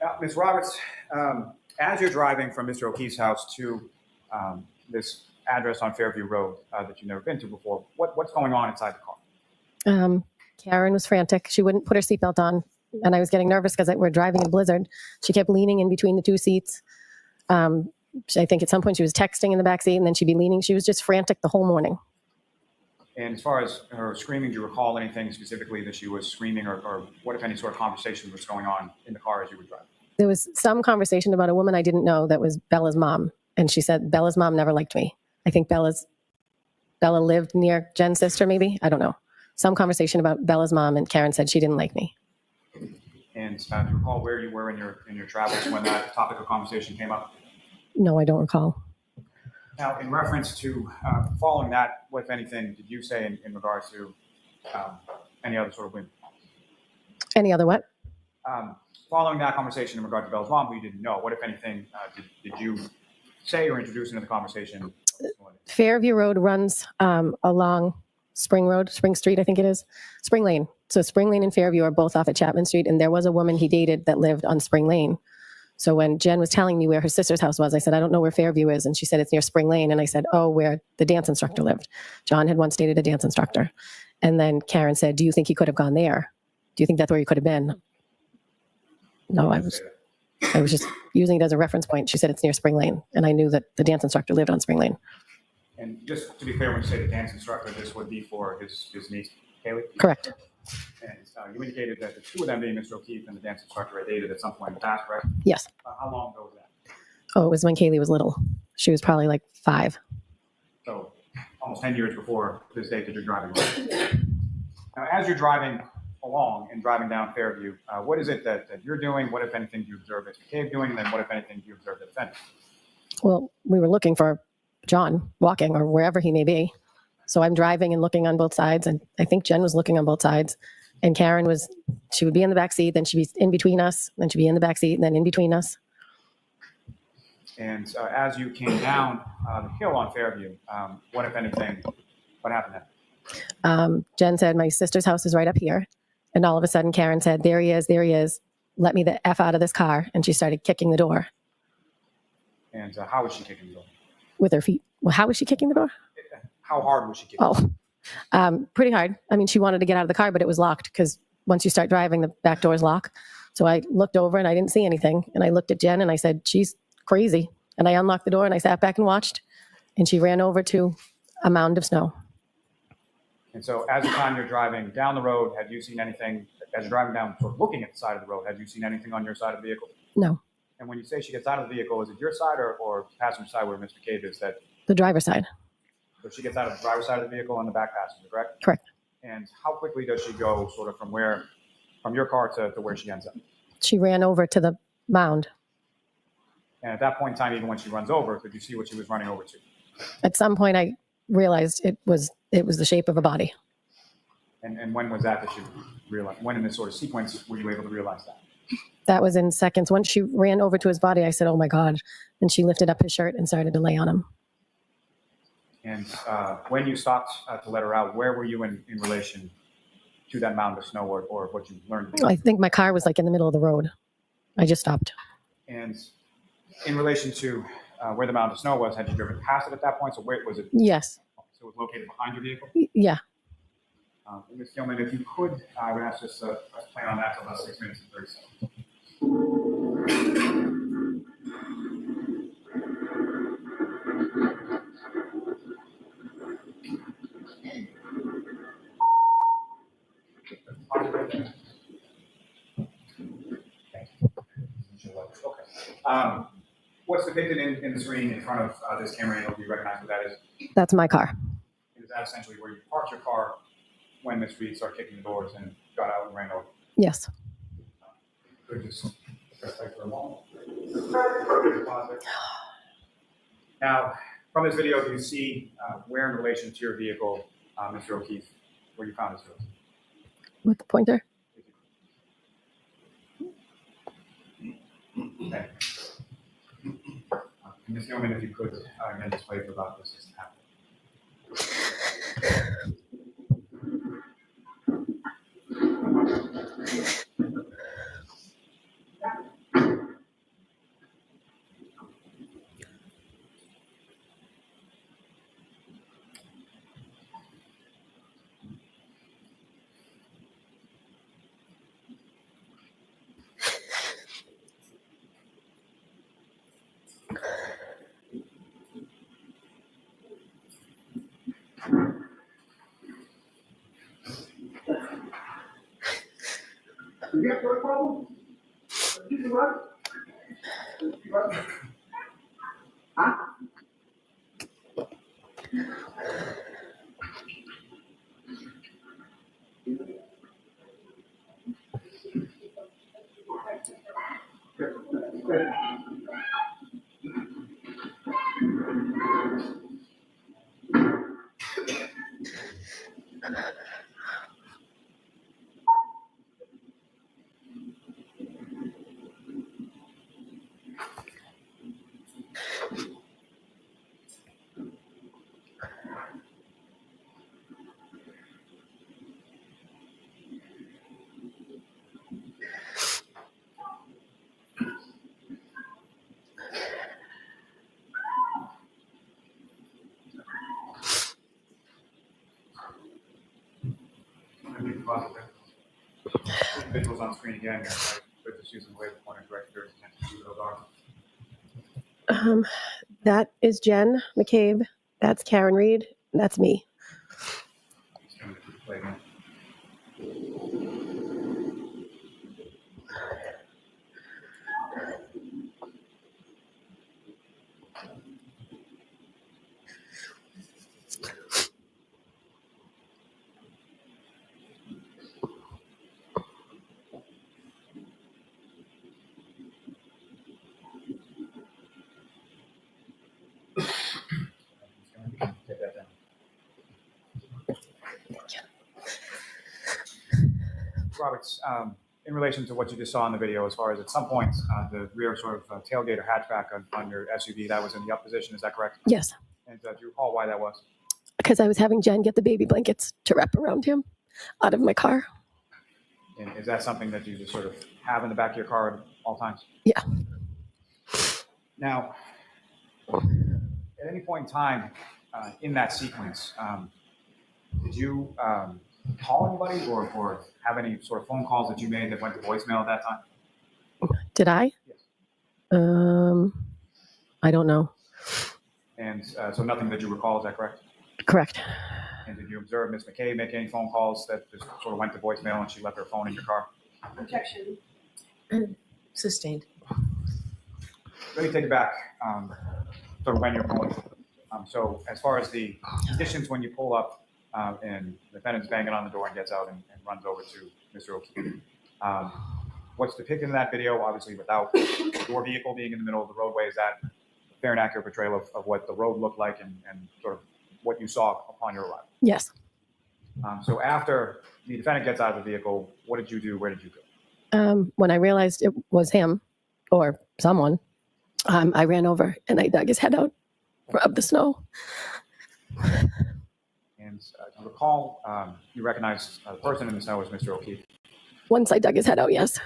Now, Ms. Roberts, as you're driving from Mr. O'Keefe's house to this address on Fairview Road that you've never been to before, what's going on inside the car? Karen was frantic. She wouldn't put her seatbelt on, and I was getting nervous because we're driving in a blizzard. She kept leaning in between the two seats. I think at some point she was texting in the back seat, and then she'd be leaning. She was just frantic the whole morning. And as far as her screaming, do you recall anything specifically that she was screaming or what, if any, sort of conversation was going on in the car as you were driving? There was some conversation about a woman I didn't know that was Bella's mom. And she said, Bella's mom never liked me. I think Bella lived near Jen's sister, maybe. I don't know. Some conversation about Bella's mom, and Karen said she didn't like me. And do you recall where you were in your travels when that topic of conversation came up? No, I don't recall. Now, in reference to following that, what, if anything, did you say in regards to any other sort of women? Any other what? following that conversation in regard to Bella's mom, who you didn't know, what, if anything, did you say or introduce into the conversation? Fairview Road runs along Spring Street, I think it is, Spring Lane. So Spring Lane and Fairview are both off at Chapman Street, and there was a woman he dated that lived on Spring Lane. So when Jen was telling me where her sister's house was, I said, I don't know where Fairview is. And she said, it's near Spring Lane. And I said, oh, where the dance instructor lived. John had once dated a dance instructor. And then Karen said, do you think he could have gone there? Do you think that's where he could have been? No, I was just using it as a reference point. She said it's near Spring Lane. And I knew that the dance instructor lived on Spring Lane. And just to be clear, when you say the dance instructor, this would be for his niece, Kaylee? Correct. And you indicated that the two of them, being Mr. O'Keefe and the dance instructor, had dated at some point in the past, right? Yes. How long ago was that? Oh, it was when Kaylee was little. She was probably like 5. So almost 10 years before this date that you're driving along. Now, as you're driving along and driving down Fairview, what is it that you're doing? What, if anything, do you observe MCCABE doing? And then what, if anything, do you observe the defendant? Well, we were looking for John walking or wherever he may be. So I'm driving and looking on both sides. And I think Jen was looking on both sides. And Karen she would be in the back seat, then she'd be in between us, then she'd be in the back seat, and then in between us. And as you came down the hill on Fairview, what, if anything, what happened then? Jen said, my sister's house is right up here. And all of a sudden, Karen said, there he is, there he is. Let me the F out of this car. And she started kicking the door. And how was she kicking the door? With her feet. Well, how was she kicking the door? How hard was she kicking? Pretty hard. I mean, she wanted to get out of the car, but it was locked because once you start driving, the back doors lock. So I looked over and I didn't see anything. And I looked at Jen and I said, she's crazy. And I unlocked the door and I sat back and watched. And she ran over to a mound of snow. And so as the time you're driving down the road, have you seen anything, as you're driving down, sort of looking at the side of the road, have you seen anything on your side of the vehicle? No. And when you say she gets out of the vehicle, is it your side or passenger side where Mr. Cave is? That The driver's side. So she gets out of the driver's side of the vehicle on the back passenger, correct? Correct. And how quickly does she go sort of from your car to where she ends up? She ran over to the mound. And at that point in time, even when she runs over, could you see what she was running over to? At some point, I realized it was the shape of a body. And when was that you realized? When in this sort of sequence were you able to realize that? That was in seconds. Once she ran over to his body, I said, oh my God. And she lifted up his shirt and started to lay on him. And when you stopped to let her out, where were you in relation to that mound of snow or what you learned? I think my car was like in the middle of the road. I just stopped. And in relation to where the mound of snow was, had you driven past it at that point? So where was it? Yes. So it was located behind your vehicle? Yeah. Ms. Gilman, if you could, I would ask just let's plan on that for about 6 minutes and 30 seconds. Okay. What's depicted in the screen in front of this camera angle? Do you recognize what that is? That's my car. Is that essentially where you parked your car when Ms. Reed started kicking the doors and got out and ran over? Yes. Could just press play for a moment. Now, from this video, do you see where in relation to your vehicle, Mr. O'Keefe, where you found Mr. O'Keefe? With the pointer? Okay. Ms. Gilman, if you could, again, just play for about this to happen. You got a problem? You can run. Huh? individuals on screen again. But just using the way the pointer directed your attention to those are. That is Jen McCabe. That's Karen Reed. That's me. Just gonna play again. Take that down. Roberts, in relation to what you just saw in the video, as far as at some point the rear sort of tailgate or hatchback on your SUV, that was in the up position, is that correct? Yes, And do you recall why that was? because I was having Jen get the baby blankets to wrap around him out of my car. And is that something that you just sort of have in the back of your car at all times? Yeah. Now, at any point in time in that sequence, did you call anybody or have any sort of phone calls that you made that went to voicemail at that time? Did I? Yes. I don't know. And so nothing that you recall, is that correct? Correct. And did you observe Ms. McCabe make any phone calls that just sort of went to voicemail and she left her phone in your car? Objection. Sustained. Let me take it back, sort of when you're pulling. So as far as the conditions when you pull up and the defendant's banging on the door and gets out and runs over to Mr. O'Keefe, what's depicted in that video, obviously without your vehicle being in the middle of the roadway, is that a fair and accurate portrayal of what the road looked like and sort of what you saw upon your arrival? Yes. So after the defendant gets out of the vehicle, what did you do? Where did you go? When I realized it was him or someone, I ran over and I dug his head out of the snow. And to recall, you recognized the person in the snow as Mr. O'Keefe. Once I dug his head out, yes.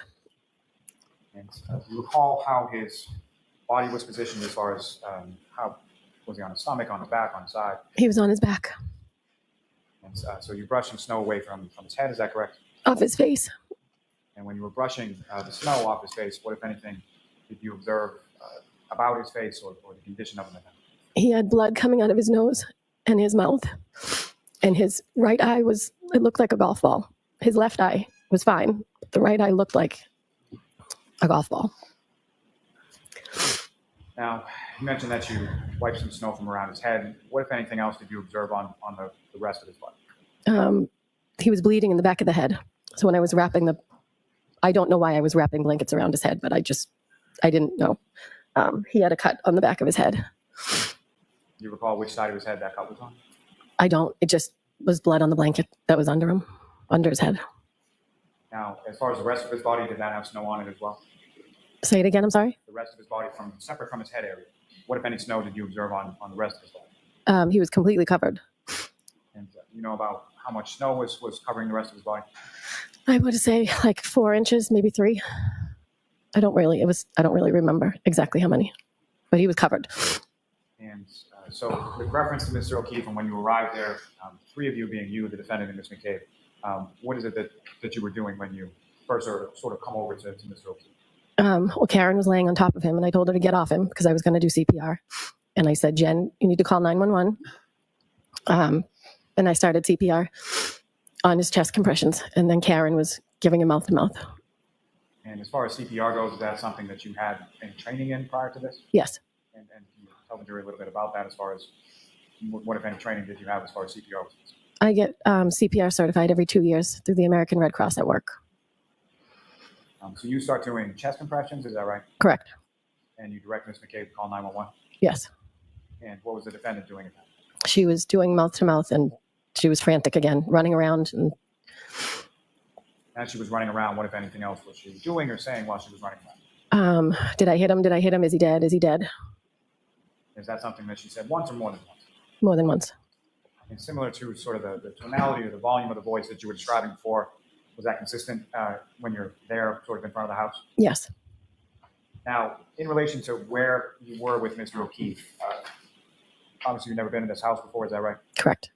And do you recall how his body was positioned as far as how was he on his stomach, on his back, on his side? He was on his back, And so you brushed some snow away from his head, is that correct? off his face. And when you were brushing the snow off his face, what, if anything, did you observe about his face or the condition of him at that? He had blood coming out of his nose and his mouth. And his right eye it looked like a golf ball. His left eye was fine. But the right eye looked like a golf ball. Now, you mentioned that you wiped some snow from around his head. What, if anything else, did you observe on the rest of his body? He was bleeding in the back of the head. So when I was wrapping I don't know why I was wrapping blankets around his head, but I didn't know. He had a cut on the back of his head. Do you recall which side of his head that cut was on? I don't. It just was blood on the blanket that was under his head. Now, as far as the rest of his body, did that have snow on it as well? Say it again, I'm sorry? The rest of his body, separate from his head area, what, if any, snow did you observe on the rest of his body? He was completely covered. And you know about how much snow was covering the rest of his body? I would say like 4 inches, maybe 3. I don't really remember exactly how many, but he was covered. And so with reference to Mr. O'Keefe and when you arrived there, 3 of you being you, the defendant, and Ms. McCabe, what is it that you were doing when you first sort of come over to Mr. O'Keefe? Well, Karen was laying on top of him and I told her to get off him because I was going to do CPR. And I said, Jen, you need to call 911. And I started CPR on his chest compressions. And then Karen was giving him mouth to mouth. And as far as CPR goes, is that something that you had any training in prior to this? Yes. And can you tell the jury a little bit about that as far as what, if any, training did you have as far as CPR was concerned? I get CPR certified every 2 years through the American Red Cross at work. So you start doing chest compressions, is that right? Correct. And you direct Ms. McCabe to call 911? Yes. And what was the defendant doing at that? She was doing mouth to mouth and she was frantic again, running around. And as she was running around, what, if anything else, was she doing or saying while she was running around? Did I hit him? Did I hit him? Is he dead? Is he dead? Is that something that she said once or more than once? More than once. And similar to sort of the tonality or the volume of the voice that you were describing before, was that consistent when you're there sort of in front of the house? Yes. Now, in relation to where you were with Mr. O'Keefe, obviously you've never been in this house before, is that right? Correct.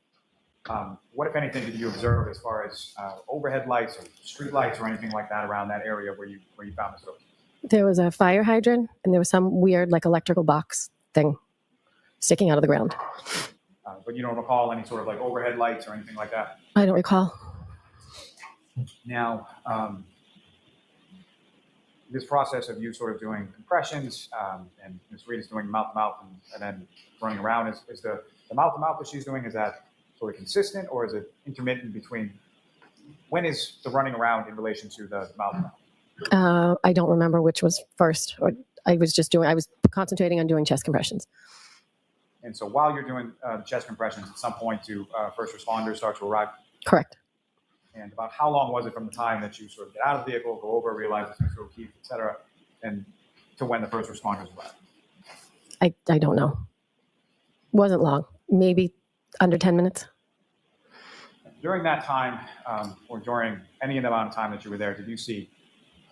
What, if anything, did you observe as far as overhead lights or street lights or anything like that around that area where you found Mr. O'Keefe? There was a fire hydrant and there was some weird like electrical box thing sticking out of the ground. But you don't recall any sort of like overhead lights or anything like that? I don't recall. Now, this process of you sort of doing compressions and Ms. Reed is doing mouth-to-mouth and then running around, is the mouth-to-mouth that she's doing, is that sort of consistent or is it intermittent between, when is the running around in relation to the mouth-to-mouth? I don't remember which was first. Or I was concentrating on doing chest compressions. And so while you're doing chest compressions, at some point do first responders start to arrive? Correct. And about how long was it from the time that you sort of get out of the vehicle, go over, realize it's Mr. O'Keefe, et cetera, and to when the first responders arrived? I don't know. Wasn't long. Maybe under 10 minutes. During that time, or during any amount of time that you were there, did you see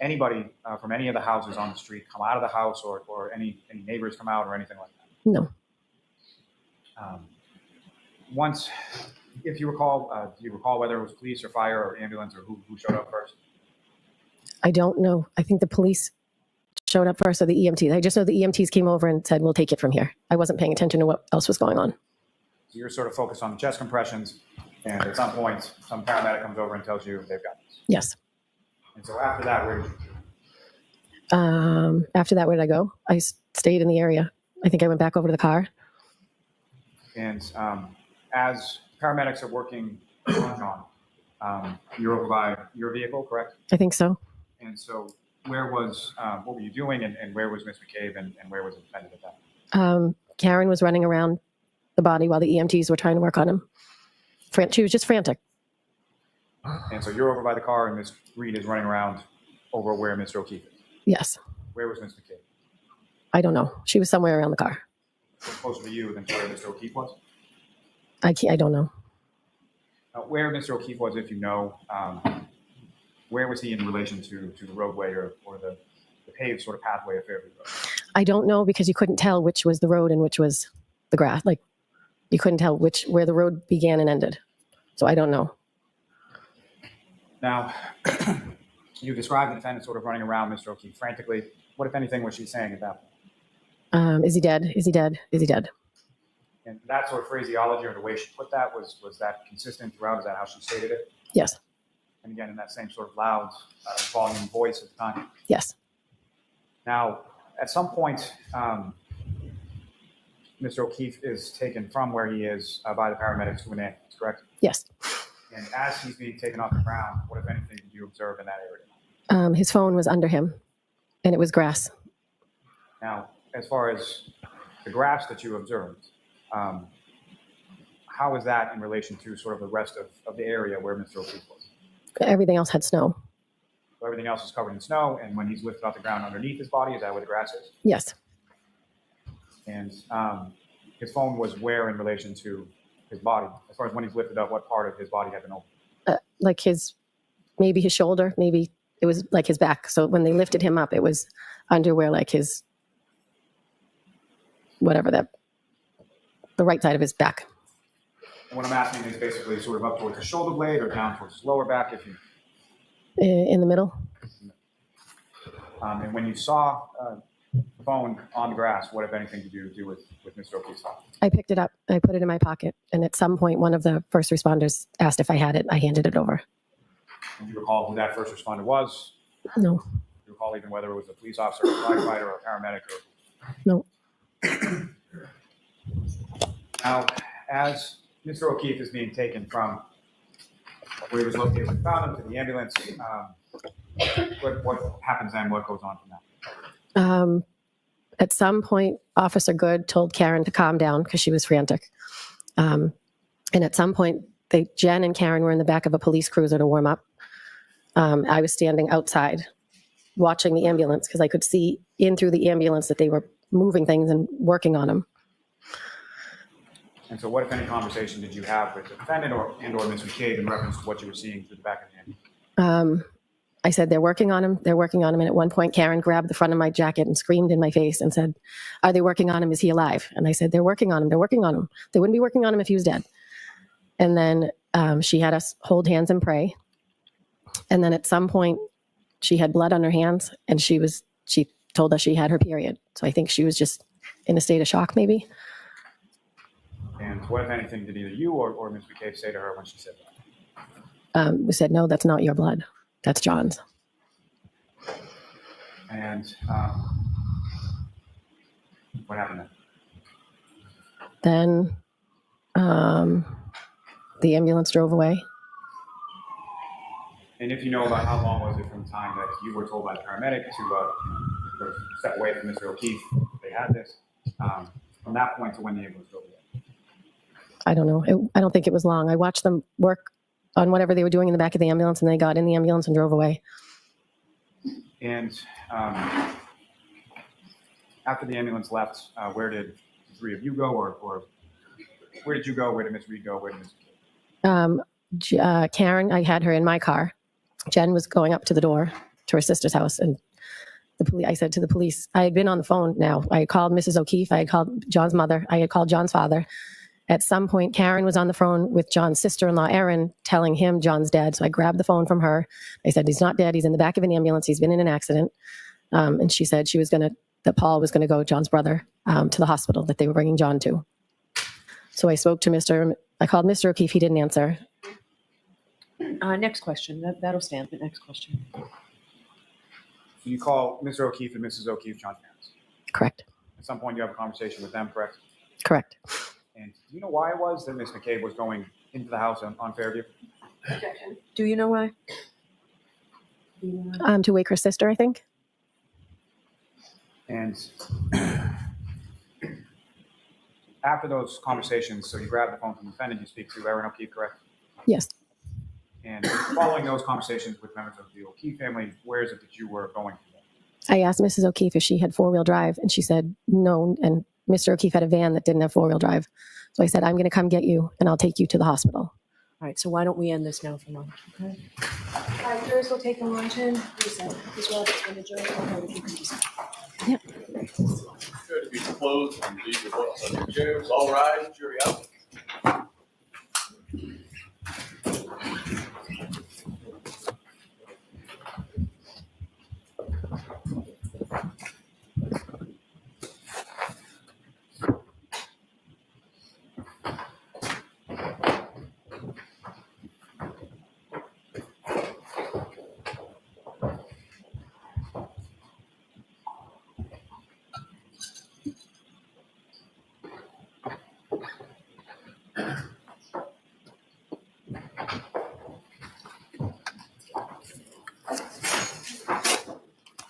anybody from any of the houses on the street come out of the house or any neighbors come out or anything like that? No. Once, if you recall, do you recall whether it was police or fire or ambulance or who showed up first? I don't know. I think the police showed up first or the EMTs. I just know the EMTs came over and said, we'll take it from here. I wasn't paying attention to what else was going on. So you're sort of focused on the chest compressions, and at some point, some paramedic comes over and tells you they've got this. Yes. And so after that, where did you? After that, where did I go? I stayed in the area. I think I went back over to the car. And as paramedics are working on John, you're over by your vehicle, correct? I think so. And so where was, what were you doing and where was Ms. McCabe and where was the defendant at that? Karen was running around the body while the EMTs were trying to work on him. She was just frantic. And so you're over by the car and Ms. Reed is running around over where Mr. O'Keefe is? Yes. Where was Ms. McCabe? I don't know. She was somewhere around the car. Closer to you than to where Mr. O'Keefe was? I don't know. Where Mr. O'Keefe was, if you know, where was he in relation to the roadway or the paved sort of pathway of Fairview Road? I don't know because you couldn't tell which was the road and which was the grass. Like you couldn't tell where the road began and ended. So I don't know. Now, you described the defendant sort of running around Mr. O'Keefe frantically. What, if anything, was she saying at that point? Is he dead? Is he dead? Is he dead? And that sort of phraseology or the way she put that, was that consistent throughout? Is that how she stated it? Yes. And again, in that same sort of loud volume voice at the time? Yes. Now, at some point, Mr. O'Keefe is taken from where he is by the paramedics to an ambulance, correct? Yes. And as he's being taken off the ground, what, if anything, did you observe in that area? His phone was under him and it was grass. Now, as far as the grass that you observed, how is that in relation to sort of the rest of the area where Mr. O'Keefe was? Everything else had snow. So everything else is covered in snow, and when he's lifted off the ground underneath his body, is that where the grass is? Yes. And his phone was where in relation to his body? As far as when he's lifted up, what part of his body had been open? Like maybe his shoulder, maybe it was like his back. So when they lifted him up, it was under where like his, whatever that, the right side of his back. And what I'm asking is basically sort of up towards his shoulder blade or down towards his lower back, if you. In the middle. And when you saw the phone on the grass, what, if anything, did you do with Mr. O'Keefe's phone? I picked it up. I put it in my pocket. And at some point, one of the first responders asked if I had it. I handed it over. Do you recall who that first responder was? No. Do you recall even whether it was a police officer, a firefighter, or a paramedic? No. Now, as Mr. O'Keefe is being taken from where he was located when found him to the ambulance, what happens then? What goes on from that? At some point, Officer Good told Karen to calm down because she was frantic. And at some point, Jen and Karen were in the back of a police cruiser to warm up. I was standing outside watching the ambulance because I could see in through the ambulance that they were moving things and working on them. And so what, if any, conversation did you have with the defendant and or Ms. McCabe in reference to what you were seeing through the back of the ambulance? I said, they're working on him. They're working on him. And at one point, Karen grabbed the front of my jacket and screamed in my face and said, are they working on him? Is he alive? And I said, they're working on him. They're working on him. They wouldn't be working on him if he was dead. And then she had us hold hands and pray. And then at some point, she had blood on her hands, and she told us she had her period. So I think she was just in a state of shock, maybe. And what, if anything, did either you or Ms. McCabe say to her when she said that? We said, no, that's not your blood. That's John's. And what happened Then the ambulance drove away. And if you know about how long was it from the time that you were told by the paramedic to step away from Mr. O'Keefe, they had this, from that point to when the ambulance drove away? I don't know. I don't think it was long. I watched them work on whatever they were doing in the back of the ambulance, and they got in the ambulance and drove away. And after the ambulance left, where did the three of you go, or where did you go? Where did Ms. Reed go? Where did Ms. Karen, I had her in my car. Jen was going up to the door to her sister's house, and I said to the police, I had been on the phone now. I had called Mrs. O'Keefe. I had called John's mother. I had called John's father. At some point, Karen was on the phone with John's sister-in-law, Erin, telling him John's dead. So I grabbed the phone from her. I said, he's not dead. He's in the back of an ambulance. He's been in an accident. And she said that Paul was going to go, John's brother, to the hospital that they were bringing John to. So I spoke to I called Mr. O'Keefe. He didn't answer. Next question. That'll stand. The next question. So you call Mr. O'Keefe and Mrs. O'Keefe John's parents? Correct. At some point you have a conversation with them, correct? Correct. And do you know why it was that Ms. McCabe was going into the house on Fairview? Do you know why? To wake her sister, I think. And after those conversations, so you grab the phone from the defendant, you speak to Erin O'Keefe, correct? Yes. And following those conversations with members of the O'Keefe family, where is it that you were going? I asked Mrs. O'Keefe if she had four-wheel drive, and she said no. And Mr. O'Keefe had a van that didn't have four-wheel drive. So I said, I'm going to come get you, and I'll take you to the hospital. All right, so why don't we end this now for lunch, okay? All right, jurors will take a luncheon. Lisa, Ms. Roberts, when the jury will hold it. Yep. Good to be closed and leave your books on your chairs. All rise, jury out.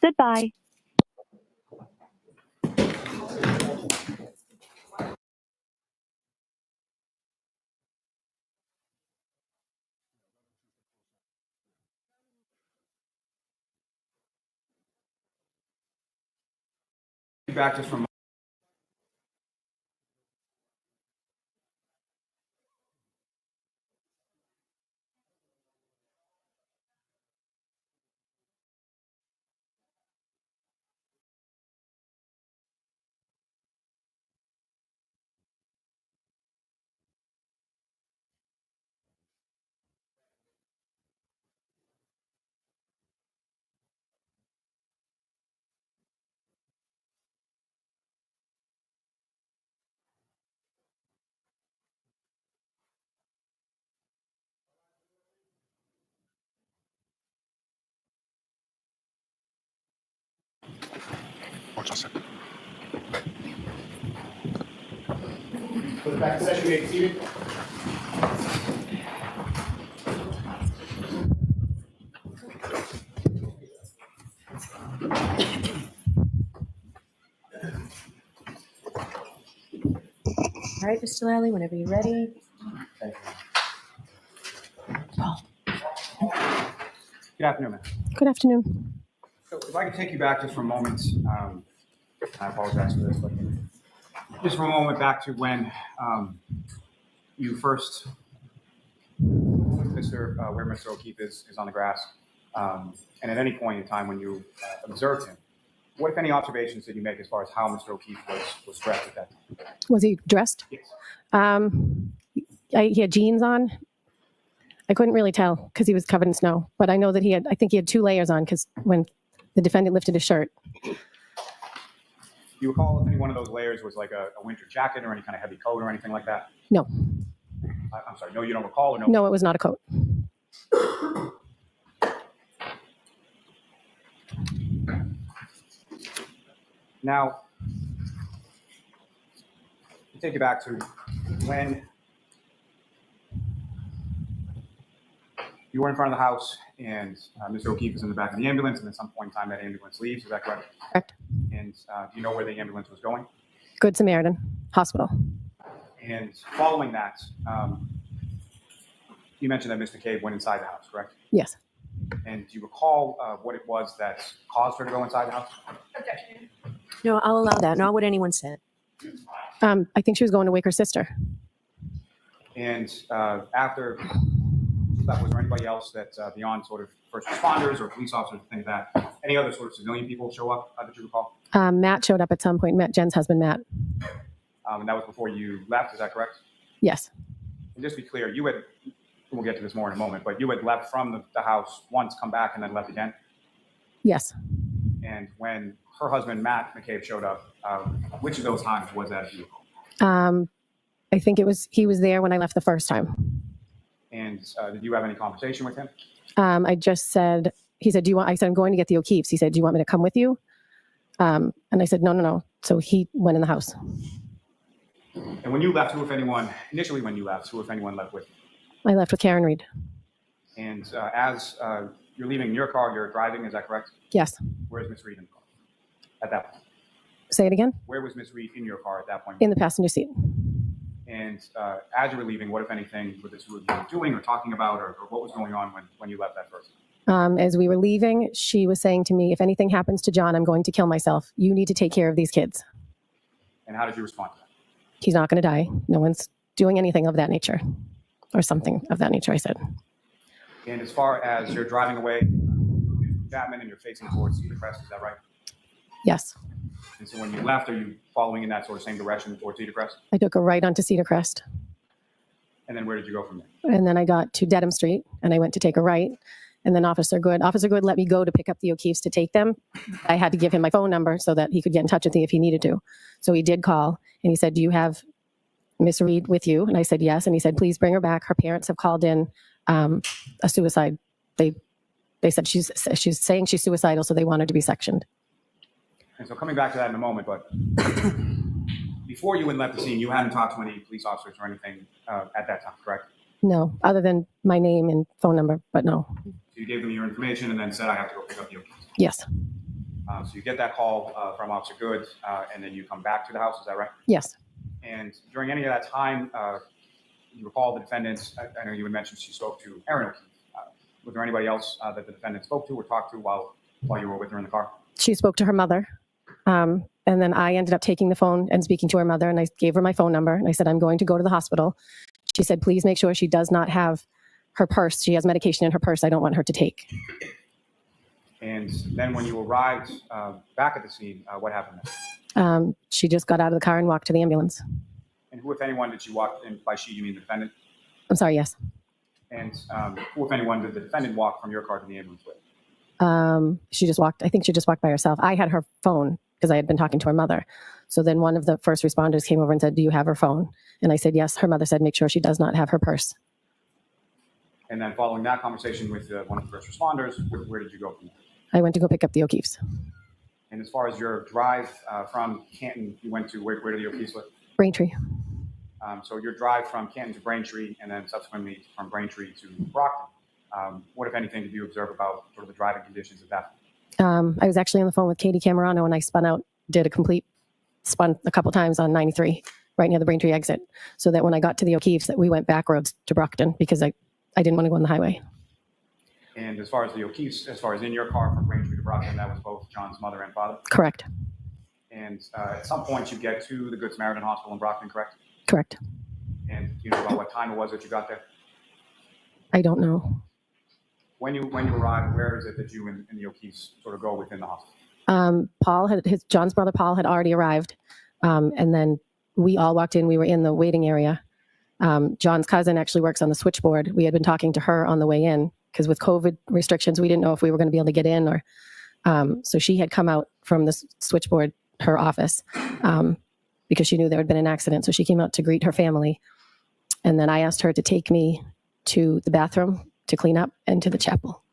Goodbye. Back just from For the back session, may be seated. All right, Mr. Lally, whenever you're ready. Thank you. Good afternoon, ma'am. Good afternoon. So if I could take you back just for a moment, I apologize for this, but just for a moment back to when you first, where Mr. O'Keefe is on the grass, and at any point in time when you observed him, what, if any, observations did you make as far as how Mr. O'Keefe was dressed at that time? Was he dressed? Yes. he had jeans on. I couldn't really tell because he was covered in snow, but I know that I think he had 2 layers on because when the defendant lifted his shirt. Do you recall if any one of those layers was like a winter jacket or any kind of heavy coat or anything like that? No. I'm sorry, no, you don't recall or no? No, it was not a coat. Now, to take you back to when you were in front of the house and Mr. O'Keefe is in the back of the ambulance, and at some point in time that ambulance leaves, is that correct? Correct. And do you know where the ambulance was going? Good Samaritan Hospital. And following that, you mentioned that Mr. McCabe went inside the house, correct? Yes. And do you recall what it was that caused her to go inside the house? No, I'll allow that. Not what anyone said. I think she was going to wake her sister. And after that, was there anybody else that beyond sort of first responders or police officers, things like that, any other sort of civilian people show up that you recall? Matt showed up at some point. Jen's husband, Matt. And that was before you left, is that correct? Yes. And just to be clear, you had, we'll get to this more in a moment, but you had left from the house once, come back, and then left again? Yes. And when her husband, Matt McCabe, showed up, which of those times was that, if you recall? I think he was there when I left the first time. And did you have any conversation with him? I just said, he said, I said, I'm going to get the O'Keefes. He said, do you want me to come with you? And I said, no. So he went in the house. And when you left, who, if anyone, initially when you left, who, if anyone, left with you? I left with Karen Reed. And as you're leaving your car, you're driving, is that correct? Yes. Where's Miss Reed in the car at that point? Say it again? Where was Miss Reed in your car at that point? In the passenger seat. And as you were leaving, what, if anything, were the two of you doing or talking about, or what was going on when you left that first? As we were leaving, she was saying to me, if anything happens to John, I'm going to kill myself. You need to take care of these kids. And how did you respond to that? He's not going to die. No one's doing anything of that nature. Or something of that nature, I said. And as far as you're driving away from Chapman and you're facing towards Cedar Crest, is that right? Yes. And so when you left, are you following in that sort of same direction towards Cedar Crest? I took a right onto Cedar Crest. And then where did you go from there? And then I got to Dedham Street, and I went to take a right. And then Officer Good let me go to pick up the O'Keefes to take them. I had to give him my phone number so that he could get in touch with me if he needed to. So he did call, and he said, do you have Miss Reed with you? And I said, yes. And he said, please bring her back. Her parents have called in a suicide. They said she's saying she's suicidal, so they want her to be sectioned. And so coming back to that in a moment, but before you went and left the scene, you hadn't talked to any police officers or anything at that time, correct? No, other than my name and phone number, but no. So you gave them your information and then said, I have to go pick up the O'Keefes. Yes. So you get that call from Officer Good, and then you come back to the house, is that right? Yes. And during any of that time, you recall the defendants, I know you had mentioned she spoke to Erin O'Keefe. Was there anybody else that the defendant spoke to or talked to while you were with her in the car? She spoke to her mother. And then I ended up taking the phone and speaking to her mother, and I gave her my phone number, and I said, I'm going to go to the hospital. She said, please make sure she does not have her purse. She has medication in her purse I don't want her to take. And then when you arrived back at the scene, what happened then? She just got out of the car and walked to the ambulance. And who, if anyone, did she walk in? By she, you mean the defendant? I'm sorry, yes. And who, if anyone, did the defendant walk from your car to the ambulance with? She just walked. I think she just walked by herself. I had her phone because I had been talking to her mother. So then one of the first responders came over and said, do you have her phone? And I said, yes. Her mother said, make sure she does not have her purse. And then following that conversation with one of the first responders, where did you go from there? I went to go pick up the O'Keefes. And as far as your drive from Canton, you went to, where do the O'Keefes live? Braintree. So your drive from Canton to Braintree and then subsequently from Braintree to Brockton, what, if anything, did you observe about sort of the driving conditions at that point? I was actually on the phone with Katie Camerano, and I did a complete spun a couple times on 93 right near the Braintree exit, so that when I got to the O'Keefes, that we went back roads to Brockton because I didn't want to go on the highway. And as far as the O'Keefes, as far as in your car from Braintree to Brockton, that was both John's mother and father? Correct. And at some point you get to the Good Samaritan Hospital in Brockton, correct? Correct. And do you know about what time it was that you got there? I don't know. When you arrived, where is it that you and the O'Keefes sort of go within the hospital? John's brother Paul had already arrived, and then we all walked in. We were in the waiting area, John's cousin actually works on the switchboard. We had been talking to her on the way in because with COVID restrictions, we didn't know if we were going to be able to get in or, so she had come out from the switchboard, her office, because she knew there had been an accident. So she came out to greet her family. And then I asked her to take me to the bathroom to clean up and to the chapel.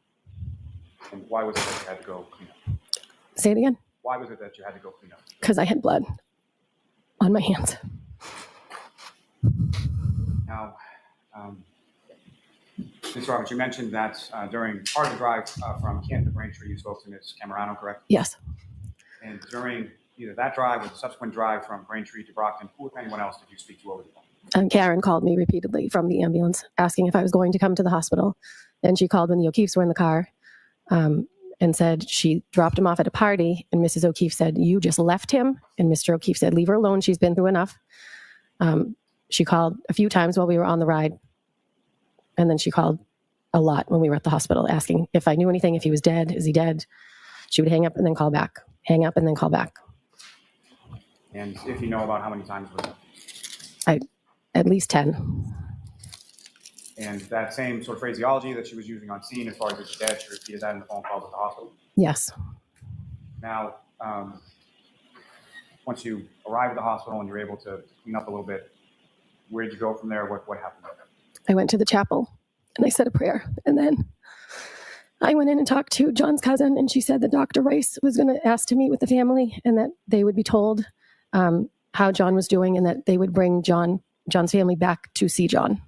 And why was it that you had to go clean up? Say it again. Why was it that you had to go clean up? Because I had blood on my hands. Now, Ms. Roberts, you mentioned that during part of the drive from Canton to Braintree, you spoke to Ms. Camerano, correct? Yes. And during either that drive or the subsequent drive from Braintree to Brockton, who, if anyone else, did you speak to over the phone? And Karen called me repeatedly from the ambulance asking if I was going to come to the hospital. And she called when the O'Keefes were in the car and said she dropped him off at a party. And Mrs. O'Keefe said, "You just left him." And Mr. O'Keefe said, "Leave her alone. She's been through enough." She called a few times while we were on the ride. And then she called a lot when we were at the hospital asking if I knew anything, if he was dead, is he dead? She would hang up and then call back, hang up and then call back. And if you know about how many times was that? At least 10. And that same sort of phraseology that she was using on scene as far as it's dead, she repeated that in the phone calls at the hospital. Yes. Now, once you arrive at the hospital and you're able to clean up a little bit, where did you go from there? What happened? I went to the chapel and I said a prayer. And then I went in and talked to John's cousin, and she said that Dr. Rice was going to ask to meet with the family and that they would be told how John was doing and that they would bring John's family back to see John.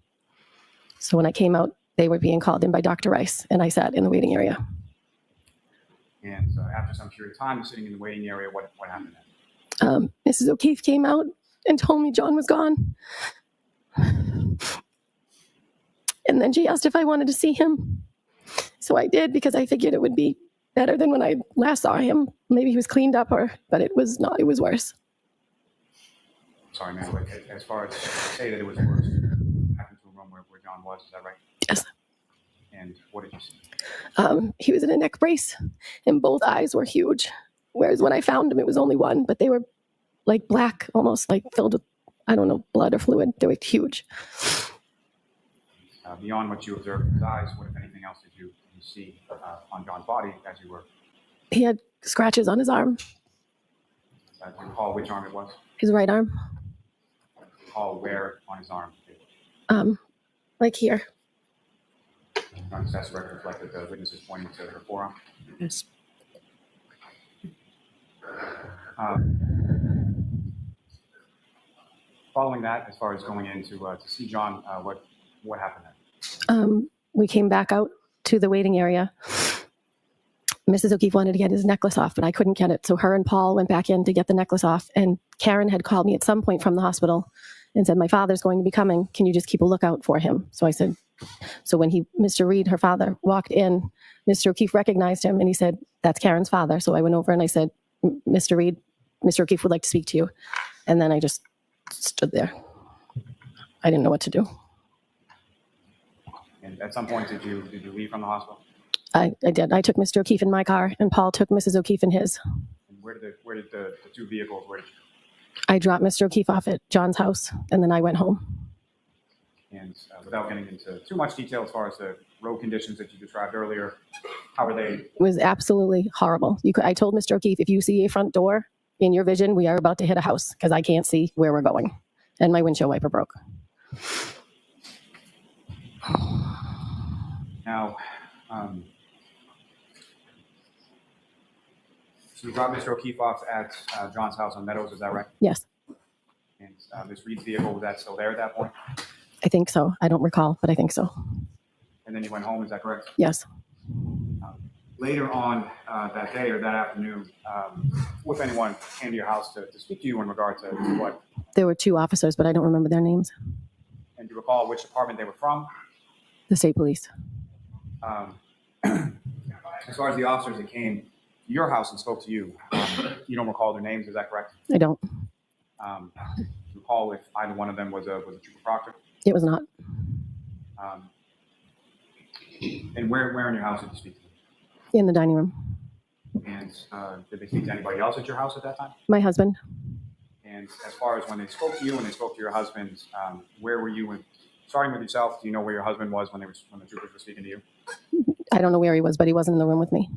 So when I came out, they were being called in by Dr. Rice, and I sat in the waiting area. And after some period of time sitting in the waiting area, what happened then? Mrs. O'Keefe came out and told me John was gone. And then she asked if I wanted to see him. So I did, because I figured it would be better than when I last saw him. Maybe he was cleaned up, but it was not. It was worse. Sorry, ma'am, but as far as say that it was worse, back into a room where John was, is that right? Yes. And what did you see? He was in a neck brace, and both eyes were huge. Whereas when I found him, it was only one, but they were like black, almost like filled with, I don't know, blood or fluid. They were huge. Beyond what you observed in his eyes, what, if anything else, did you see on John's body as you were? He had scratches on his arm. Do you recall which arm it was? His right arm. Do you recall where on his arm? Like here. Does that record reflect that the witness is pointing to her forearm? Yes. Following that, as far as going in to see John, what happened then? We came back out to the waiting area. Mrs. O'Keefe wanted to get his necklace off, but I couldn't get it. So her and Paul went back in to get the necklace off. And Karen had called me at some point from the hospital and said, "My father's going to be coming. Can you just keep a lookout for him?" So I said, so when Mr. Reed, her father, walked in, Mr. O'Keefe recognized him and he said, "That's Karen's father." So I went over and I said, "Mr. Reed, Mr. O'Keefe would like to speak to you." And then I just stood there. I didn't know what to do. And at some point, did you leave from the hospital? I did. I took Mr. O'Keefe in my car, and Paul took Mrs. O'Keefe in his. And where did the two vehicles, where did you go? I dropped Mr. O'Keefe off at John's house, and then I went home. And without getting into too much detail as far as the road conditions that you described earlier, how were they? It was absolutely horrible. I told Mr. O'Keefe, if you see a front door in your vision, we are about to hit a house, because I can't see where we're going. And my windshield wiper broke. Now, so you dropped Mr. O'Keefe off at John's house on Meadows, is that right? Yes, And Ms. Reed's vehicle, was that still there at that point? I think so. I don't recall, but I think so. And then you went home, is that correct? Yes. Later on that day or that afternoon, if anyone came to your house to speak to you in regard to what? There were 2 officers, but I don't remember their names. And do you recall which department they were from? The state police. As far as the officers that came to your house and spoke to you, you don't recall their names, is that correct? I don't. Do you recall if either one of them was a Trooper Proctor? It was not. And where in your house did you speak to them? In the dining room. And did they speak to anybody else at your house at that time? My husband. And as far as when they spoke to you and they spoke to your husband, where were you? Starting with yourself, do you know where your husband was when the troopers were speaking to you? I don't know where he was, but he wasn't in the room with me.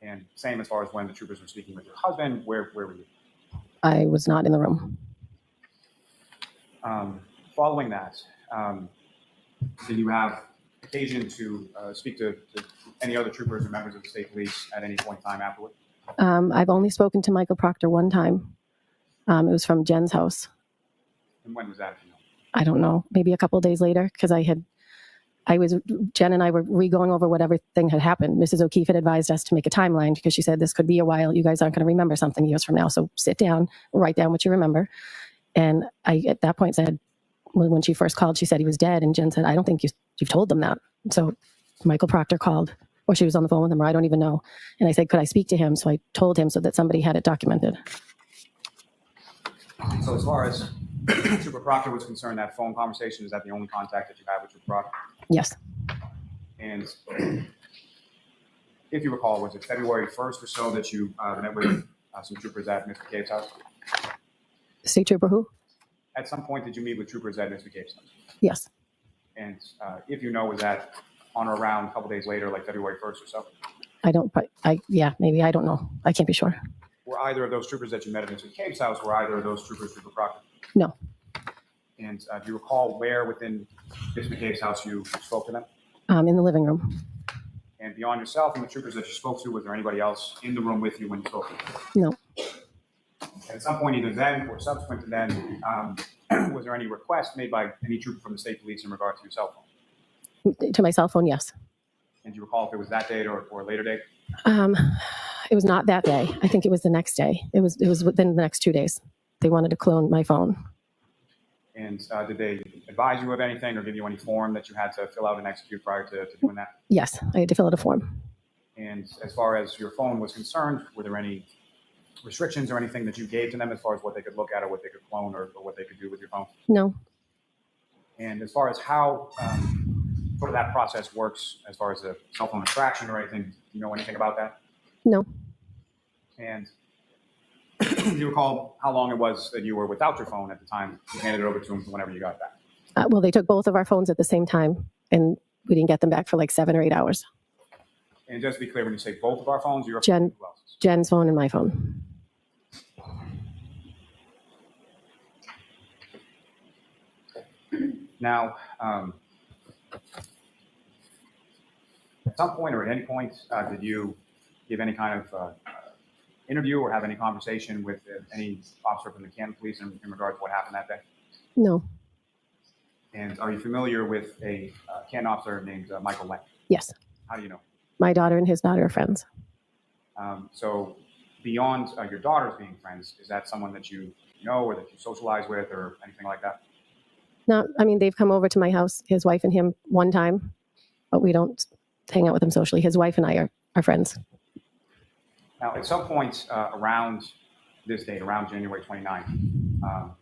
And same as far as when the troopers were speaking with your husband, where were you? I was not in the room. Following that, did you have occasion to speak to any other troopers or members of the state police at any point in time afterward? I've only spoken to Michael Proctor one time. It was from Jen's house. And when was that? If you know? I don't know, maybe a couple of days later, because Jen and I were re-going over what everything had happened. Mrs. O'Keefe had advised us to make a timeline because she said this could be a while. You guys aren't going to remember something years from now. So sit down, write down what you remember. And I, at that point, said, when she first called, she said he was dead. And Jen said, I don't think you've told them that. So Michael Proctor called, or she was on the phone with him, or I don't even know. And I said, could I speak to him? So I told him so that somebody had it documented. So as far as Trooper Proctor was concerned, that phone conversation, is that the only contact that you had with Trooper Proctor? Yes. And if you recall, was it February 1st or so that you met with some troopers at Mr. Cabe's house? State Trooper who? At some point, did you meet with troopers at Mr. Cabe's house? Yes. And if you know, was that on or around a couple days later, like February 1st or so? Yeah, maybe. I don't know. I can't be sure. Were either of those troopers that you met at Mr. Cabe's house, were either of those troopers Trooper Proctor? No. And do you recall where within Mr. Cabe's house you spoke to them? In the living room. And beyond yourself and the troopers that you spoke to, was there anybody else in the room with you when you spoke to them? No. At some point, either then or subsequent to then, was there any request made by any trooper from the state police in regard to your cell phone? To my cell phone, yes. And do you recall if it was that date or a later date? It was not that day. I think it was the next day. It was within the next 2 days. They wanted to clone my phone. And did they advise you of anything or give you any form that you had to fill out and execute prior to doing that? Yes, I had to fill out a form. And as far as your phone was concerned, were there any restrictions or anything that you gave to them as far as what they could look at or what they could clone or what they could do with your phone? No. And as far as how sort of that process works, as far as the cell phone extraction or anything, do you know anything about that? No. And do you recall how long it was that you were without your phone at the time you handed it over to them whenever you got it back? Well, they took both of our phones at the same time, and we didn't get them back for like 7 or 8 hours. And just to be clear, when you say both of our phones, you're Jen's phone and my phone. Now, at some point or at any point, did you give any kind of interview or have any conversation with any officer from the Canton Police in regard to what happened that day? No. And are you familiar with a Canton officer named Michael Lang? Yes. How do you know? My daughter and his daughter are friends. So beyond your daughters being friends, is that someone that you know or that you socialize with or anything like that? No, I mean, they've come over to my house, his wife and him, one time, but we don't hang out with him socially. His wife and I are friends. Now, at some point around this date, around January 29th,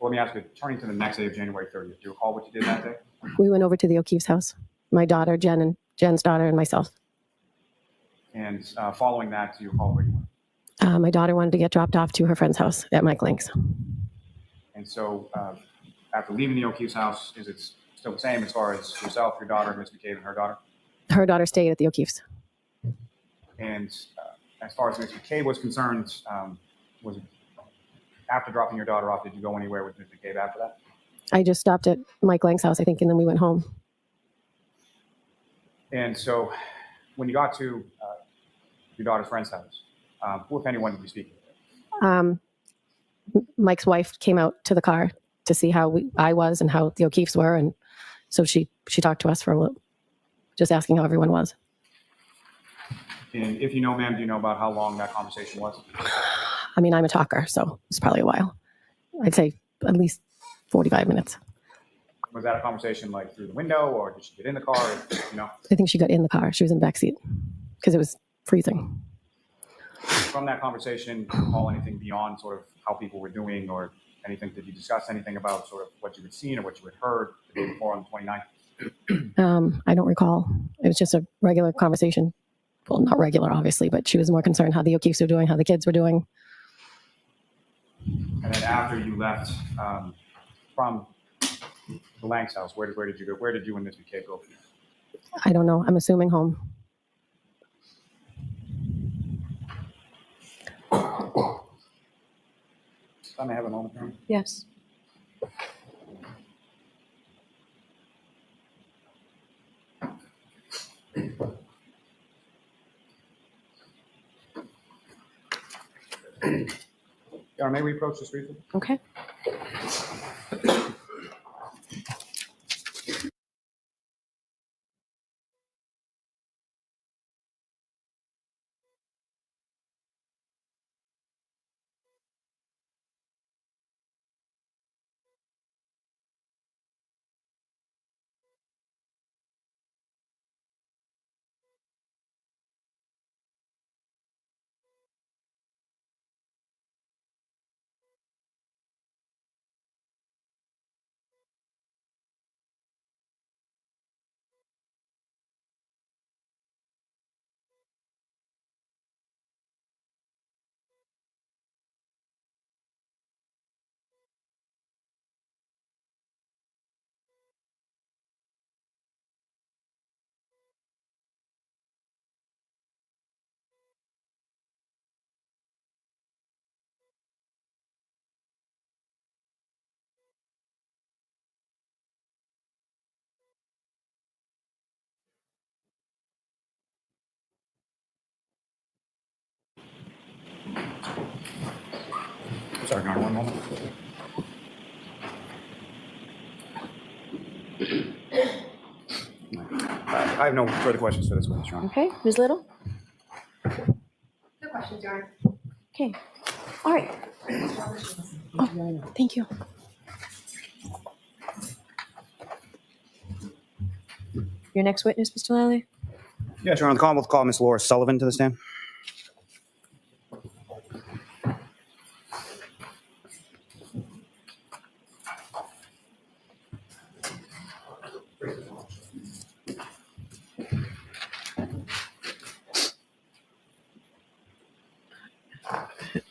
let me ask you, turning to the next day of January 30th, do you recall what you did that day? We went over to the O'Keefe's house, my daughter, Jen, and Jen's daughter, and myself. And following that, do you recall where you went? My daughter wanted to get dropped off to her friend's house at Mike Link's. And so after leaving the O'Keefe's house, is it still the same as far as yourself, your daughter, Ms. McCabe, and her daughter? Her daughter stayed at the O'Keefe's. And as far as Ms. McCabe was concerned, was it after dropping your daughter off, did you go anywhere with Ms. McCabe after that? I just stopped at Mike Lang's house, I think, and then we went home. And so when you got to your daughter's friend's house, who, if anyone, did you speak with? Mike's wife came out to the car to see how I was and how the O'Keefes were, and so she talked to us for a little, just asking how everyone was. And if you know, ma'am, do you know about how long that conversation was? I mean, I'm a talker, so it's probably a while. I'd say at least 45 minutes. Was that a conversation like through the window, or did she get in the car? You know, I think she got in the car. She was in the back seat because it was freezing. From that conversation, do you recall anything beyond sort of how people were doing or anything? Did you discuss anything about sort of what you had seen or what you had heard the day before on the 29th? I don't recall. It was just a regular conversation. Well, not regular, obviously, but she was more concerned how the O'Keefes were doing, how the kids were doing. And then after you left from the Lang's house, where did you go? Where did you and Ms. McCabe go? I don't know. I'm assuming home. I may have a moment here. Yes. May we approach this briefly? Okay. Sorry, Your Honor, one moment. I have no further questions for this witness, Your Honor. Okay, Ms. Little? No questions, Your Honor. Okay. All right. Oh, thank you. Your next witness, Mr. Lally? Yes, Your Honor, the Commonwealth will call Ms. Laura Sullivan to the stand.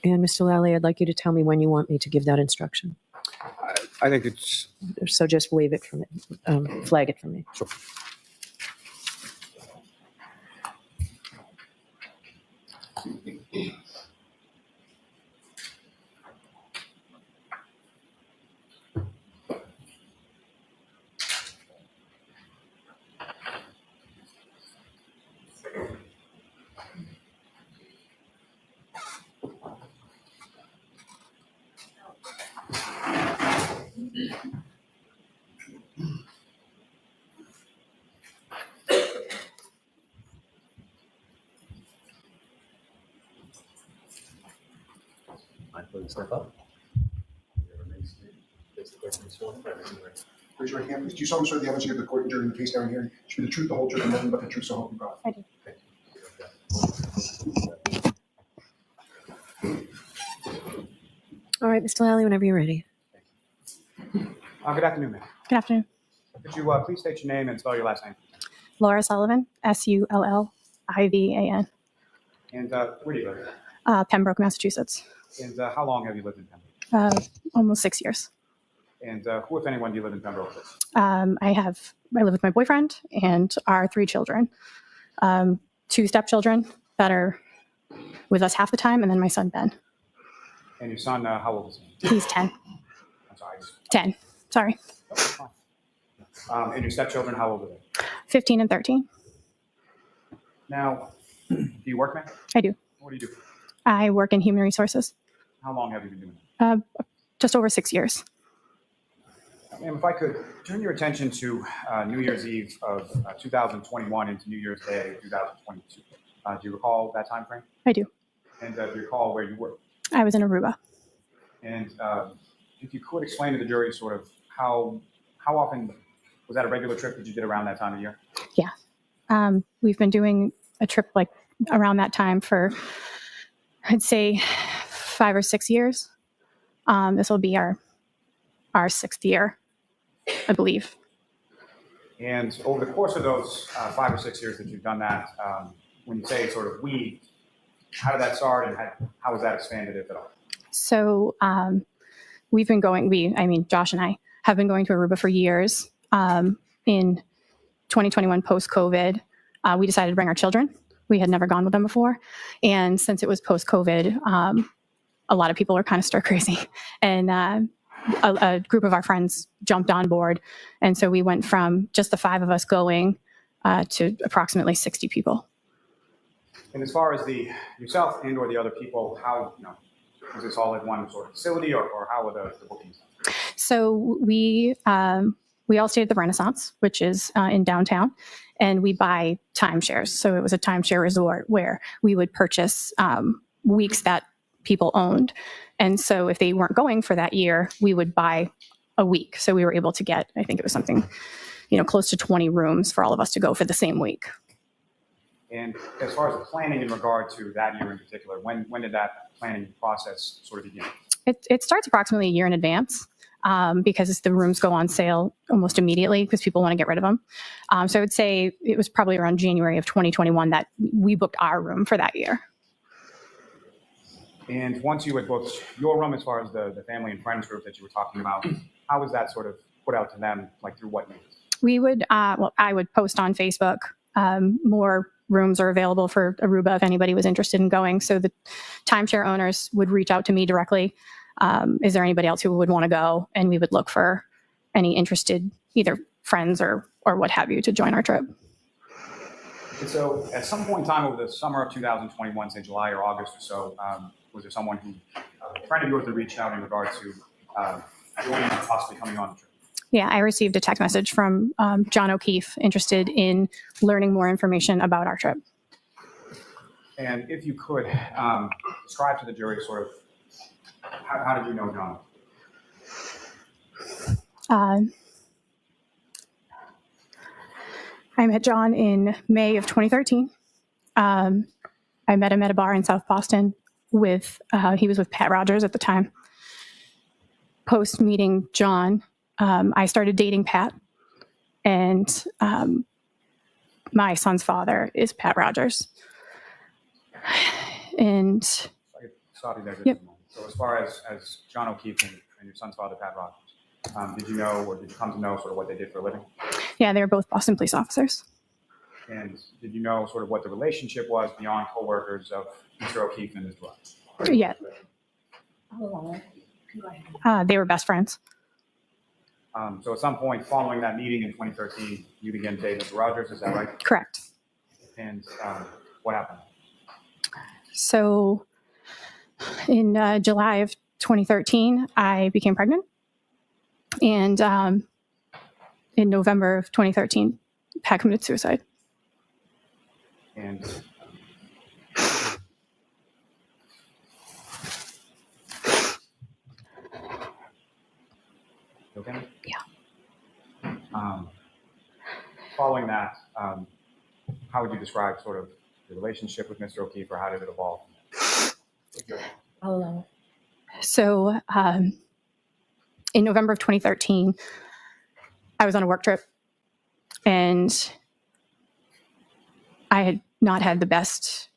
And Mr. Lally, I'd like you to tell me when you want me to give that instruction. I think it's... So just wave it for me, flag it for me. Sure. Step up. Raise your right hand, please. Do you solemnly swear the evidence you give the court during the case now and hearing should be the truth, the whole truth, and nothing but the truth, so help you God? I do. All right, Mr. Lally, whenever you're ready. Good afternoon, ma'am. Good afternoon. Could you please state your name and spell your last name? Laura Sullivan, Sullivan. And where do you live? Pembroke, Massachusetts. And how long have you lived in Pembroke? Almost 6 years. And who, if anyone, do you live in Pembroke with? I live with my boyfriend and our 3 children. 2 stepchildren that are with us half the time, and then my son, Ben. And your son, how old is he? He's 10. I'm sorry. 10. Sorry. Oh, that's fine. And your stepchildren, how old are they? 15 and 13. Now, do you work, ma'am? I do. What do you do? I work in human resources. How long have you been doing that? Just over 6 years. Ma'am, if I could turn your attention to New Year's Eve of 2021 into New Year's Day of 2022. Do you recall that time frame? I do. And do you recall where you were? I was in Aruba. And if you could explain to the jury sort of how often, was that a regular trip that you did around that time of year? Yeah. We've been doing a trip like around that time for, I'd say, 5 or 6 years. This will be our 6th year, I believe. And over the course of those 5 or 6 years that you've done that, when you say sort of we, how did that start and how was that expanded, if at all? So we've been going, Josh and I have been going to Aruba for years. In 2021, post-COVID, we decided to bring our children. We had never gone with them before. And since it was post-COVID, a lot of people are kind of stir crazy. And a group of our friends jumped on board. And so we went from just the 5 of us going to approximately 60 people. And as far as yourself and or the other people, how, was this all in one sort of facility, or how were the bookings? So we all stayed at the Renaissance, which is in downtown, and we buy timeshares. So it was a timeshare resort where we would purchase weeks that people owned. And so if they weren't going for that year, we would buy a week. So we were able to get, I think it was something, close to 20 rooms for all of us to go for the same week. And as far as the planning in regard to that year in particular, when did that planning process sort of begin? It starts approximately a year in advance because the rooms go on sale almost immediately because people want to get rid of them. So I would say it was probably around January of 2021 that we booked our room for that year. And once you had booked your room, as far as the family and friends group that you were talking about, how was that sort of put out to them, like through what means? We would, I would post on Facebook. More rooms are available for Aruba if anybody was interested in going. So the timeshare owners would reach out to me directly. Is there anybody else who would want to go? And we would look for any interested either friends or what have you to join our trip. And so at some point in time over the summer of 2021, say July or August or so, was there someone who, a friend of yours, that reached out in regard to joining, possibly coming on the trip? Yeah, I received a text message from John O'Keefe interested in learning more information about our trip. And if you could describe to the jury sort of, how did you know John? I met John in May of 2013. I met him at a bar in South Boston he was with Pat Rogers at the time. Post meeting John, I started dating Pat, and my son's father is Pat Rogers. And Stop you there just yep. a moment. So as far as John O'Keefe and your son's father, Pat Rogers, did you know, or did you come to know sort of what they did for a living? Yeah, they were both Boston police officers. And did you know sort of what the relationship was beyond co-workers of Mr. O'Keefe and his brother? Yeah. They were best friends. So at some point following that meeting in 2013, you began dating Mr. Rogers, is that right? Correct. And what happened? So in July of 2013, I became pregnant. And in November of 2013, Pat committed suicide. And okay? Yeah. Following that, how would you describe sort of the relationship with Mr. O'Keefe, or how did it evolve? So in November of 2013, I was on a work trip, and I had not had the best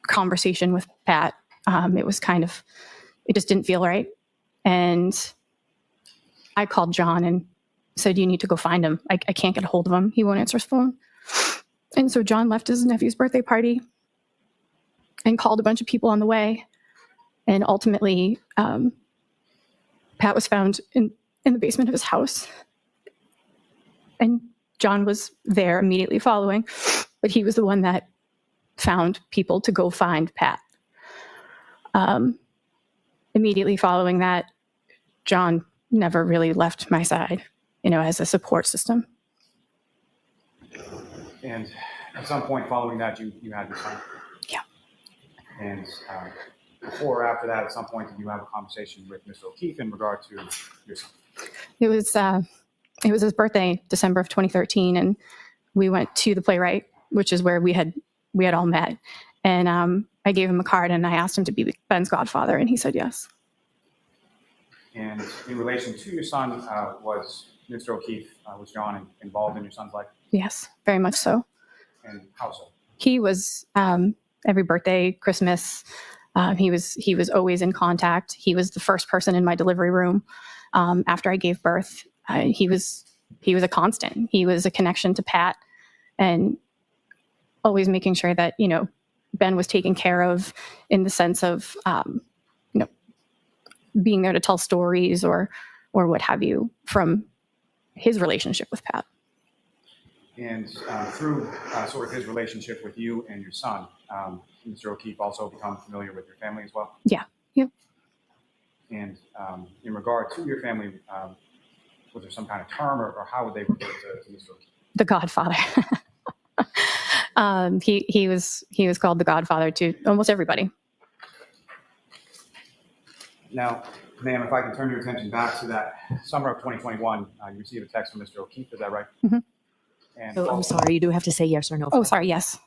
conversation with Pat. It just didn't feel right. And I called John and said, you need to go find him. I can't get a hold of him. He won't answer his phone. And so John left his nephew's birthday party and called a bunch of people on the way. And ultimately, Pat was found in the basement of his house. And John was there immediately following, but he was the one that found people to go find Pat. Immediately following that, John never really left my side, as a support system. And at some point following that, you had your son? Yeah. And before or after that, at some point, did you have a conversation with Mr. O'Keefe in regard to your son? It was his birthday, December of 2013, and we went to the Playwright, which is where we had all met. And I gave him a card, and I asked him to be Ben's godfather, and he said yes. And in relation to your son, was Mr. O'Keefe, was John involved in your son's life? Yes, very much so. And how so? He was every birthday, Christmas, He was always in contact. He was the first person in my delivery room after I gave birth. He was a constant. He was a connection to Pat, and always making sure that, you know, Ben was taken care of in the sense of, you know, being there to tell stories or what have you from his relationship with Pat. And through sort of his relationship with you and your son, Mr. O'Keefe also become familiar with your family as well? Yeah. Yep. And in regard to your family, was there some kind of term or how would they refer to Mr. O'Keefe? The Godfather. He was called the Godfather to almost everybody. Now, ma'am, if I can turn your attention back to that summer of 2021, you received a text from Mr. O'Keefe, is that right? Mm-hmm. And So I'm sorry, you do have to say yes or no. Oh, sorry. Yes.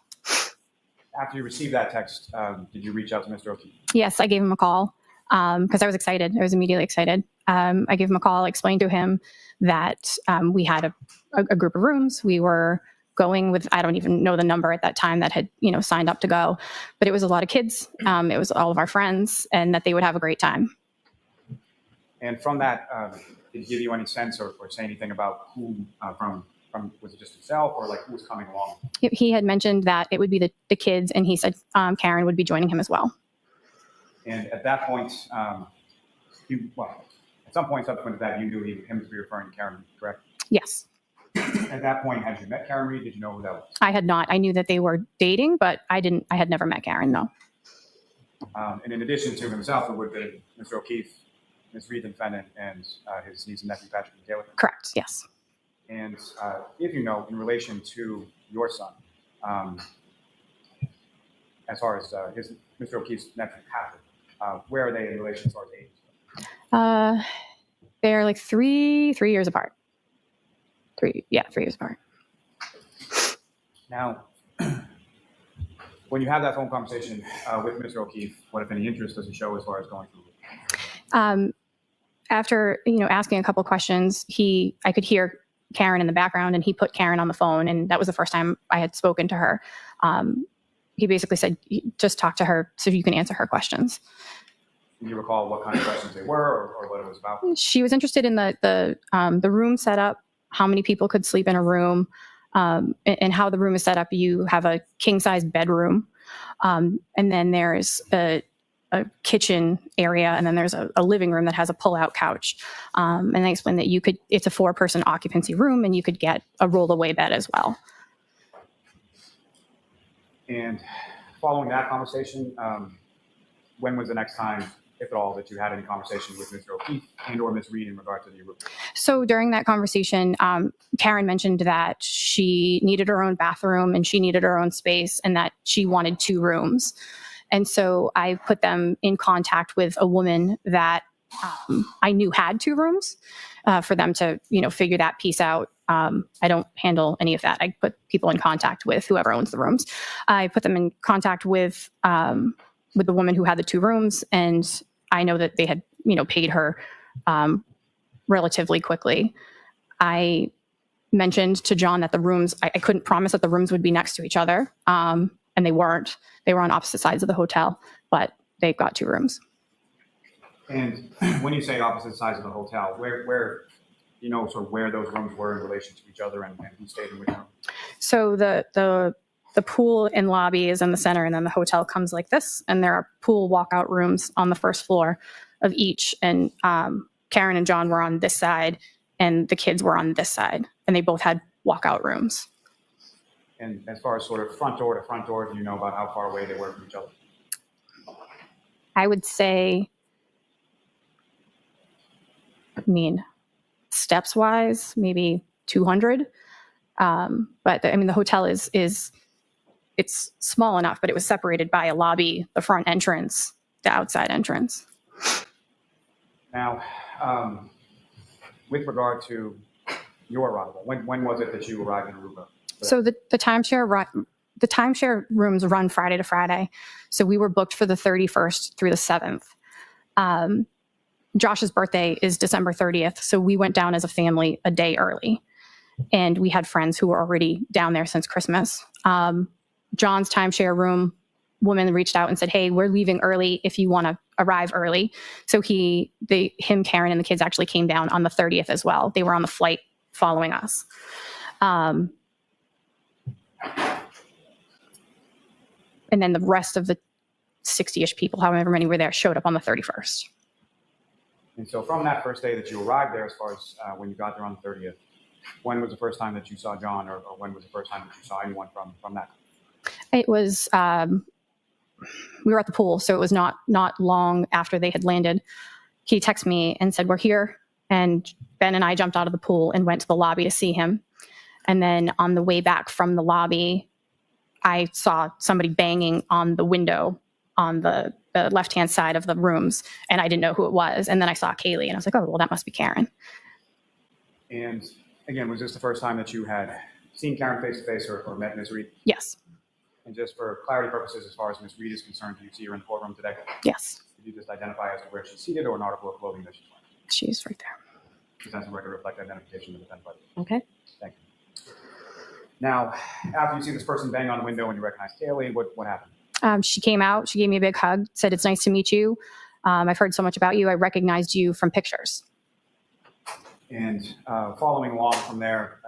after you received that text, did you reach out to Mr. O'Keefe? Yes, I gave him a call because I was excited. I was immediately excited. I gave him a call, explained to him that we had a group of rooms. We were going with, I don't even know the number at that time that had, signed up to go, but it was a lot of kids. It was all of our friends, and that they would have a great time. And from that, did he give you any sense or say anything about who from was it just himself or like who was coming along? He had mentioned that it would be the kids, and he said Karen would be joining him as well. And at that point, at some point subsequent to that, you knew him to be referring to Karen, correct? Yes. At that point, had you met Karen Reed? Did you know who that was? I had not. I knew that they were dating, but I had never met Karen, no. And in addition to himself, it would have been Mr. O'Keefe, Ms. Reed, the defendant, and his niece and nephew, Patrick and Taylor. Correct, yes. And if you know, in relation to your son, as far as Mr. O'Keefe's nephew, Patrick, where are they in relation as far as age? They're like three years apart. 3 years apart. Now, when you have that phone conversation with Mr. O'Keefe, what, if any, interest does he show as far as going through? After, asking a couple questions, I could hear Karen in the background, and he put Karen on the phone, and that was the first time I had spoken to her. He basically said, just talk to her so you can answer her questions. Can you recall what kind of questions they were or what it was about? She was interested in the room setup, how many people could sleep in a room, and how the room is set up. You have a king-size bedroom, and then there's a kitchen area, and then there's a living room that has a pull-out couch. And I explained that it's a 4-person occupancy room, and you could get a roll-away bed as well. And following that conversation, when was the next time, if at all, that you had any conversation with Mr. O'Keefe and or Ms. Reed in regard to the room? So during that conversation, Karen mentioned that she needed her own bathroom and she needed her own space, and that she wanted 2 rooms. And so I put them in contact with a woman that I knew had 2 rooms for them to, figure that piece out. I don't handle any of that. I put people in contact with whoever owns the rooms. I put them in contact with the woman who had the 2 rooms, and I know that they had, paid her relatively quickly. I mentioned to John that the rooms, I couldn't promise that the rooms would be next to each other, and they weren't. They were on opposite sides of the hotel, but they've got 2 rooms. And when you say opposite sides of the hotel, where sort of where those rooms were in relation to each other and who stayed in which room? So the pool and lobby is in the center, and then the hotel comes like this, and there are pool walkout rooms on the first floor of each. And Karen and John were on this side, and the kids were on this side, and they both had walkout rooms. And as far as sort of front door to front door, do you know about how far away they were from each other? I would say, steps wise, maybe 200. But the hotel it's small enough, but it was separated by a lobby, the front entrance, the outside entrance. Now, with regard to your arrival, when was it that you arrived in Aruba? So the timeshare rooms run Friday to Friday. So we were booked for the 31st through the 7th. Josh's birthday is December 30th. So we went down as a family a day early, and we had friends who were already down there since Christmas. John's timeshare room woman reached out and said, hey, we're leaving early if you want to arrive early. So him, Karen, and the kids actually came down on the 30th as well. They were on the flight following us. And then the rest of the 60-ish people, however many were there, showed up on the 31st. And so from that first day that you arrived there, as far as when you got there on the 30th, when was the first time that you saw John, or when was the first time that you saw anyone from that? It was, we were at the pool, so it was not long after they had landed. He texted me and said, we're here. And Ben and I jumped out of the pool and went to the lobby to see him. And then on the way back from the lobby, I saw somebody banging on the window on the left-hand side of the rooms, and I didn't know who it was. And then I saw Kaylee, and I was like, oh, well, that must be Karen. And again, was this the first time that you had seen Karen face-to-face or met Ms. Reed? Yes. And just for clarity purposes, as far as Ms. Reed is concerned, do you see her in the courtroom today? Yes. Could you just identify as to where she's seated or an article of clothing that she's wearing? She's right there. Presents a record reflect identification of the defendant. Okay. Thank you. Now, after you see this person bang on the window and you recognize Kaylee, what happened? She came out. She gave me a big hug, said, it's nice to meet you. I've heard so much about you. I recognized you from pictures. And following along from there,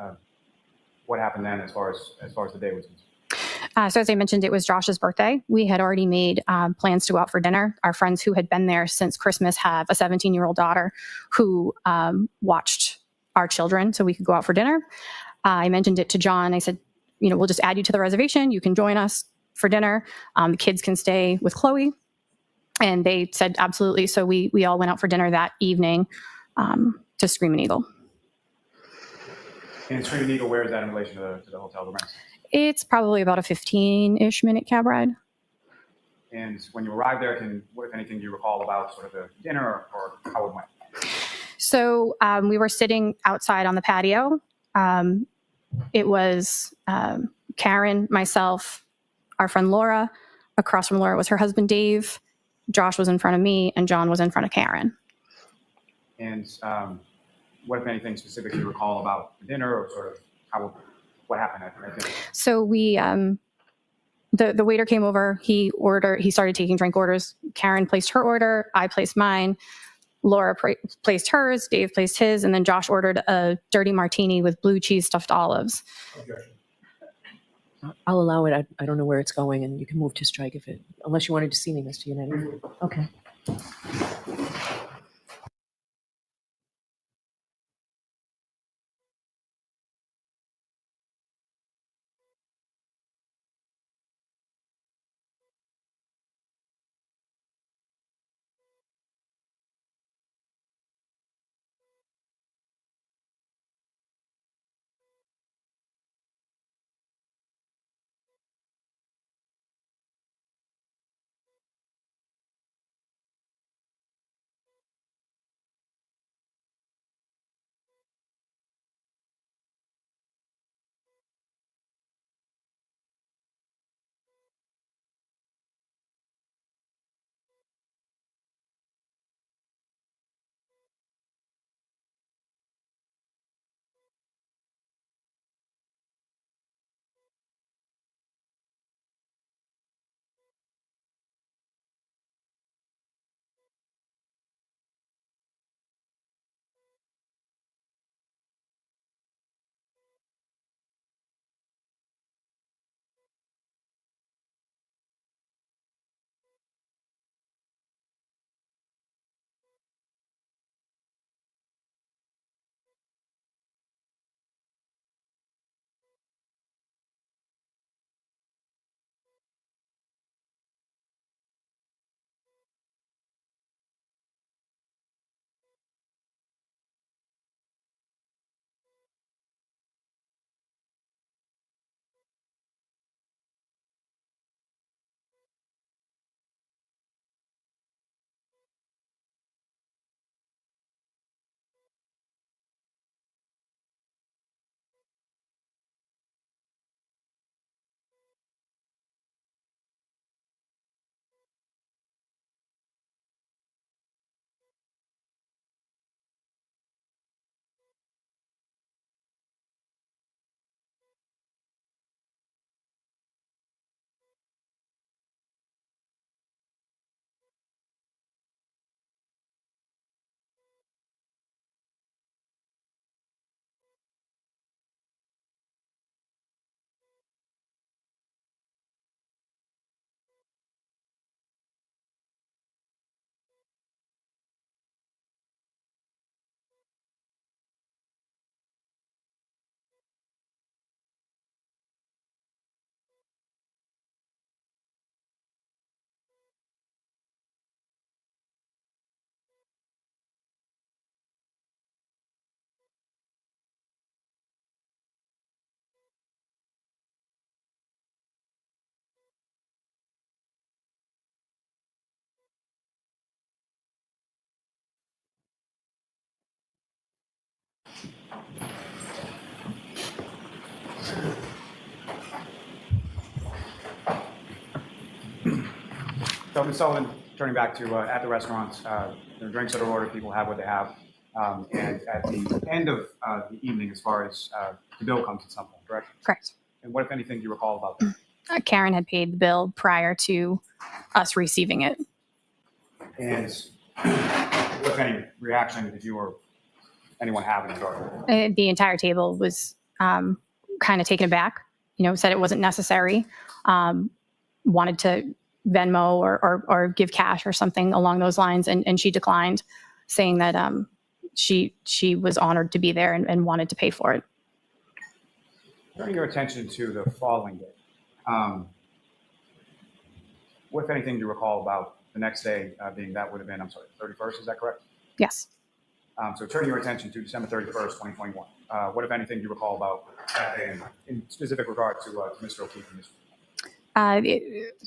what happened then as far as the day was concerned? So as I mentioned, it was Josh's birthday. We had already made plans to go out for dinner. Our friends who had been there since Christmas have a 17-year-old daughter who watched our children so we could go out for dinner. I mentioned it to John. I said, we'll just add you to the reservation. You can join us for dinner. The kids can stay with Chloe. And they said, absolutely. So we all went out for dinner that evening to Screaming Eagle. And Screaming Eagle, where is that in relation to the hotel, the rent? It's probably about a 15-ish minute cab ride. And when you arrived there, what, if anything, do you recall about sort of the dinner or how it went? So we were sitting outside on the patio. It was Karen, myself, our friend Laura. Across from Laura was her husband, Dave. Josh was in front of me, and John was in front of Karen. And what, if anything, specifically you recall about the dinner or sort of what happened at dinner? So we, the waiter came over. He started taking drink orders. Karen placed her order. I placed mine. Laura placed hers. Dave placed his. And then Josh ordered a dirty martini with blue cheese stuffed olives. Objection. I'll allow it. I don't know where it's going, and you can move to strike unless you wanted to see me, Mr. Yannetti. Okay. So, Ms. Sullivan, turning back to at the restaurants, the drinks that are ordered, people have what they have. And at the end of the evening, as far as the bill comes at some point, correct? Correct. And what, if anything, do you recall about that? Karen had paid the bill prior to us receiving it. And what, if any, reaction did you or anyone have in regard to it? The entire table was kind of taken aback, said it wasn't necessary, wanted to Venmo or give cash or something along those lines. And she declined, saying that she was honored to be there and wanted to pay for it. Turning your attention to the following day, what, if anything, do you recall about the next day being that would have been, I'm sorry, 31st, is that correct? Yes. So turning your attention to December 31st, 2021, what, if anything, do you recall about that day in specific regard to Mr. O'Keefe and Ms.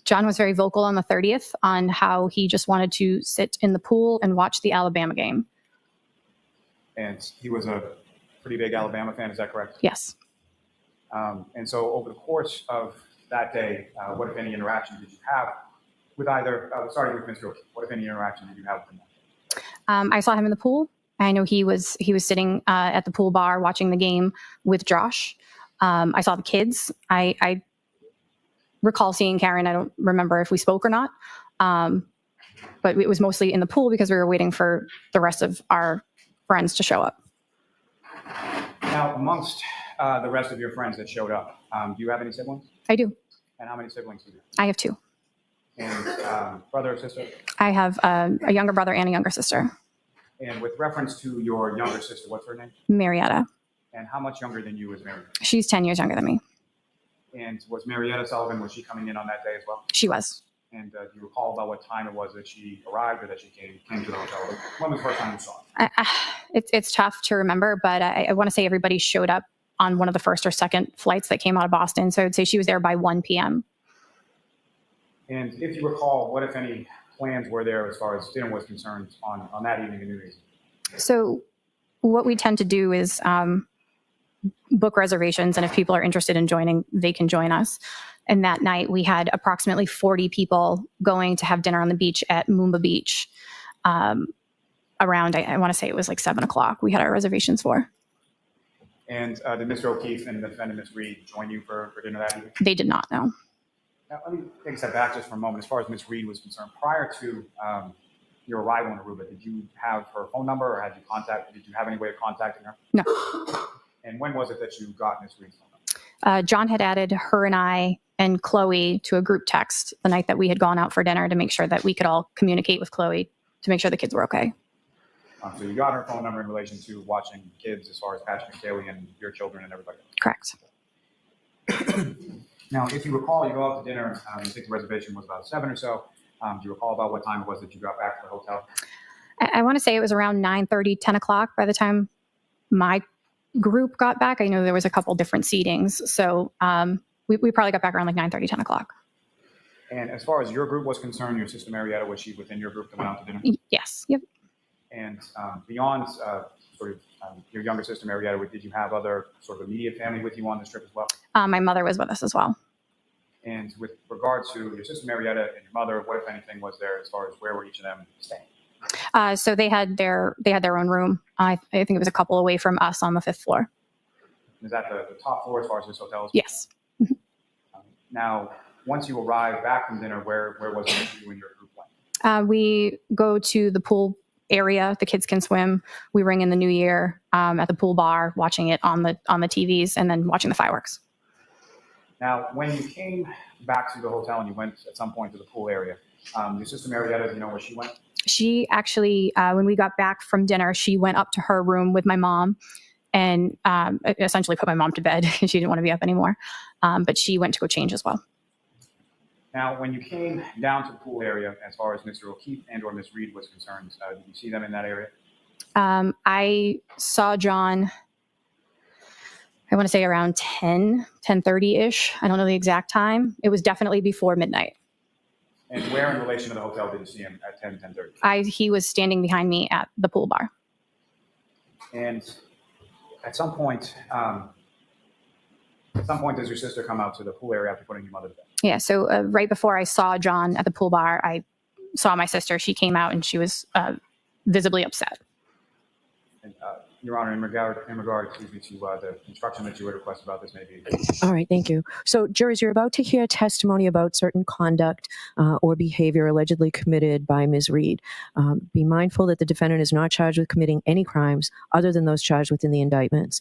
John was very vocal on the 30th on how he just wanted to sit in the pool and watch the Alabama game. And he was a pretty big Alabama fan, is that correct? Yes. And so over the course of that day, what, if any, interaction did you have with either, starting with Mr. O'Keefe, what, if any, interaction did you have with him? I saw him in the pool. I know he was sitting at the pool bar watching the game with Josh. I saw the kids. I recall seeing Karen. I don't remember if we spoke or not, but it was mostly in the pool because we were waiting for the rest of our friends to show up. Now, amongst the rest of your friends that showed up, do you have any siblings? I do. And how many siblings do you have? I have 2. And brother or sister? I have a younger brother and a younger sister. And with reference to your younger sister, what's her name? Marietta. And how much younger than you is Marietta? She's 10 years younger than me. And was Marietta Sullivan, was she coming in on that day as well? She was. And do you recall about what time it was that she arrived or that she came to the hotel? When was the first time you saw her? It's tough to remember, but I want to say everybody showed up on one of the first or second flights that came out of Boston. So I would say she was there by 1 p.m. And if you recall, what, if any, plans were there as far as dinner was concerned on that evening in New Year's? So what we tend to do is book reservations, and if people are interested in joining, they can join us. And that night we had approximately 40 people going to have dinner on the beach at Moomba Beach. Around, I want to say it was like 7 o'clock. We had our reservations for. And did Mr. O'Keefe and the defendant, Ms. Reed, join you for dinner that evening? They did not, no. Now, let me take a step back just for a moment. As far as Ms. Reed was concerned, prior to your arrival in Aruba, did you have her phone number or did you have any way of contacting her? No. And when was it that you got Ms. Reed's phone number? John had added her and I and Chloe to a group text the night that we had gone out for dinner to make sure that we could all communicate with Chloe to make sure the kids were okay. So you got her phone number in relation to watching kids as far as Patrick and Kaylee and your children and everybody else? Correct. Now, if you recall, you go out to dinner, you think the reservation was about 7 or so. Do you recall about what time it was that you got back to the hotel? I want to say it was around 9:30, 10 o'clock by the time my group got back. I know there was a couple different seatings. So we probably got back around like 9:30, 10 o'clock. And as far as your group was concerned, your sister Marietta, was she within your group that went out to dinner? Yes. Yep. And beyond your younger sister Marietta, did you have other sort of immediate family with you on this trip as well? My mother was with us as well. And with regard to your sister Marietta and your mother, what, if anything, was there as far as where were each of them staying? So they had their own room. I think it was a couple away from us on the 5th floor. Is that the top floor as far as this hotel is? Yes. Now, once you arrived back from dinner, where was it that you and your group went? We go to the pool area. The kids can swim. We ring in the new year at the pool bar, watching it on the TVs, and then watching the fireworks. Now, when you came back to the hotel and you went at some point to the pool area, your sister Marietta, do you know where she went? She actually, when we got back from dinner, she went up to her room with my mom and essentially put my mom to bed. She didn't want to be up anymore. But she went to go change as well. Now, when you came down to the pool area, as far as Mr. O'Keefe and or Ms. Reed was concerned, did you see them in that area? I saw John, I want to say around 10:30-ish. I don't know the exact time. It was definitely before midnight. And where in relation to the hotel did you see him at 10:30? He was standing behind me at the pool bar. And At some point, does your sister come out to the pool area after putting your mother to bed? Yeah. So right before I saw John at the pool bar, I saw my sister. She came out and she was visibly upset. And, Your Honor, in regard, excuse me, to the instruction that you would request about this, maybe. All right, thank you. So, jurors, you're about to hear testimony about certain conduct or behavior allegedly committed by Ms. Reed. Be mindful that the defendant is not charged with committing any crimes other than those charged within the indictments.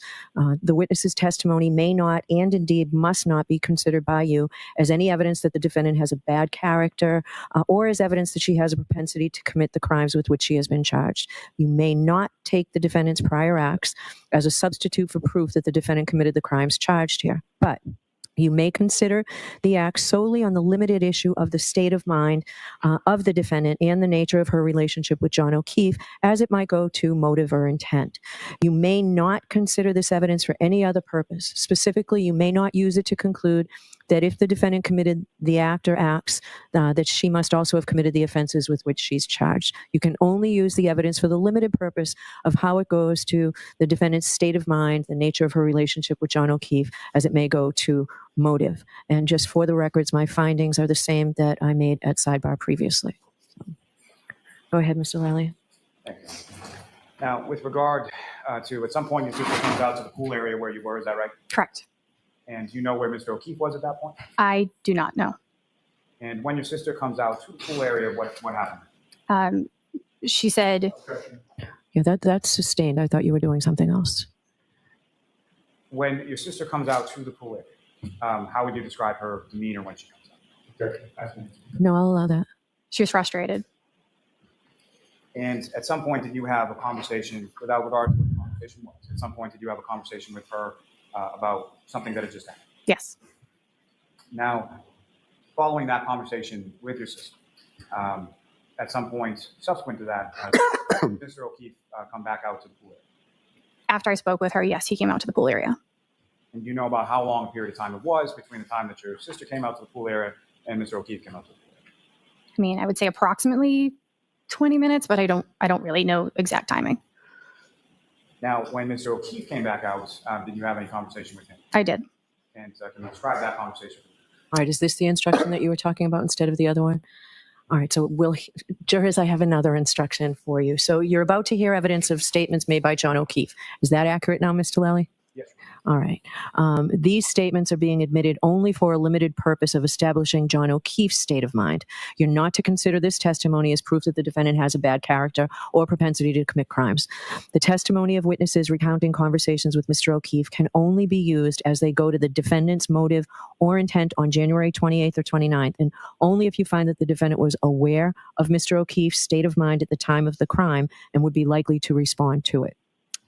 The witness's testimony may not and indeed must not be considered by you as any evidence that the defendant has a bad character or as evidence that she has a propensity to commit the crimes with which she has been charged. You may not take the defendant's prior acts as a substitute for proof that the defendant committed the crimes charged here. But you may consider the act solely on the limited issue of the state of mind of the defendant and the nature of her relationship with John O'Keefe as it might go to motive or intent. You may not consider this evidence for any other purpose. Specifically, you may not use it to conclude that if the defendant committed the act or acts, that she must also have committed the offenses with which she's charged. You can only use the evidence for the limited purpose of how it goes to the defendant's state of mind, the nature of her relationship with John O'Keefe, as it may go to motive. And just for the records, my findings are the same that I made at sidebar previously. So, go ahead, Mr. Lally. Thank you. Now, with regard to, at some point, your sister comes out to the pool area where you were, is that right? Correct. And you know where Mr. O'Keefe was at that point? I do not know. And when your sister comes out to the pool area, what happened? She said, Yeah, that's sustained. I thought you were doing something else. When your sister comes out to the pool area, how would you describe her demeanor when she comes out? No, I'll allow that. she was frustrated. And at some point, did you have a conversation, without regard to what the conversation was, at some point, did you have a conversation with her about something that had just happened? Yes. Now, following that conversation with your sister, at some point subsequent to that, Mr. O'Keefe come back out to the pool area? After I spoke with her, yes, he came out to the pool area. And do you know about how long a period of time it was between the time that your sister came out to the pool area and Mr. O'Keefe came out to the pool area? I mean, I would say approximately 20 minutes, but I don't really know exact timing. Now, when Mr. O'Keefe came back out, did you have any conversation with him? I did. And can you describe that conversation? All right, is this the instruction that you were talking about instead of the other one? All right, so jurors, I have another instruction for you. So you're about to hear evidence of statements made by John O'Keefe. Is that accurate now, Mr. Lally? Yes. All right. These statements are being admitted only for a limited purpose of establishing John O'Keefe's state of mind. You're not to consider this testimony as proof that the defendant has a bad character or propensity to commit crimes. The testimony of witnesses recounting conversations with Mr. O'Keefe can only be used as they go to the defendant's motive or intent on January 28th or 29th, and only if you find that the defendant was aware of Mr. O'Keefe's state of mind at the time of the crime and would be likely to respond to it.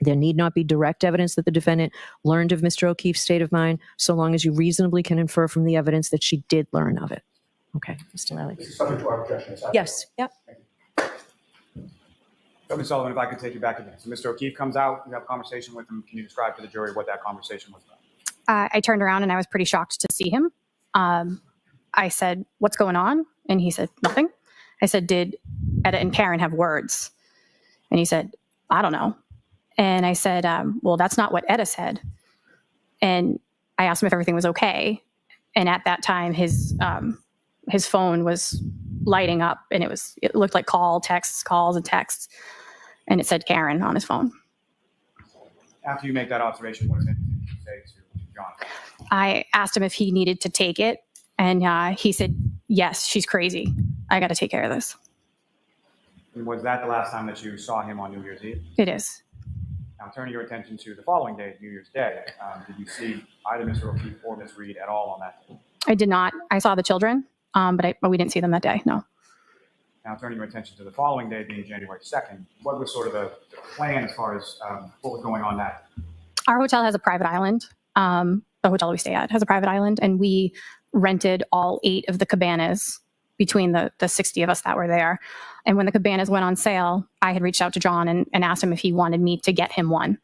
There need not be direct evidence that the defendant learned of Mr. O'Keefe's state of mind, so long as you reasonably can infer from the evidence that she did learn of it. Okay, Mr. Lally. This is subject to our objection. Yes, yep. So, Ms. Sullivan, if I could take you back again. So Mr. O'Keefe comes out, you have a conversation with him. Can you describe to the jury what that conversation was about? I turned around and I was pretty shocked to see him. I said, "What's going on?" And he said, "Nothing." I said, "Did Etta and Karen have words?" And he said, "I don't know." And I said, "Well, that's not what Etta said." And I asked him if everything was okay. And at that time, his phone was lighting up, and it looked like calls and texts, and it said Karen on his phone. After you make that observation, what did you say to John? I asked him if he needed to take it, and he said, "Yes, she's crazy. I got to take care of this." And was that the last time that you saw him on New Year's Eve? It is. Now, turning your attention to the following day, New Year's Day, did you see either Mr. O'Keefe or Ms. Reed at all on that day? I did not. I saw the children, but we didn't see them that day, no. Now, turning your attention to the following day, being January 2nd, what was sort of the plan as far as what was going on that day? Our hotel has a private island. The hotel we stay at has a private island, and we rented all 8 of the cabanas between the 60 of us that were there. And when the cabanas went on sale, I had reached out to John and asked him if he wanted me to get him one.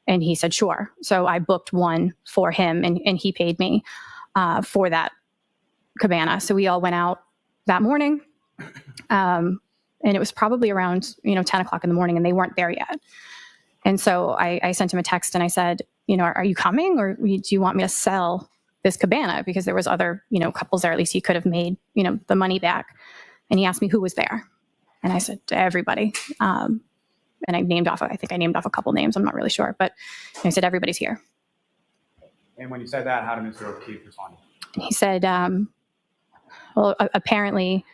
And he said, sure. So I booked one for him, and he paid me for that cabana. So we all went out that morning. And it was probably around 10 o'clock in the morning, and they weren't there yet. And so I sent him a text and I said, are you coming, or do you want me to sell this cabana? Because there was other, couples there, at least he could have made, the money back. And he asked me who was there. And I said, everybody. And I named off a couple names. I'm not really sure, but I said, everybody's here. And when you said that, how did Mr. O'Keefe respond? He said, well, apparently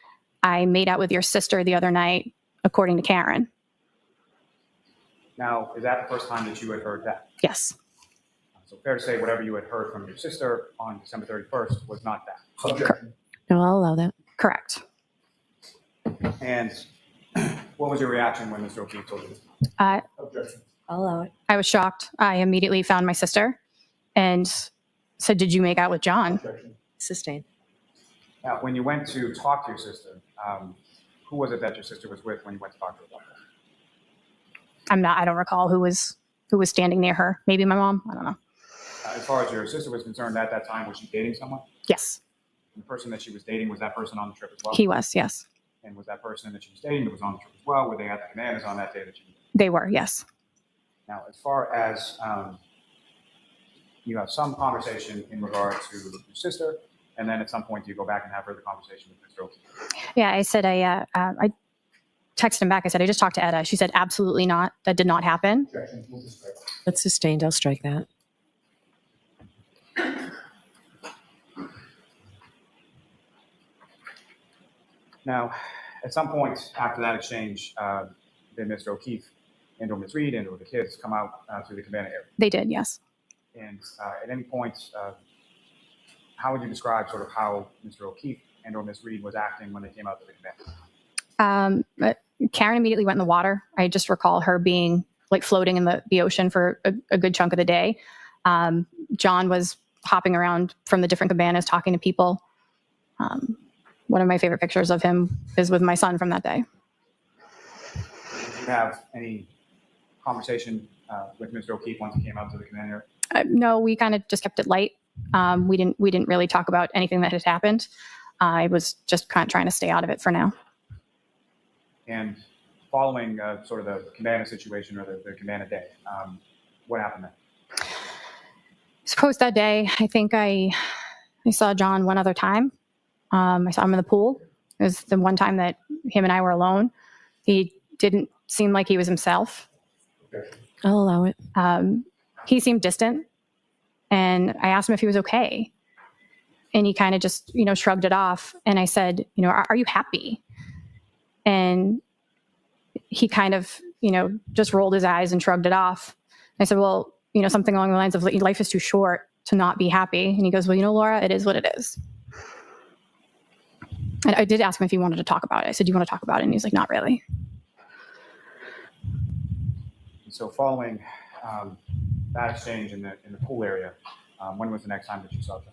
I made out with your sister the other night, according to Karen. Now, is that the first time that you had heard that? Yes. So fair to say whatever you had heard from your sister on December 31st was not that. Objection. No, I'll allow that. Correct. And what was your reaction when Mr. O'Keefe told you this? Objection. I'll allow it. I was shocked. I immediately found my sister and said, did you make out with John? Objection. Sustained. Now, when you went to talk to your sister, who was it that your sister was with when you went to talk to her about that? I don't recall who was standing near her. Maybe my mom. I don't know. As far as your sister was concerned at that time, was she dating someone? Yes, And the person that she was dating, was that person on the trip as well? he was. Yes, And was that person that she was dating that was on the trip as well? Were they at the Cabanas on that day that you? they were. Yes. Now, as far as you have some conversation in regard to your sister, and then at some point you go back and have further conversation with Mr. O'Keefe. Yeah, I said I texted him back. I said I just talked to Etta. She said absolutely not. That did not happen. Objection. Move to strike. That's sustained. I'll strike that. Now, at some point after that exchange, did Mr. O'Keefe and or Ms. Reed and or the kids come out to the Cabana area? They did. Yes. And at any point, how would you describe sort of how Mr. O'Keefe and or Ms. Reed was acting when they came out to the Cabana? But Karen immediately went in the water. I just recall her being like floating in the ocean for a good chunk of the day. John was hopping around from the different cabanas talking to people. One of my favorite pictures of him is with my son from that day. Did you have any conversation with Mr. O'Keefe once he came out to the Cabana area? No, we kind of just kept it light. We didn't really talk about anything that had happened. I was just kind of trying to stay out of it for now. And following sort of the Cabana situation or the Cabana day, what happened then? Suppose that day, I think I saw John one other time. I saw him in the pool. It was the one time that him and I were alone. He didn't seem like he was himself. Objection. I'll allow it. He seemed distant, and I asked him if he was okay. And he kind of just, shrugged it off. And I said, are you happy? And he kind of, just rolled his eyes and shrugged it off. I said, well, something along the lines of life is too short to not be happy. And he goes, well, Laura, it is what it is. And I did ask him if he wanted to talk about it. I said, do you want to talk about it? And he's like, not really. And so following that exchange in the pool area, when was the next time that you saw him?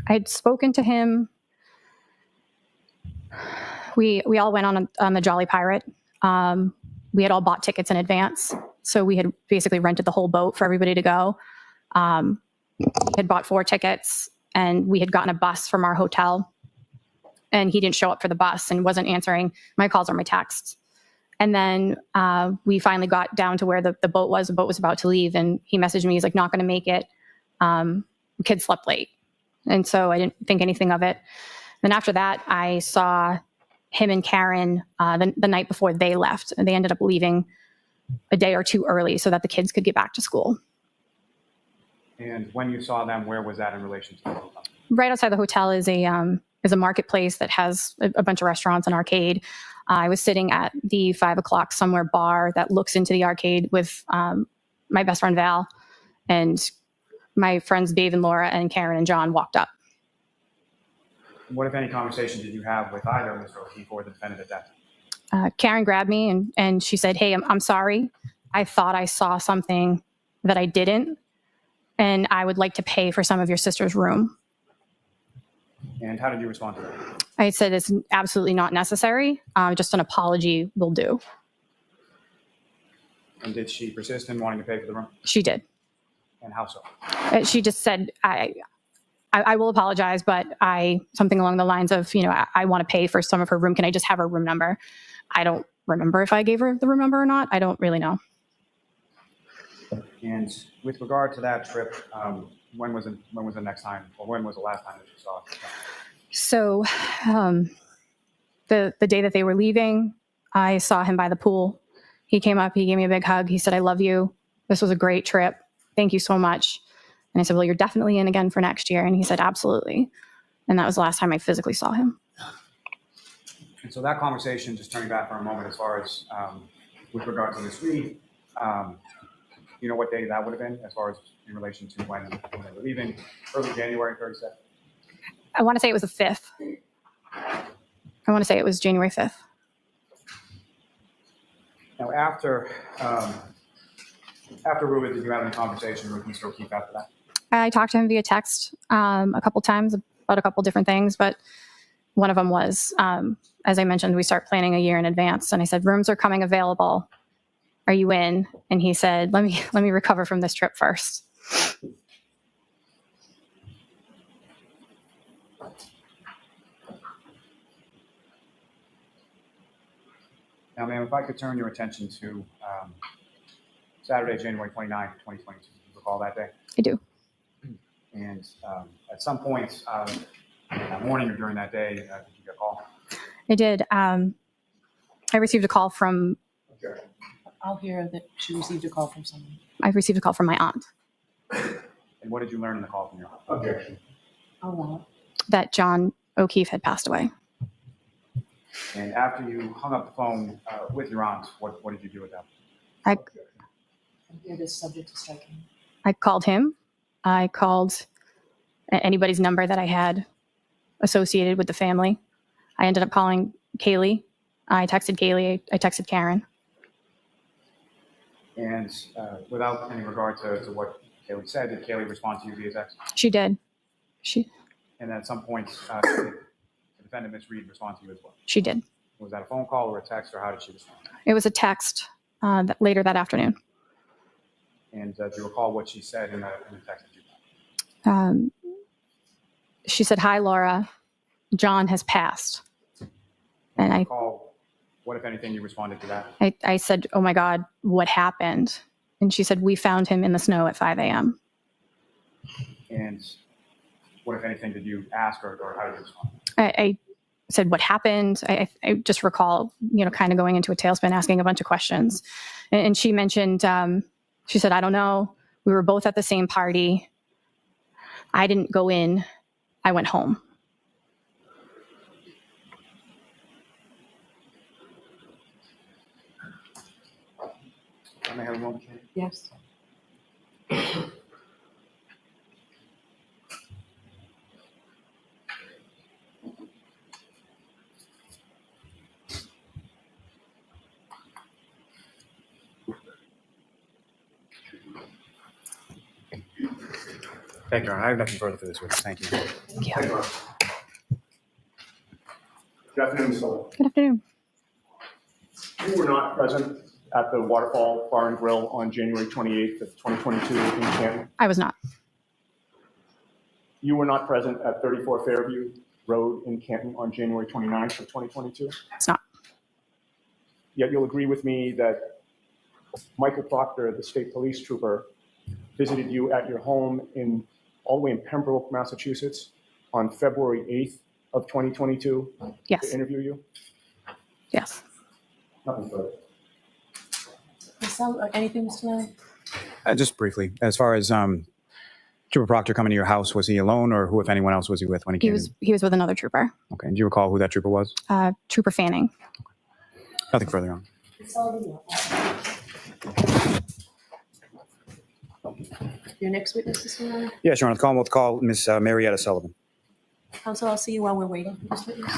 I had spoken to him. We all went on the Jolly Pirate. We had all bought tickets in advance. So we had basically rented the whole boat for everybody to go. He had bought 4 tickets, and we had gotten a bus from our hotel, and he didn't show up for the bus and wasn't answering my calls or my texts. And then we finally got down to where the boat was. The boat was about to leave, and he messaged me. He's like, not going to make it. Kids slept late. And so I didn't think anything of it. Then after that, I saw him and Karen the night before they left. And they ended up leaving a day or two early so that the kids could get back to school. And when you saw them, where was that in relation to the hotel? Right outside the hotel is a marketplace that has a bunch of restaurants and arcade. I was sitting at the 5 o'clock somewhere bar that looks into the arcade with my best friend Val, and my friends Dave and Laura and Karen and John walked up. What, if any, conversation did you have with either Mr. O'Keefe or the defendant at that time? Karen grabbed me and she said, hey, I'm sorry. I thought I saw something that I didn't, and I would like to pay for some of your sister's room. And how did you respond to that? I said it's absolutely not necessary. Just an apology will do. And did she persist in wanting to pay for the room? She did. And how so? She just said, I will apologize, but something along the lines of, I want to pay for some of her room. Can I just have her room number? I don't remember if I gave her the remember or not. I don't really know. And with regard to that trip, when was the next time, or when was the last time that you saw it? So the day that they were leaving, I saw him by the pool. He came up, he gave me a big hug. He said, "I love you. This was a great trip. Thank you so much." And I said, "Well, you're definitely in again for next year." And he said, "Absolutely." And that was the last time I physically saw him. And so that conversation, just turning back for a moment, as far as with regard to Ms. Reed, you know what day that would have been, as far as in relation to when they were leaving? Early January, 37th? I want to say it was the 5th. I want to say it was January 5th. Now, after Ruben, did you have any conversation with Mr. O'Keefe after that? I talked to him via text a couple times about a couple different things, but one of them was, as I mentioned, we start planning a year in advance. And I said, "Rooms are coming available. Are you in?" And he said, let me recover from this trip first." Now, ma'am, if I could turn your attention to Saturday, January 29th, 2022. Do you recall that day? I do. And at some point that morning or during that day, did you get a call? I did. I received a call from, I'll hear that she received a call from someone. I received a call from my aunt And what did you learn in the call from your aunt? Objection. Oh, wow. that John O'Keefe had passed away. And after you hung up the phone with your aunt, what did you do with that? I Hear this subject to striking. I called him. I called anybody's number that I had associated with the family. I ended up calling Kaylee. I texted Kaylee. I texted Karen. And without any regard to what Kaylee said, did Kaylee respond to you via text? She did. And then at some point, the defendant, Ms. Reed, respond to you as well? She did. Was that a phone call or a text, or how did she respond? It was a text later that afternoon. And do you recall what she said in the text that you got? She said, "Hi, Laura. John has passed." And Do you recall what, if anything, you responded to that? I said, "Oh my God, what happened?" And she said, "We found him in the snow at 5 a.m. And what, if anything, did you ask, or how did you respond? I said, "What happened?" I just recall, kind of going into a tailspin, asking a bunch of questions. And she mentioned, she said, "I don't know. We were both at the same party. I didn't go in. I went home." I may have a moment. Yes. Thank you, Your Honor. I have nothing further for this witness. Thank you. Thank you. Good afternoon, Ms. Sullivan. Good afternoon. You were not present at the Waterfall Bar and Grill on January 28th of 2022 in Canton. I was not. You were not present at 34 Fairview Road in Canton on January 29th of 2022. It's not. Yet you'll agree with me that Michael Proctor, the state police trooper, visited you at your home all the way in Pembroke, Massachusetts on February 8th of 2022 Yes. to interview you. Yes. Nothing further. Anything, Mr. Lang? Just briefly, as far as Trooper Proctor coming to your house, was he alone, or who, if anyone else, was he with when he came? He was with another trooper, Okay. And do you recall who that trooper was? Trooper Fanning. Nothing further on. Your next witness, Mr. Lang? Yes, Your Honor. The call will call Ms. Marietta Sullivan. Counsel, I'll see you while we're waiting for this witness.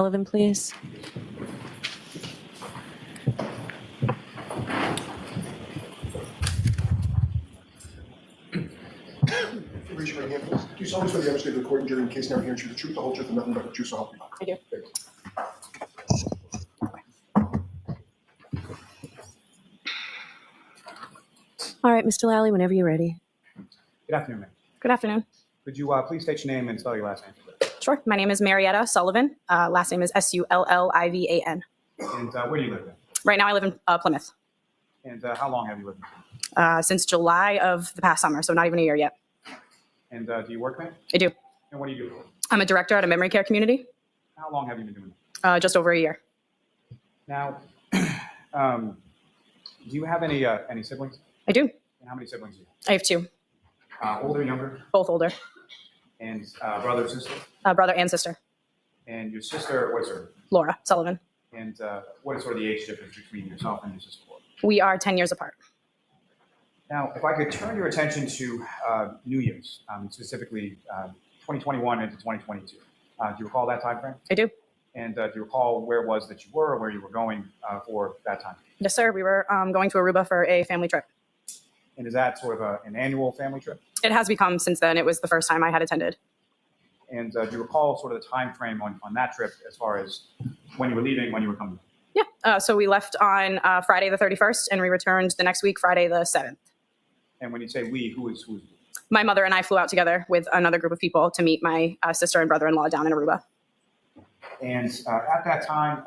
Sullivan, please. Raise your right hand, please. Do you solemnly swear the understatement of the court and jury in case now hearing the truth, the whole truth, and nothing but the truth, so help you God? I do. Thank you. All right, Mr. Lally, whenever you're ready. Good afternoon, ma'am. Good afternoon. Could you please state your name and spell your last name? Sure. My name is Marietta Sullivan. Last name is Sullivan. And where do you live then? Right now I live in Plymouth And how long have you lived there? since July of the past summer, so not even a year yet. And do you work there? I do. And what do you do? I'm a director at a memory care community, How long have you been doing that? just over a year. Now, do you have any siblings? I do. And how many siblings do you I have two, have? Older, younger? both older, And brother, sister? brother and sister, And your sister, what's her? Laura Sullivan. And what is sort of the age difference between yourself and your sister? We are 10 years apart. Now, if I could turn your attention to New Year's, specifically 2021 into 2022. Do you recall that time frame? I do. And do you recall where it was that you were or where you were going for that time? Yes, sir. We were going to Aruba for a family trip. And is that sort of an annual family trip? It has become since then. It was the first time I had attended. And do you recall sort of the time frame on that trip as far as when you were leaving, when you were coming? Yeah. So we left on Friday the 31st, and we returned the next week, Friday the 7th. And when you say we, who is we? My mother and I flew out together with another group of people to meet my sister and brother-in-law down in Aruba. And at that time,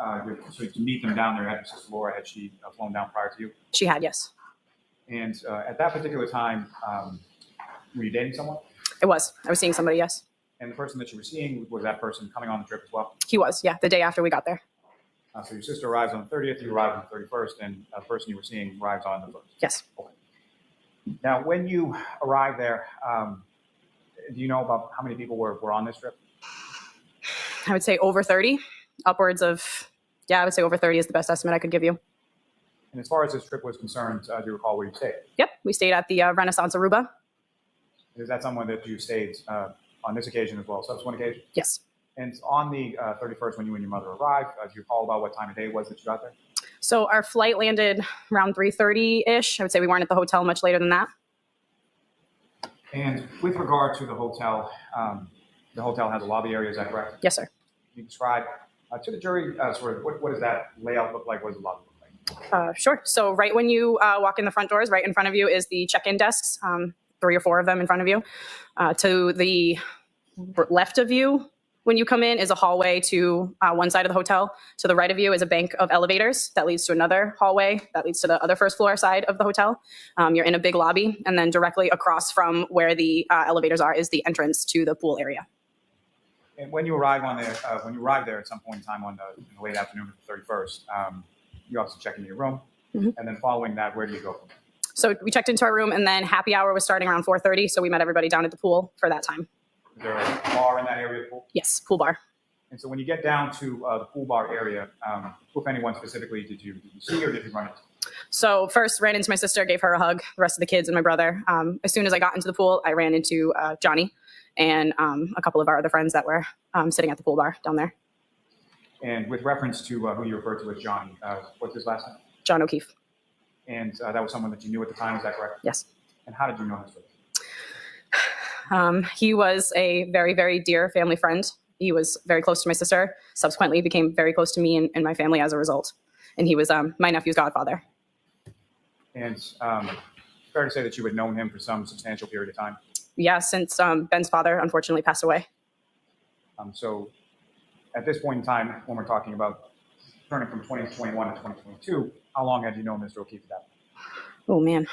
so to meet them down there, had your sister Laura, had she flown down prior to you? She had, yes. And at that particular time, were you dating someone? I was seeing somebody, yes. And the person that you were seeing, was that person coming on the trip as well? He was, yeah, the day after we got there. So your sister arrives on the 30th, you arrive on the 31st, and the person you were seeing arrives on the 1st? Yes. Okay. Now, when you arrived there, do you know about how many people were on this trip? I would say over 30, upwards of, yeah, I would say over 30 is the best estimate I could give you. And as far as this trip was concerned, do you recall where you stayed? Yep, we stayed at the Renaissance Aruba. Is that someone that you stayed on this occasion as well, subsequent occasion? Yes. And on the 31st, when you and your mother arrived, do you recall about what time of day it was that you got there? So our flight landed around 3:30-ish. I would say we weren't at the hotel much later than that. And with regard to the hotel has a lobby area, is that correct? Yes, sir. Can you describe to the jury sort of what does that layout look like? What does the lobby look like? Sure. So right when you walk in the front doors, right in front of you is the check-in desks, 3 or 4 of them in front of you. To the left of you, when you come in, is a hallway to one side of the hotel. To the right of you is a bank of elevators that leads to another hallway that leads to the other first floor side of the hotel. You're in a big lobby, and then directly across from where the elevators are is the entrance to the pool area. And when you arrive there at some point in time in the late afternoon of the 31st, you obviously check into your room, Mm-hmm. and then following that, where do you go from there? So we checked into our room, and then happy hour was starting around 4:30, so we met everybody down at the pool for that time. Is there a bar in that area of the pool? Yes, pool bar. And so when you get down to the pool bar area, who, if anyone specifically, did you see or did you run into? So first ran into my sister, gave her a hug, the rest of the kids and my brother. As soon as I got into the pool, I ran into Johnny and a couple of our other friends that were sitting at the pool bar down there. And with reference to who you referred to as Johnny, what's his last name? John O'Keefe. And that was someone that you knew at the time, is that correct? Yes. And how did you know his story? He was a very, very dear family friend. He was very close to my sister, subsequently became very close to me and my family as a result. And he was my nephew's godfather. And fair to say that you had known him for some substantial period of time? Yeah, since Ben's father unfortunately passed away. So at this point in time, when we're talking about turning from 2021 to 2022, how long had you known Mr. O'Keefe at that point? Oh, man.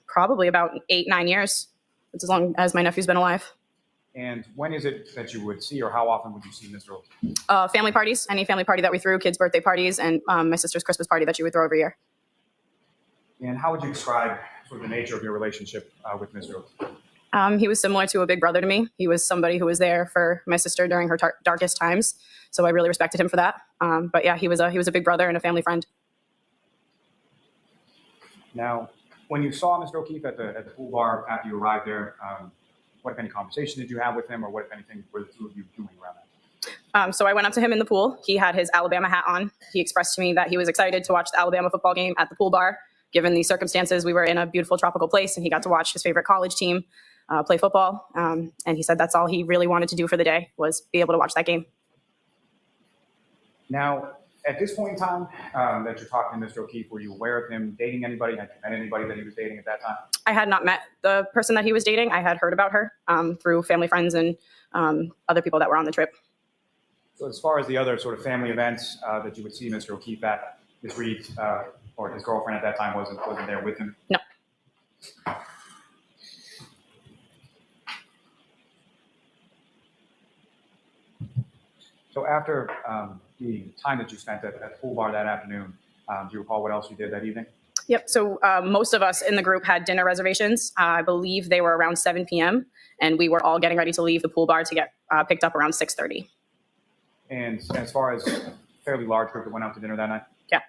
Probably about 8-9 years. It's as long as my nephew's been alive. And when is it that you would see, or how often would you see Mr. O'Keefe? Family parties, any family party that we threw, kids' birthday parties, and my sister's Christmas party that she would throw every year. And how would you describe sort of the nature of your relationship with Mr. O'Keefe? He was similar to a big brother to me. He was somebody who was there for my sister during her darkest times. So I really respected him for that. But yeah, he was a big brother and a family friend. Now, when you saw Mr. O'Keefe at the pool bar after you arrived there, what, if any, conversation did you have with him, or what, if anything, were the two of you doing around So I went up to him in the pool. He had his Alabama hat on. He expressed to me that he was excited to watch the Alabama football game at the pool bar. Given the circumstances, we were in a beautiful tropical place, and he got to watch his favorite college team play football. And he said that's all he really wanted to do for the day, was be able to watch that game. Now, at this point in time that you're talking to Mr. O'Keefe, were you aware of him dating anybody? Had you met anybody that he was dating at that time? I had not met the person that he was dating. I had heard about her through family friends and other people that were on the trip. So as far as the other sort of family events that you would see Mr. O'Keefe at, Ms. Reed or his girlfriend at that time wasn't there with him? No. So after the time that you spent at the pool bar that afternoon, do you recall what else you did that evening? Yep. So most of us in the group had dinner reservations. I believe they were around 7 p.m. and we were all getting ready to leave the pool bar to get picked up around 6:30. And as far as a fairly large group that went out to dinner that night? Yeah,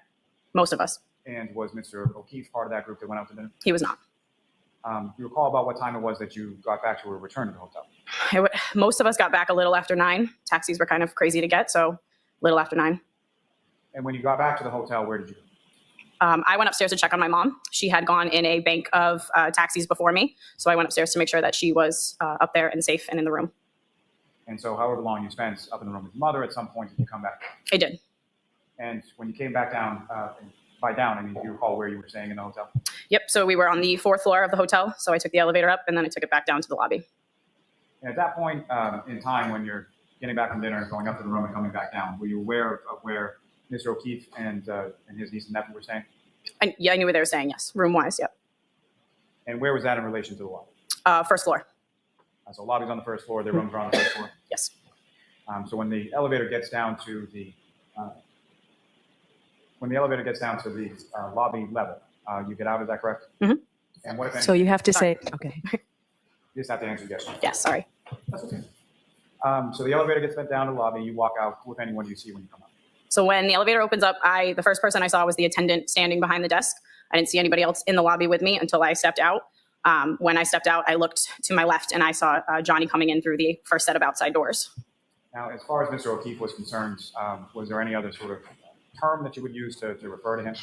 most of us. And was Mr. O'Keefe part of that group that went out to dinner? He was not. Do you recall about what time it was that you got back to or returned to the hotel? Most of us got back a little after 9. Taxis were kind of crazy to get, so a little after 9. And when you got back to the hotel, where did you go? I went upstairs to check on my mom. She had gone in a bank of taxis before me, so I went upstairs to make sure that she was up there and safe and in the room. And so however long you spent up in the room with your mother, at some point did you come back? I did. And when you came back down, by down, I mean, do you recall where you were staying in the hotel? Yep, so we were on the 4th floor of the hotel, so I took the elevator up and then I took it back down to the lobby. And at that point in time, when you're getting back from dinner, going up to the room and coming back down, were you aware of where Mr. O'Keefe and his niece and nephew were staying? Yeah, I knew where they were staying, yes, room-wise, yep. And where was that in relation to the lobby? 1st floor. So lobby's on the 1st floor, their rooms are on the 1st floor? Yes. So when the elevator gets down to the lobby level, you get out, is that correct? Mm-hmm. And what if any, So you have to say, okay. you just have to answer yes. Yes, sorry. That's okay. So the elevator gets sent down to the lobby, you walk out, who, if anyone, do you see when you come out? So when the elevator opens up, the first person I saw was the attendant standing behind the desk. I didn't see anybody else in the lobby with me until I stepped out. When I stepped out, I looked to my left and I saw Johnny coming in through the first set of outside doors. Now, as far as Mr. O'Keefe was concerned, was there any other sort of term that you would use to refer to him?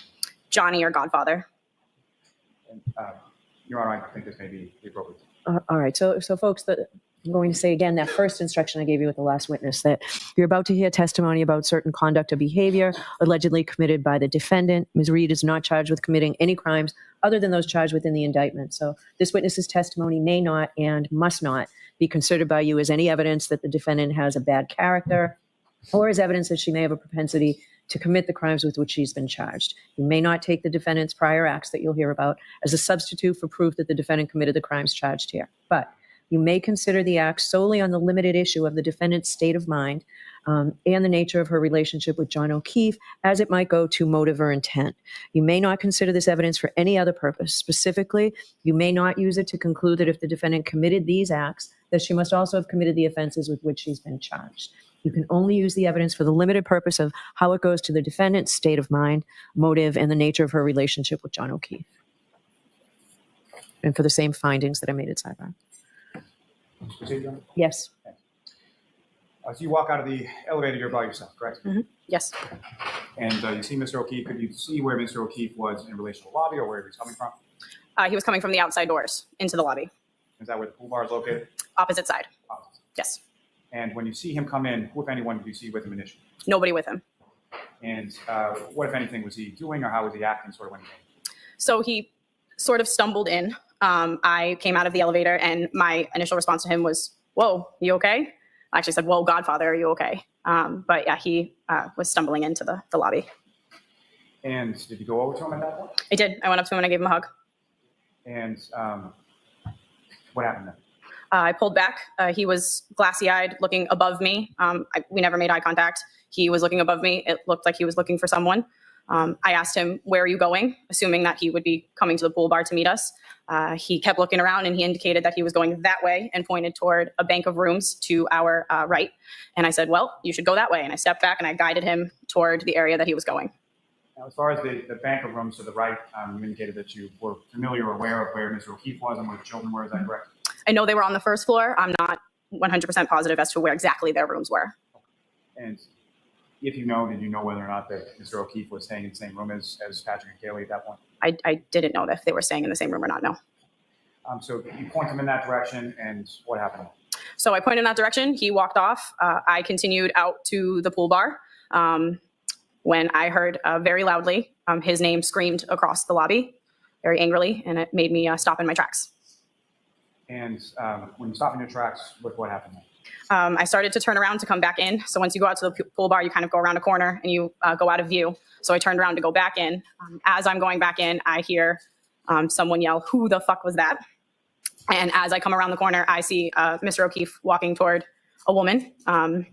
Johnny or Godfather. And, Your Honor, I think this may be appropriate. All right. So folks, I'm going to say again that first instruction I gave you with the last witness, that you're about to hear testimony about certain conduct or behavior allegedly committed by the defendant. Ms. Reed is not charged with committing any crimes other than those charged within the indictment. So this witness's testimony may not and must not be considered by you as any evidence that the defendant has a bad character or as evidence that she may have a propensity to commit the crimes with which she's been charged. You may not take the defendant's prior acts that you'll hear about as a substitute for proof that the defendant committed the crimes charged here. But you may consider the acts solely on the limited issue of the defendant's state of mind and the nature of her relationship with John O'Keefe as it might go to motive or intent. You may not consider this evidence for any other purpose. Specifically, you may not use it to conclude that if the defendant committed these acts, that she must also have committed the offenses with which she's been charged. You can only use the evidence for the limited purpose of how it goes to the defendant's state of mind, motive, and the nature of her relationship with John O'Keefe. And for the same findings that I made at sidebar. Yes. So you walk out of the elevator, you're by yourself, correct? Mm-hmm. Yes. And you see Mr. O'Keefe. Could you see where Mr. O'Keefe was in relation to the lobby or where he was coming from? He was coming from the outside doors into the lobby. Is that where the pool bar is located? Opposite side. Opposite. Yes. And when you see him come in, who, if anyone, did you see with him initially? Nobody with him. And what, if anything, was he doing or how was he acting sort of when he came? So he sort of stumbled in. I came out of the elevator and my initial response to him was, "Whoa, you okay?" I actually said, "Whoa, Godfather, are you okay?" But yeah, he was stumbling into the lobby. And did you go over to him at that point? I did. I went up to him and I gave him a hug. And what happened then? I pulled back. He was glassy-eyed, looking above me. We never made eye contact. He was looking above me. It looked like he was looking for someone. I asked him, "Where are you going?" assuming that he would be coming to the pool bar to meet us. He kept looking around and he indicated that he was going that way and pointed toward a bank of rooms to our right. And I said, "Well, you should go that way." And I stepped back and I guided him toward the area that he was going. Now, as far as the bank of rooms to the right, you indicated that you were familiar or aware of where Mr. O'Keefe was and where the children were. Is that correct? I know they were on the first floor. I'm not 100% positive as to where exactly their rooms were. And if you know, did you know whether or not that Mr. O'Keefe was staying in the same room as Patrick and Kaylee at that point? I didn't know if they were staying in the same room or not, no. So you point him in that direction, and what happened? So I pointed in that direction. He walked off. I continued out to the pool bar when I heard very loudly his name screamed across the lobby very angrily, and it made me stop in my tracks. And when you stop in your tracks, what happened? I started to turn around to come back in. So once you go out to the pool bar, you kind of go around a corner and you go out of view. So I turned around to go back in. As I'm going back in, I hear someone yell, "Who the fuck was that?" And as I come around the corner, I see Mr. O'Keefe walking toward a woman. And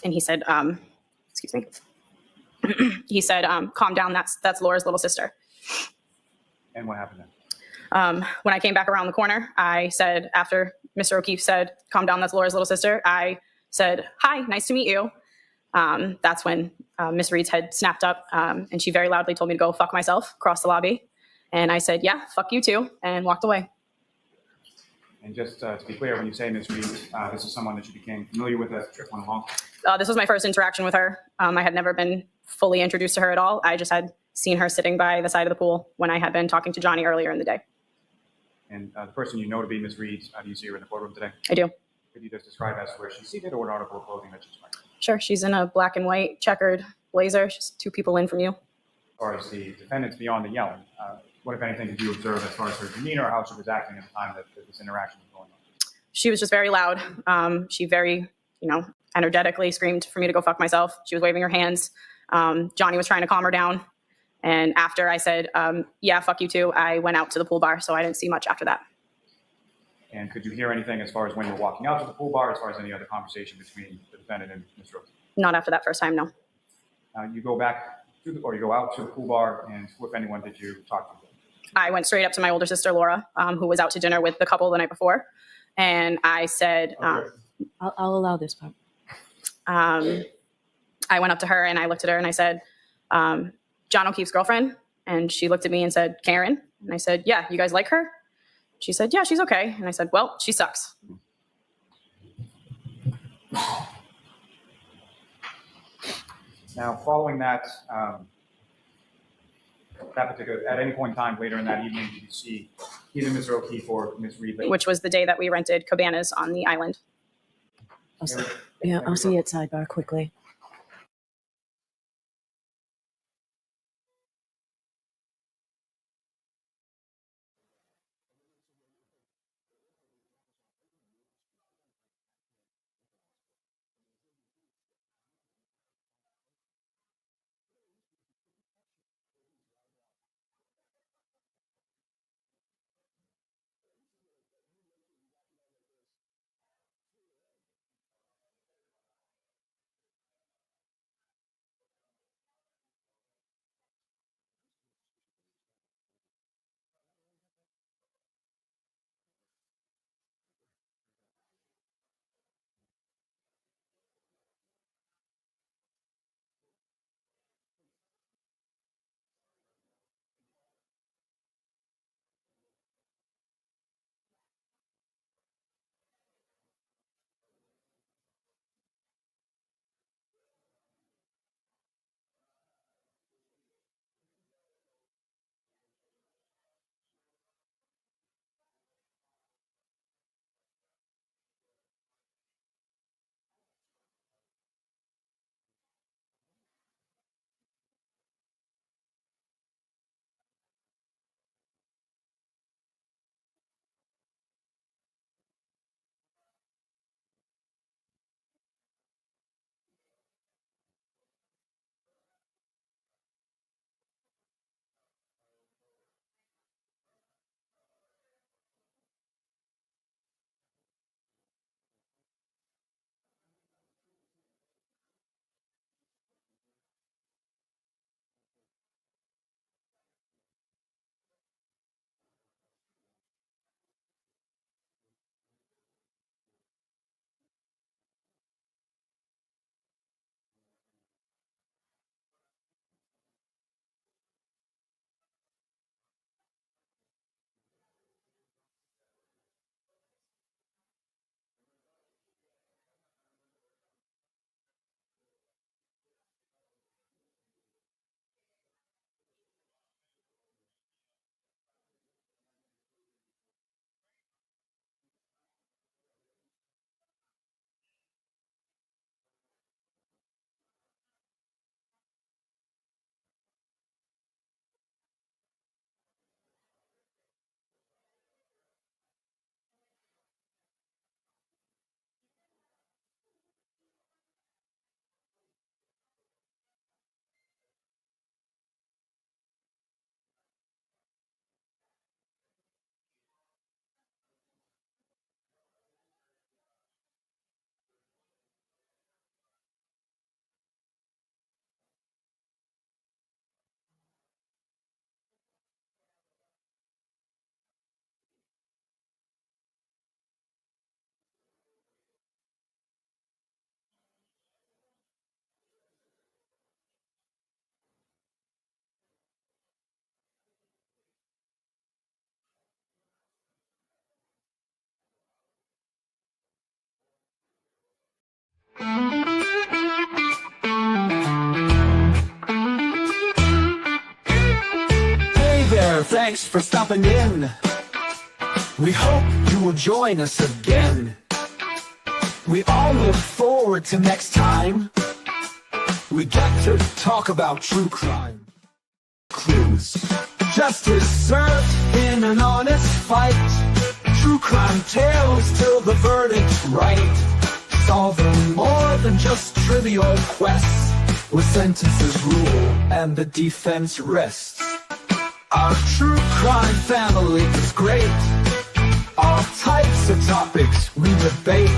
he said, excuse me. He said, "Calm down, that's Laura's little sister." And what happened then? When I came back around the corner, I said, after Mr. O'Keefe said, "Calm down, that's Laura's little sister," I said, "Hi, nice to meet you." That's when Miss Reed's head snapped up, and she very loudly told me to go fuck myself across the lobby. And I said, "Yeah, fuck you too," and walked away. And just to be clear, when you say Ms. Reed, this is someone that you became familiar with as the trip went along? This was my first interaction with her. I had never been fully introduced to her at all. I just had seen her sitting by the side of the pool when I had been talking to Johnny earlier in the day. And the person you know to be Ms. Reed, do you see her in the courtroom today? I do. Could you just describe as to where she's seated or what article of clothing that she's wearing? Sure. She's in a black and white checkered blazer. She's 2 people in from you. As far as the defendants beyond the yelling, what, if anything, did you observe as far as her demeanor or how she was acting at the time that this interaction was going on? She was just very loud. She very, energetically screamed for me to go fuck myself. She was waving her hands. Johnny was trying to calm her down. And after I said, "Yeah, fuck you too," I went out to the pool bar. So I didn't see much after that. And could you hear anything as far as when you were walking out to the pool bar, as far as any other conversation between the defendant and Mr. O'Keefe? Not after that first time, no. You go back to you go out to the pool bar, and who, if anyone, did you talk to? I went straight up to my older sister, Laura, who was out to dinner with the couple the night before. And I said, I'll allow this part. I went up to her and I looked at her and I said, "John O'Keefe's girlfriend?" And she looked at me and said, "Karen?" And I said, "Yeah, you guys like her?" She said, "Yeah, she's okay." And I said, "Well, she sucks." Now, following that, at any point in time later in that evening, did you see either Mr. O'Keefe or Ms. Reed? Which was the day that we rented cabanas on the island. I'll see you at sidebar quickly. listener, thanks for stopping in. We hope you will join us again. We all look forward to next time. We get to talk about true crime. Clues. Justice served in an honest fight. True crime tales till the verdict's right. Solving more than just trivial quests, where sentences rule and the defense rests. Our true crime family is great. All types of topics we debate.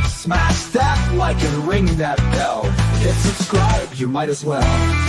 Smash that like and ring that bell. Hit subscribe, you might as well.